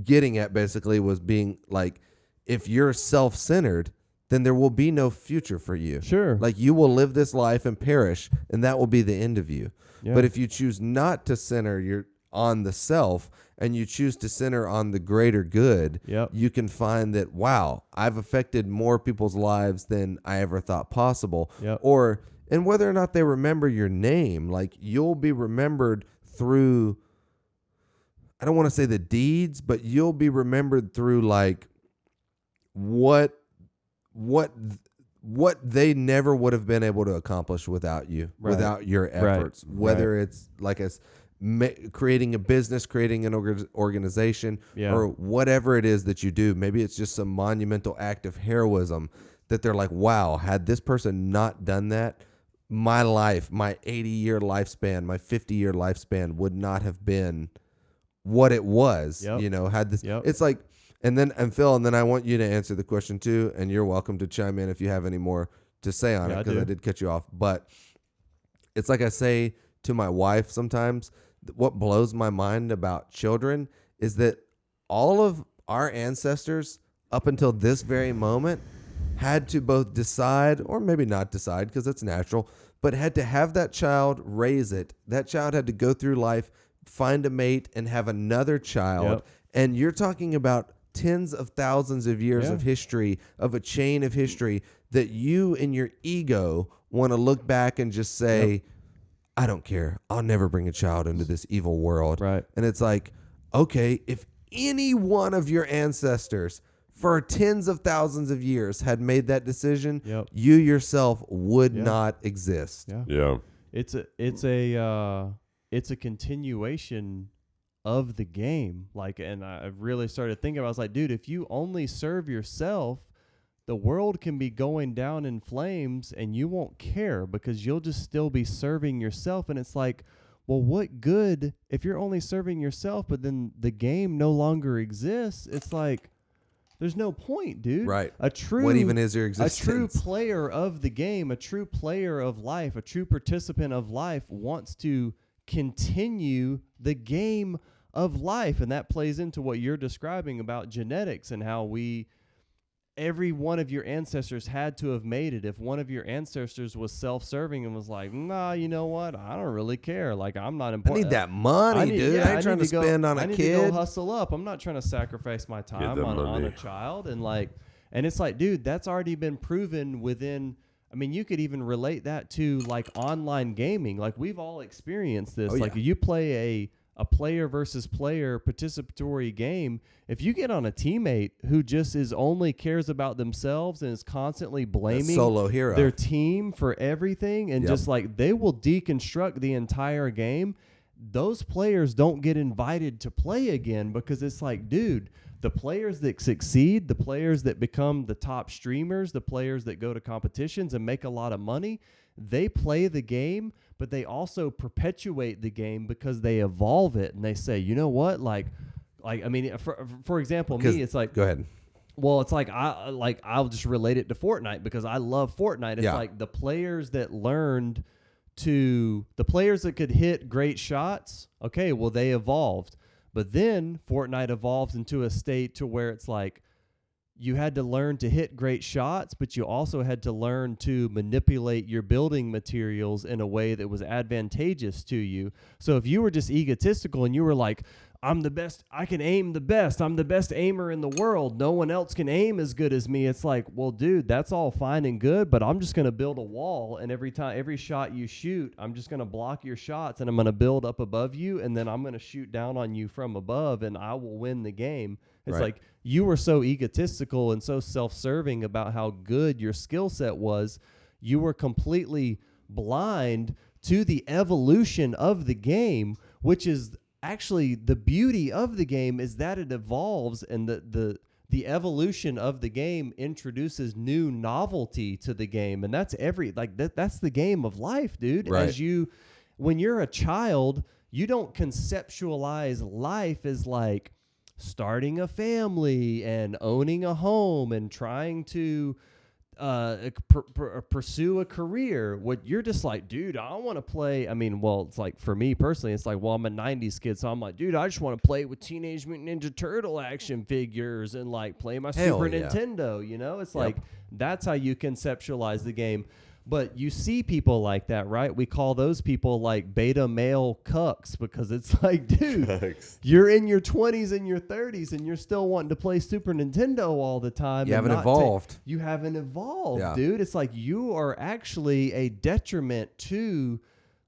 getting at basically was being like, if you're self-centered, then there will be no future for you. Sure. Like you will live this life and perish, and that will be the end of you. Yeah. But if you choose not to center on the self, and you choose to center on the greater good, Yep. you can find that, wow, I've affected more people's lives than I ever thought possible. Yep. And whether or not they remember your name, like you'll be remembered through, I don't want to say the deeds, but you'll be remembered through like what they never would have been able to accomplish without you, Right. without your efforts, Right. whether it's like creating a business, creating an organization, Yeah. or whatever it is that you do. Maybe it's just some monumental act of heroism that they're like, wow, had this person not done that, my life, my 80-year lifespan, my 50-year lifespan would not have been what it was. Yep. You know, had this, Yep. it's like, and Phil, and then I want you to answer the question too, and you're welcome to chime in if you have any more to say on Yeah, it, I because I do. did cut you off. But it's like I say to my wife sometimes, what blows my mind about children is that all of our ancestors up until this very moment had to both decide, or maybe not decide because it's natural, but had to have that child, raise it. That child had to go through life, find a mate, and have another child. Yep. And you're talking about tens of thousands of years Yeah. of history, of a chain of history, that you in your ego want to look back and just say, I don't care. I'll never bring a child into this evil world. Right. And it's like, okay, if any one of your ancestors for tens of thousands of years had made that decision, Yep. you yourself would Yeah. not exist. Yeah. Yeah. It's a continuation of the game. Like, and I really started thinking about, I was like, dude, if you only serve yourself, the world can be going down in flames and you won't care because you'll just still be serving yourself. And it's like, well, what good if you're only serving yourself, but then the game no longer exists? It's like, there's no point, dude. Right. What What even is your a existence? true player of the game, a true player of life, a true participant of life wants to continue the game of life. And that plays into what you're describing about genetics and how every one of your ancestors had to have made it. If one of your ancestors was self-serving and was like, nah, you know what? I don't really care. Like, I'm not I important. need that money, dude. I ain't trying to spend on I a need to kid. go hustle up. I'm not trying to sacrifice my time the on money. a child. And it's like, dude, that's already been proven within. I mean, you could even relate that to like online gaming. Like, we've all experienced this. Oh, Like, yeah. you play a player versus player participatory game. If you get on a teammate who just only cares about themselves and is constantly blaming solo hero. their team for everything, and Yep. just like they will deconstruct the entire game, those players don't get invited to play again because it's like, dude, the players that succeed, the players that become the top streamers, the players that go to competitions and make a lot of money, they play the game, but they also perpetuate the game because they evolve it and they say, you know what, like I mean, for example, me, it's like, go ahead. Well, it's like I'll just relate it to Fortnite because I love Fortnite. It's Yeah. like the players that learned the players that could hit great shots. Okay, well they evolved, but then Fortnite evolves into a state to where it's like you had to learn to hit great shots, but you also had to learn to manipulate your building materials in a way that was advantageous to you. So if you were just egotistical and you were like, I'm the best, I can aim the best, I'm the best aimer in the world, no one else can aim as good as me. It's like, well, dude, that's all fine and good, but I'm just going to build a wall, and every shot you shoot, I'm just going to block your shots, and I'm going to build up above you, and then I'm going to shoot down on you from above, and I will win the game. It's Right. like you were so egotistical and so self-serving about how good your skill set was, you were completely blind to the evolution of the game, which is actually the beauty of the game is that it evolves, and the evolution of the game introduces new novelty to the game, and that's that's the game of life, dude. Right. When you're a child, you don't conceptualize life as like starting a family and owning a home and trying to pursue a career. What you're just like, dude, I want to play. I mean, well, it's like for me personally, it's like, well, I'm a 90s kid, so I'm like, dude, I just want to play with Teenage Mutant Ninja Turtle action figures and like play my Hell Super yeah. Nintendo, you know? It's like, that's how you conceptualize the game. But you see people like that, right? We call those people like beta male cucks because it's like, dude, you're in your 20s and your 30s and you're still wanting to play Super Nintendo all the time. You and haven't not evolved. You haven't evolved, Yeah. dude. It's like you are actually a detriment to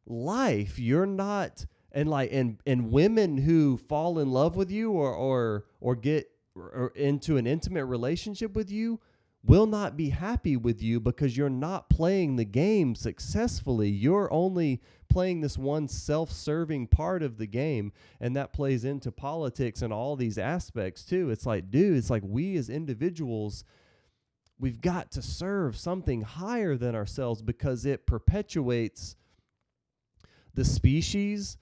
life. You're not, and women who fall in love with you or get into an intimate relationship with you will not be happy with you because you're not playing the game successfully. You're only playing this one self-serving part of the game, and that plays into politics and all these aspects too. It's like, dude, it's like we as individuals, we've got to serve something higher than ourselves because it perpetuates the species.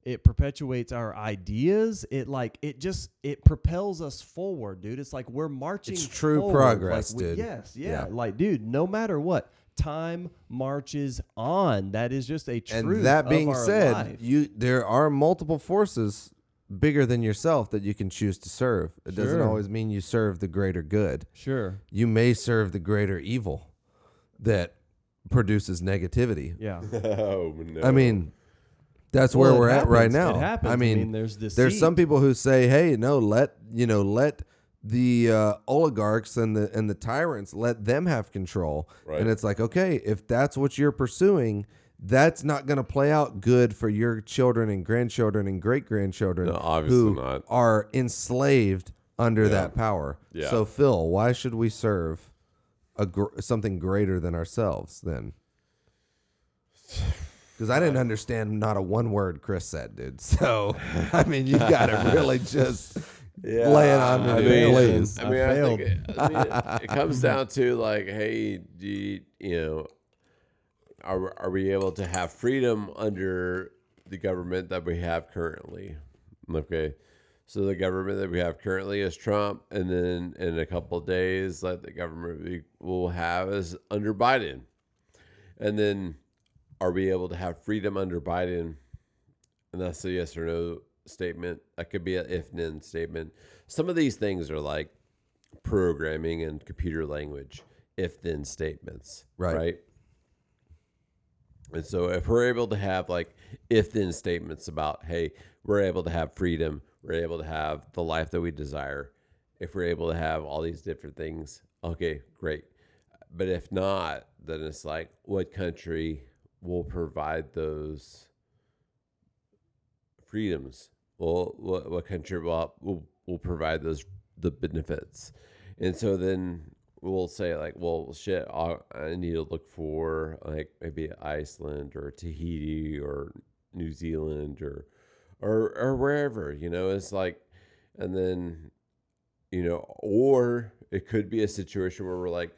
It perpetuates our ideas. It propels us forward, dude. It's like we're marching. It's true forward. progress, Like dude. Yes, yeah. Yeah. Like, dude, no matter what, time marches on. That is just a truth. And that being of our said, life. there are multiple forces bigger than yourself that you can choose to serve. It doesn't Sure. always mean you serve the greater good. Sure. You may serve the greater evil that produces negativity. Yeah. Oh no. I mean, that's Well, where it we're at right happens. now. It happens. I mean, there's there's some people who say, "Hey, no, let the oligarchs and the tyrants, let them have control." Right. And it's like, okay, if that's what you're pursuing, that's not going to play out good for your children and grandchildren and great grandchildren No, obviously who not. are enslaved under Yeah. that power. Yeah. So, Phil, why should we serve something greater than ourselves then? Because I didn't understand not a one word Chris said, dude. So, I mean, you got to really just lay it on me, I dude, mean, please. I mean, I I failed. think it comes down to like, hey, are we able to have freedom under the government that we have currently? Okay, so the government that we have currently is Trump, and then in a couple of days, like the government we will have is under Biden, and then are we able to have freedom under Biden? And that's a yes or no statement. That could be an if-then statement. Some of these things are like programming and computer language, if-then statements, right? And so if we're able to have like if-then statements about, hey, we're able to have freedom, we're able to have the life that we desire, if we're able to have all these different things, okay, great. But if not, then it's like, what country will provide those freedoms? Well, what country will provide the benefits? And so then we'll say like, well, shit, I need to look for like maybe Iceland or Tahiti or New Zealand or wherever, it's like, and then, or it could be a situation where we're like,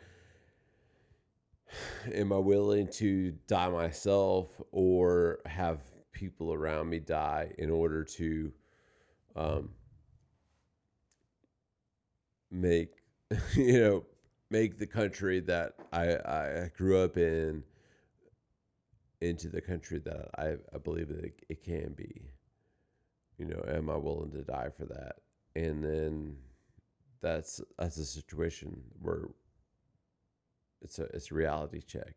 am I willing to die myself or have people around me die in order to make make the country that I grew up in into the country that I believe that it can be. Am I willing to die for that? And then that's a situation where it's a reality check,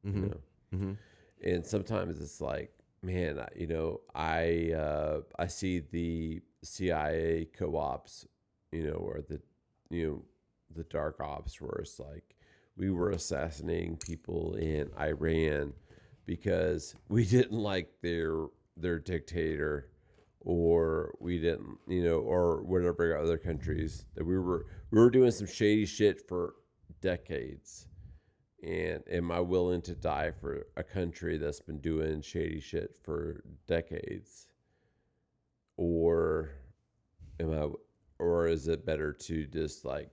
Mm-hmm. Mm-hmm. And sometimes it's like, man, I see the CIA co-ops, or the dark ops, where it's like we were assassinating people in Iran because we didn't like their dictator, or we didn't, or whatever other countries that we were doing some shady shit for decades. And am I willing to die for a country that's been doing shady shit for decades? Or am I, or is it better to just like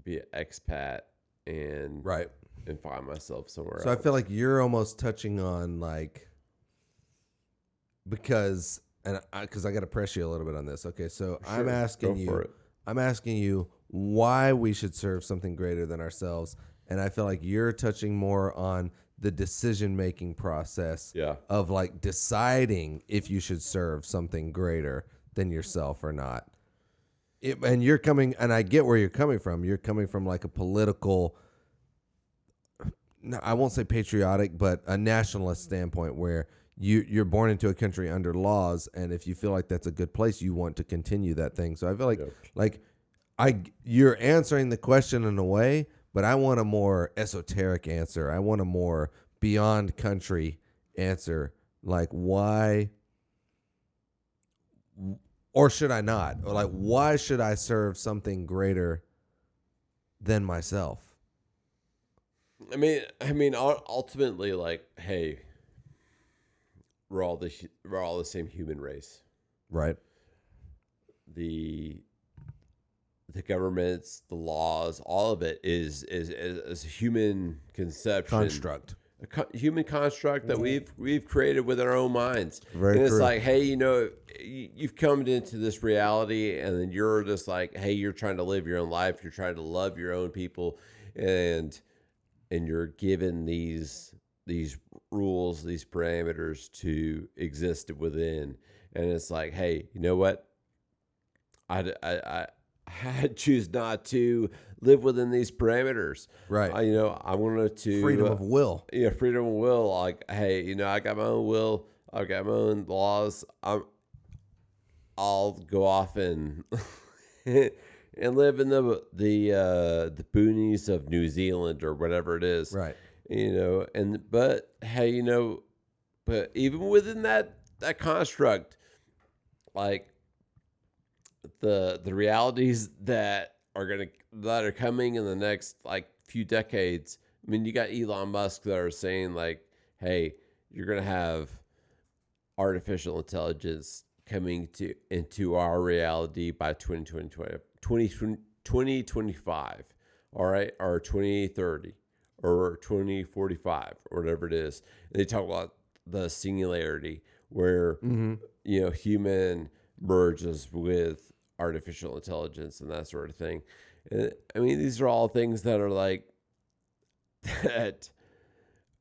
be an expat and Right. and find myself somewhere So else? I feel like you're almost touching on like, because I got to press you a little bit on this. Okay, so Sure, go for it. I'm asking you why we should serve something greater than ourselves, and I feel like you're touching more on the decision making process Yeah. of like deciding if you should serve something greater than yourself or not. And you're coming, and I get where you're coming from. You're coming from like a political, no, I won't say patriotic, but a nationalist standpoint where you're born into a country under laws, and if you feel like that's a good place, you want to continue that thing. So I feel like Yeah. like you're answering the question in a way, but I want a more esoteric answer. I want a more beyond country answer. Like why, or should I not? Or like why should I serve something greater than myself? I mean, ultimately, like, hey, we're all the same human race. Right. The governments, the laws, all of it is a human conception, Construct. Human construct that we've created with our own minds. Very and it's true. like, hey, you've come into this reality, and then you're just like, hey, you're trying to live your own life, you're trying to love your own people, and you're given these rules, these parameters to exist within. And it's like, hey, you know what? I choose not to live within these parameters. Right. I wanted to Freedom of will. Yeah, freedom of will. Like, hey, I got my own will. I've got my own laws. I'll go off and and live in the boonies of New Zealand or whatever it is. Right. But hey, but even within that construct, like the realities that are coming in the next like few decades. I mean, you got Elon Musk that are saying like, hey, you're gonna have artificial intelligence coming into our reality by 2025, all right, or 2030 or 2045 or whatever it is. And they talk about the singularity where human merges with artificial intelligence and that sort of thing. And I mean, these are all things that are like that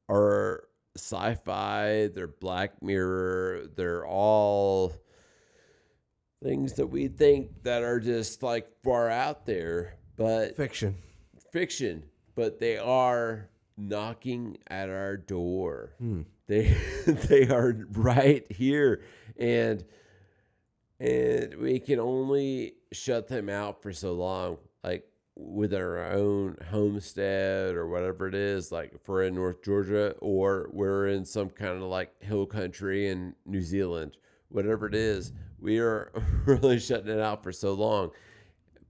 are sci-fi, they're Black Mirror, they're all things that we think that are just like far out there, but Fiction. But they are knocking at our door. They are right here, and we can only shut them out for so long, like with our own homestead or whatever it is, like if we're in North Georgia or we're in some kind of like hill country in New Zealand, whatever it is, we are really shutting it out for so long.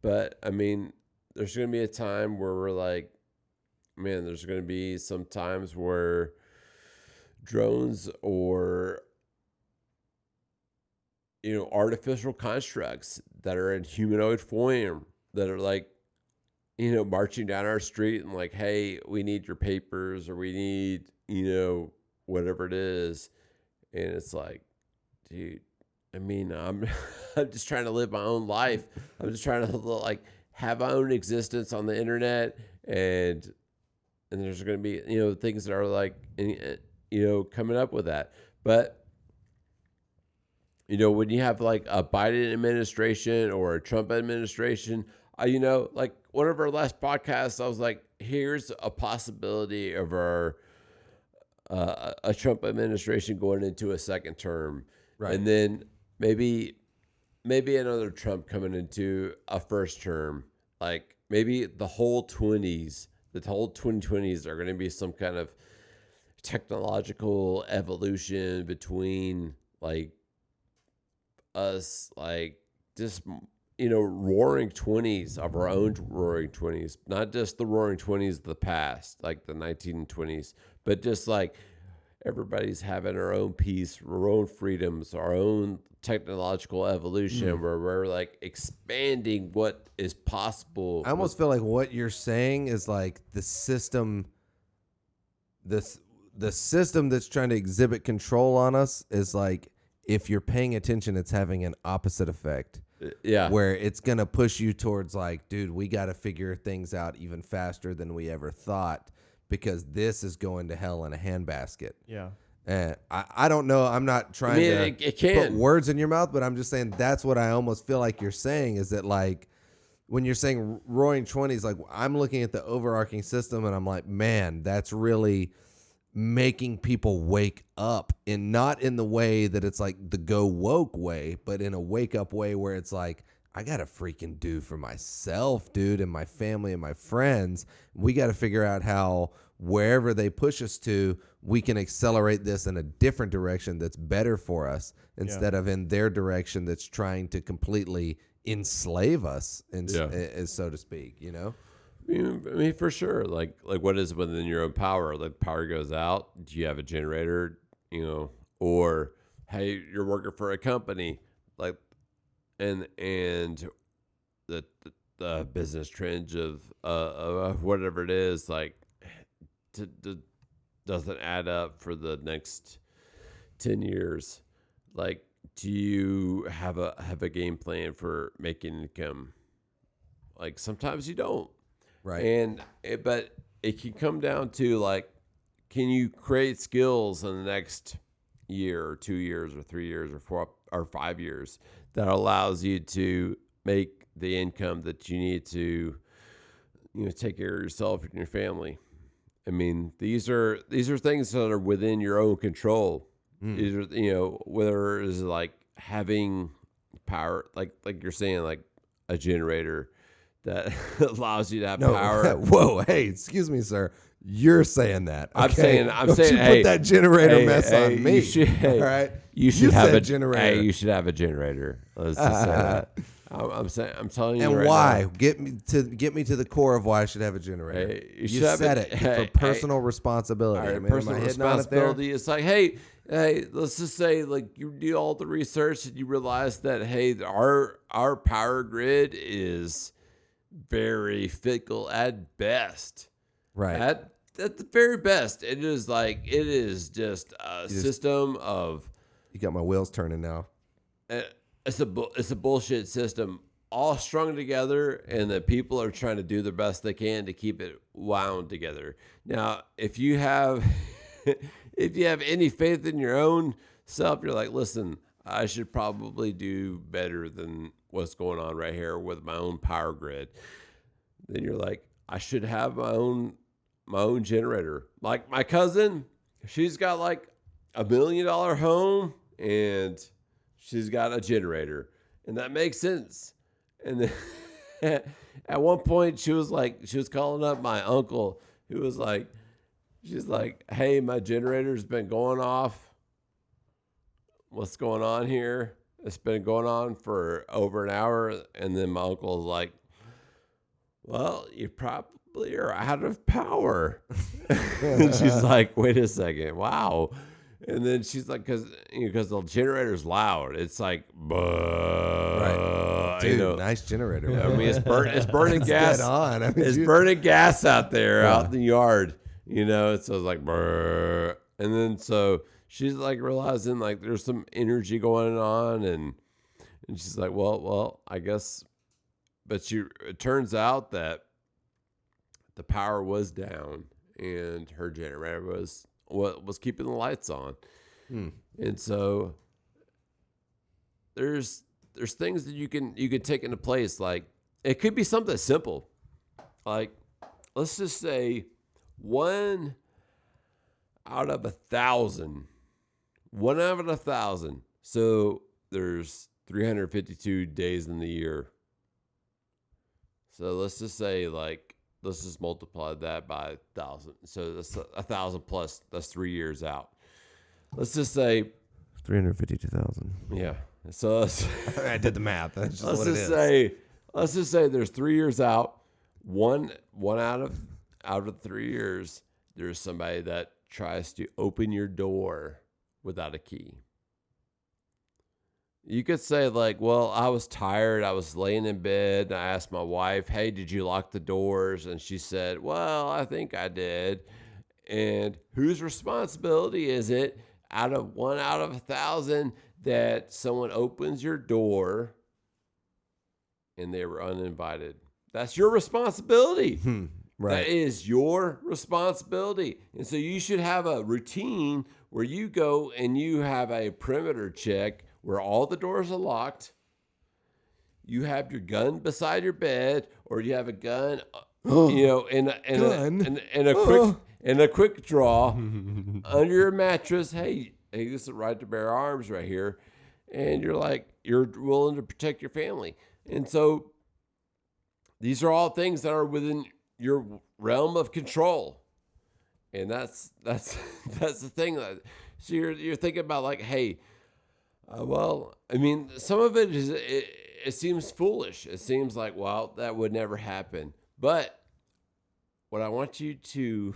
But I mean, there's going to be a time where we're like, man, there's going to be some times where drones or artificial constructs that are in humanoid form that are like, marching down our street and like, hey, we need your papers or we need, whatever it is. And it's like, dude, I mean, I'm I'm just trying to live my own life. I'm just trying to like have my own existence on the internet, and there's going to be things that are like coming up with that. But when you have like a Biden administration or a Trump administration, like one of our last podcasts, I was like, here's a possibility of our a Trump administration going into a second term, Right. and then maybe another Trump coming into a first term. Like maybe the whole 2020s are going to be some kind of technological evolution between like us, like just roaring 20s of our own roaring 20s, not just the roaring 20s of the past, like the 1920s, but just like everybody's having our own peace, our own freedoms, our own technological evolution, where we're like expanding what is possible. I almost feel like what you're saying is like the system, the system that's trying to exhibit control on us is like, if you're paying attention, it's having an opposite effect. Yeah. Where it's going to push you towards like, dude, we got to figure things out even faster than we ever thought, because this is going to hell in a handbasket. Yeah. And I don't know. I'm not trying to it can put words in your mouth, but I'm just saying that's what I almost feel like you're saying, is that like when you're saying roaring 20s, like I'm looking at the overarching system and I'm like, man, that's really making people wake up, and not in the way that it's like the go woke way, but in a wake up way where it's like, I got to freaking do for myself, dude, and my family and my friends. We got to figure out how wherever they push us to, we can accelerate this in a different direction that's better for us, instead of in their direction that's trying to completely enslave us, so to speak, I mean, for sure. Like what is within your own power? Like power goes out. Do you have a generator? Or hey, you're working for a company, like, and the business trend of whatever it is, like, doesn't add up for the next 10 years. Like, do you have a game plan for making income? Like sometimes you don't. Right. But it can come down to like, can you create skills in the next year or 2 years or 3 years or 4 or 5 years that allows you to make the income that you need to, take care of yourself and your family. I mean, these are things that are within your own control. These are, whether it is like having power, like you're saying, like a generator that allows you to have power. Whoa, hey, excuse me, sir. You're saying that. Okay? I'm Don't saying, you hey, put that generator mess on me. All right. You should have a generator. Hey, you should have a generator. Let's just say that. I'm telling you. And right why? now. Get me to the core of why I should have a generator. Hey, you should said have it hey, for personal responsibility. All right, I mean, personal am I hitting on it there? responsibility. It's like, hey, let's just say, like, you do all the research and you realize that, hey, our power grid is very fickle at best. Right. At the very best, it is just a system of. You got my wheels turning now. It's a bullshit system, all strung together, and the people are trying to do the best they can to keep it wound together. Now, if you have any faith in your own self, you're like, listen, I should probably do better than what's going on right here with my own power grid. Then you're like, I should have my own generator. Like my cousin, she's got like $1 million home and she's got a generator, and that makes sense. And then at one point she was calling up my uncle, who was like, she's like, hey, my generator's been going off. What's going on here? It's been going on for over an hour. And then my uncle was like, well, you probably are out of power. And she's like, wait a second. Wow. And then she's like, because the generator's loud. It's like, Right. Dude, nice generator. I mean, it's burning It's gas. dead on. I mean, It's burning gas out there, Yeah. out in the yard. So it's like, brr. And then so she's like realizing like there's some energy going on, and she's like, well, I guess. But it turns out that the power was down, and her generator was keeping the lights on. And so there's things that you can take into place. Like it could be something simple, like let's just say 1 out of 1,000. 1 out of 1,000. So there's 352 days in the year. So let's just say let's just multiply that by 1,000. So that's 1,000 plus. That's 3 years out. Let's just say 352,000. Yeah. So I did the math. That's just let's what it just is. let's just say there's 3 years out. One out of 3 years, there's somebody that tries to open your door without a key. You could say like, well, I was tired. I was laying in bed. And I asked my wife, hey, did you lock the doors? And she said, well, I think I did. And whose responsibility is it 1 out of 1,000 that someone opens your door and they were uninvited? That's your responsibility. Right. That is your responsibility. And so you should have a routine where you go and you have a perimeter check where all the doors are locked. You have your gun beside your bed, or you have a gun, in a quick draw under your mattress. Hey, this is right to bear arms right here. And you're willing to protect your family. And so these are all things that are within your realm of control. And that's the thing. So you're thinking about like, hey, well, I mean, some of it is, it seems foolish. It seems like, well, that would never happen. But what I want you to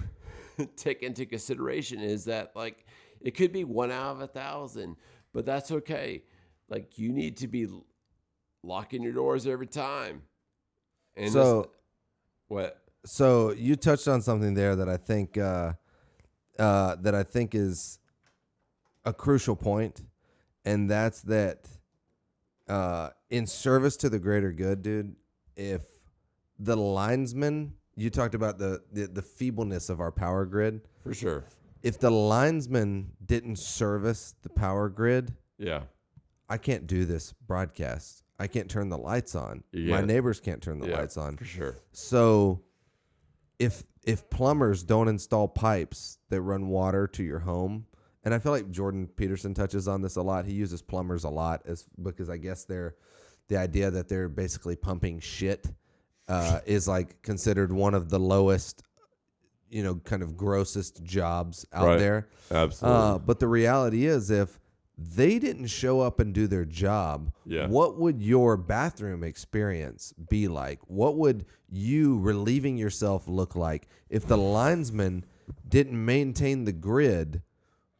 take into consideration is that like, it could be 1 out of 1,000, but that's okay. Like you need to be locking your doors every time. And what? So you touched on something there that I think is a crucial point, and that's that in service to the greater good, dude. If the linesman, you talked about the feebleness of our power grid, For sure. if the linesman didn't service the power grid, Yeah. I can't do this broadcast. I can't turn the lights on. Yeah. My neighbors can't turn the lights on. For sure. So if plumbers don't install pipes that run water to your home, and I feel like Jordan Peterson touches on this a lot. He uses plumbers a lot because I guess the idea that they're basically pumping shit is like considered one of the lowest, kind of grossest jobs out there. Absolutely. But the reality is, if they didn't show up and do their job, Yeah. what would your bathroom experience be like? What would you relieving yourself look like? If the linesman didn't maintain the grid,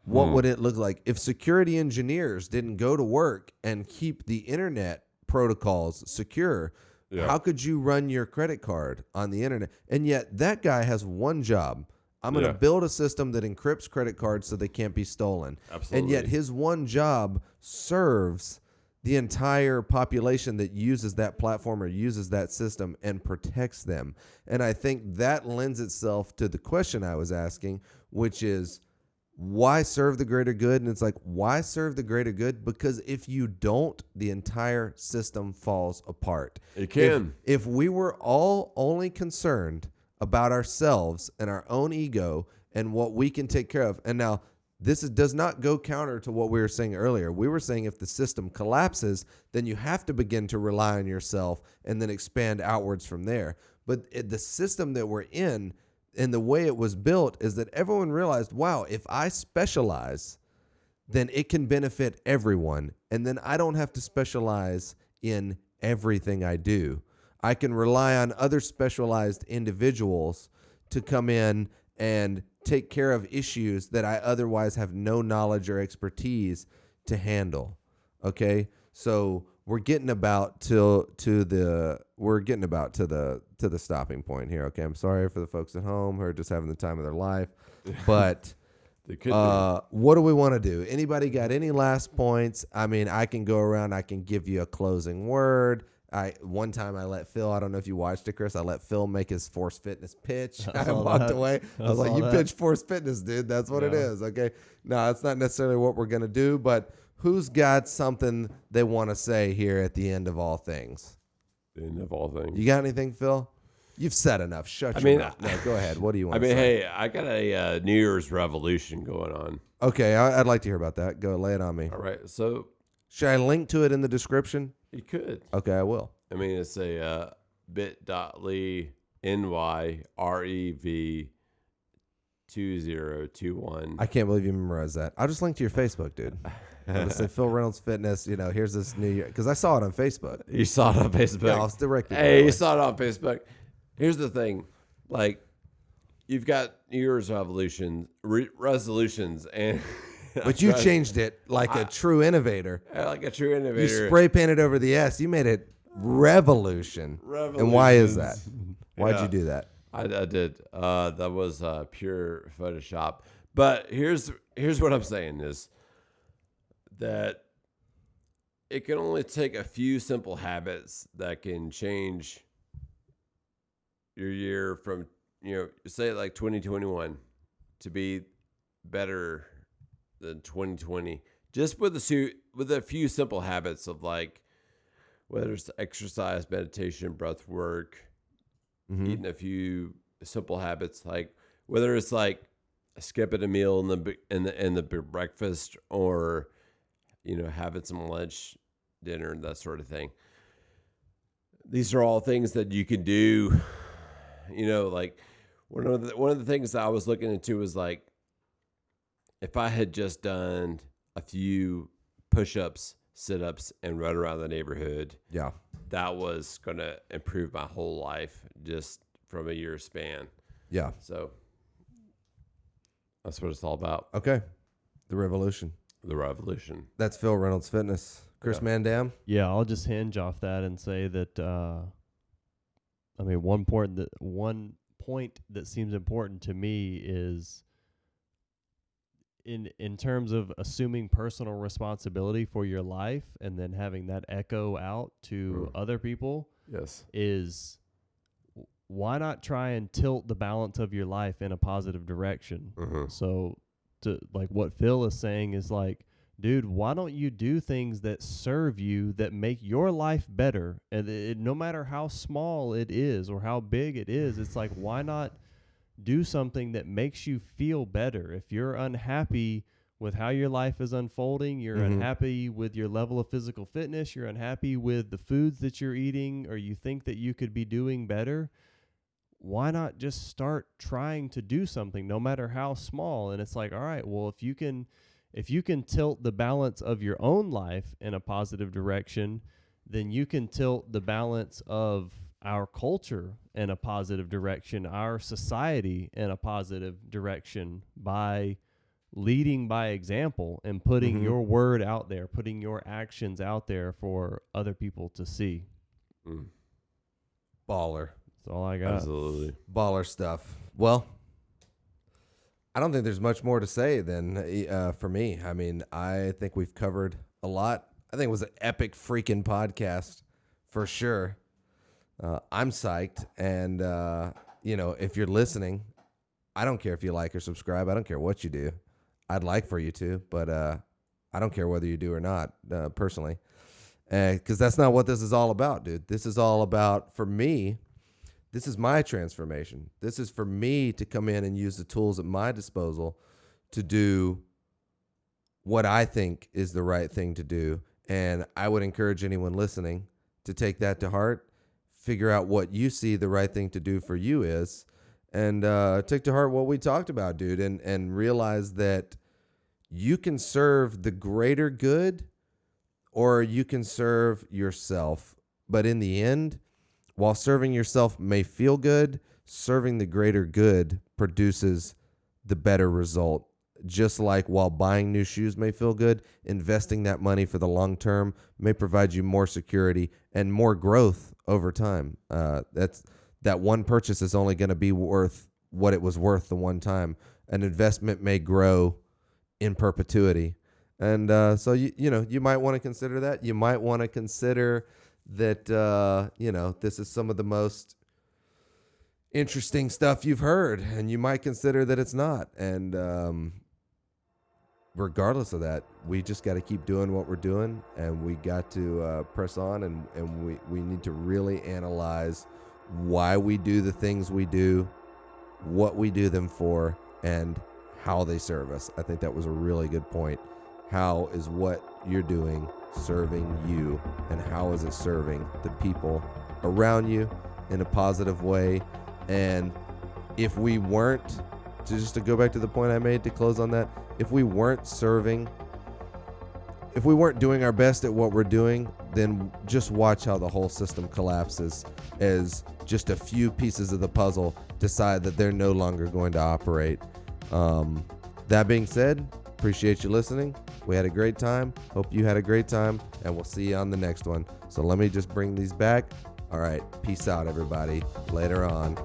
what would it look like? If security engineers didn't go to work and keep the internet protocols secure, how could you run your credit card on the internet? And yet that guy has one job. I'm going to build a system that encrypts credit cards so they can't be stolen. Absolutely. And yet his one job serves the entire population that uses that platform or uses that system and protects them. And I think that lends itself to the question I was asking, which is, why serve the greater good? And it's like, why serve the greater good? Because if you don't, the entire system falls apart. It can. If we were all only concerned about ourselves and our own ego and what we can take care of. And now this does not go counter to what we were saying earlier. We were saying if the system collapses, then you have to begin to rely on yourself and then expand outwards from there. But the system that we're in and the way it was built is that everyone realized, wow, if I specialize, then it can benefit everyone. And then I don't have to specialize in everything I do. I can rely on other specialized individuals to come in and take care of issues that I otherwise have no knowledge or expertise to handle. Okay, so we're getting about to the stopping point here. Okay, I'm sorry for the folks at home who are just having the time of their life, but They could what do we want to do? Anybody got any last points? I mean, I can go around. I can give you a closing word. One time I let Phil, I don't know if you watched it, Chris, I let Phil make his Force Fitness pitch. I walked away. I was like, you pitch Force Fitness, dude. That's what it is. Okay. No, it's not necessarily what we're going to do, but who's got something they want to say here at the end of all things? The end of all things. You got anything, Phil? You've said enough. Shut your mouth. No, go ahead. What do you want to say? Hey, I got a New Year's revolution going on. Okay, I'd like to hear about that. Go lay it on me. All right. So should I link to it in the description? you could. Okay, I will. I mean, it's a bit.ly NYREV 2021. I can't believe you memorized that. I'll just link to your Facebook, dude. I'll just say Phil Reynolds Fitness. Here's this New Year, because I saw it on Facebook. You saw it on Facebook. Yeah, I'll direct it. Hey, you saw it on Facebook. Here's the thing, like you've got New Year's resolutions, and but you changed it like a true innovator. Like a true innovator. You spray painted over the S. You made it revolution. And why is that? Why'd you do that? I did. That was pure Photoshop. But here's what I'm saying is that it can only take a few simple habits that can change your year from, say like 2021 to be better than 2020. Just with a few simple habits of like, whether it's exercise, meditation, breath work, eating a few simple habits, like whether it's like skipping a meal in the breakfast, or having some lunch, dinner, and that sort of thing. These are all things that you can do. Like one of the things that I was looking into was like, if I had just done a few push-ups, sit-ups, and run around the neighborhood, yeah, that was going to improve my whole life just from a year span. Yeah. So that's what it's all about. Okay. The revolution. That's Phil Reynolds Fitness. Chris Mandam? Yeah, I'll just hinge off that and say that, one point that seems important to me is in terms of assuming personal responsibility for your life and then having that echo out to other people. Yes. Is why not try and tilt the balance of your life in a positive direction? So like what Phil is saying is like, dude, why don't you do things that serve you, that make your life better? And no matter how small it is or how big it is, it's like, why not do something that makes you feel better? If you're unhappy with how your life is unfolding, you're unhappy with your level of physical fitness, you're unhappy with the foods that you're eating, or you think that you could be doing better, why not just start trying to do something, no matter how small? And it's like, all right, well, if you can tilt the balance of your own life in a positive direction, then you can tilt the balance of our culture in a positive direction, our society in a positive direction, by leading by example and putting your word out there, putting your actions out there for other people to see. Baller. That's all I got. Absolutely. Baller stuff. Well, I don't think there's much more to say than for me. I mean, I think we've covered a lot. I think it was an epic freaking podcast for sure. I'm psyched. And, if you're listening, I don't care if you like or subscribe. I don't care what you do. I'd like for you to, but I don't care whether you do or not, personally. Because that's not what this is all about, dude. This is all about, for me, this is my transformation. This is for me to come in and use the tools at my disposal to do what I think is the right thing to do. And I would encourage anyone listening to take that to heart, figure out what you see the right thing to do for you is, and take to heart what we talked about, dude, and realize that you can serve the greater good or you can serve yourself. But in the end, while serving yourself may feel good, serving the greater good produces the better result. Just like while buying new shoes may feel good, investing that money for the long term may provide you more security and more growth over time. That one purchase is only going to be worth what it was worth the one time. An investment may grow in perpetuity. And so, you might want to consider that. You might want to consider that, this is some of the most interesting stuff you've heard, and you might consider that it's not. And regardless of that, we just got to keep doing what we're doing, and we got to press on, and we need to really analyze why we do the things we do, what we do them for, and how they serve us. I think that was a really good point. How is what you're doing serving you, and how is it serving the people around you in a positive way? And if we weren't, to go back to the point I made to close on that, if we weren't doing our best at what we're doing, then just watch how the whole system collapses as just a few pieces of the puzzle decide that they're no longer going to operate. That being said, appreciate you listening. We had a great time. Hope you had a great time, and we'll see you on the next one. So let me just bring these back. All right. Peace out, everybody. Later on.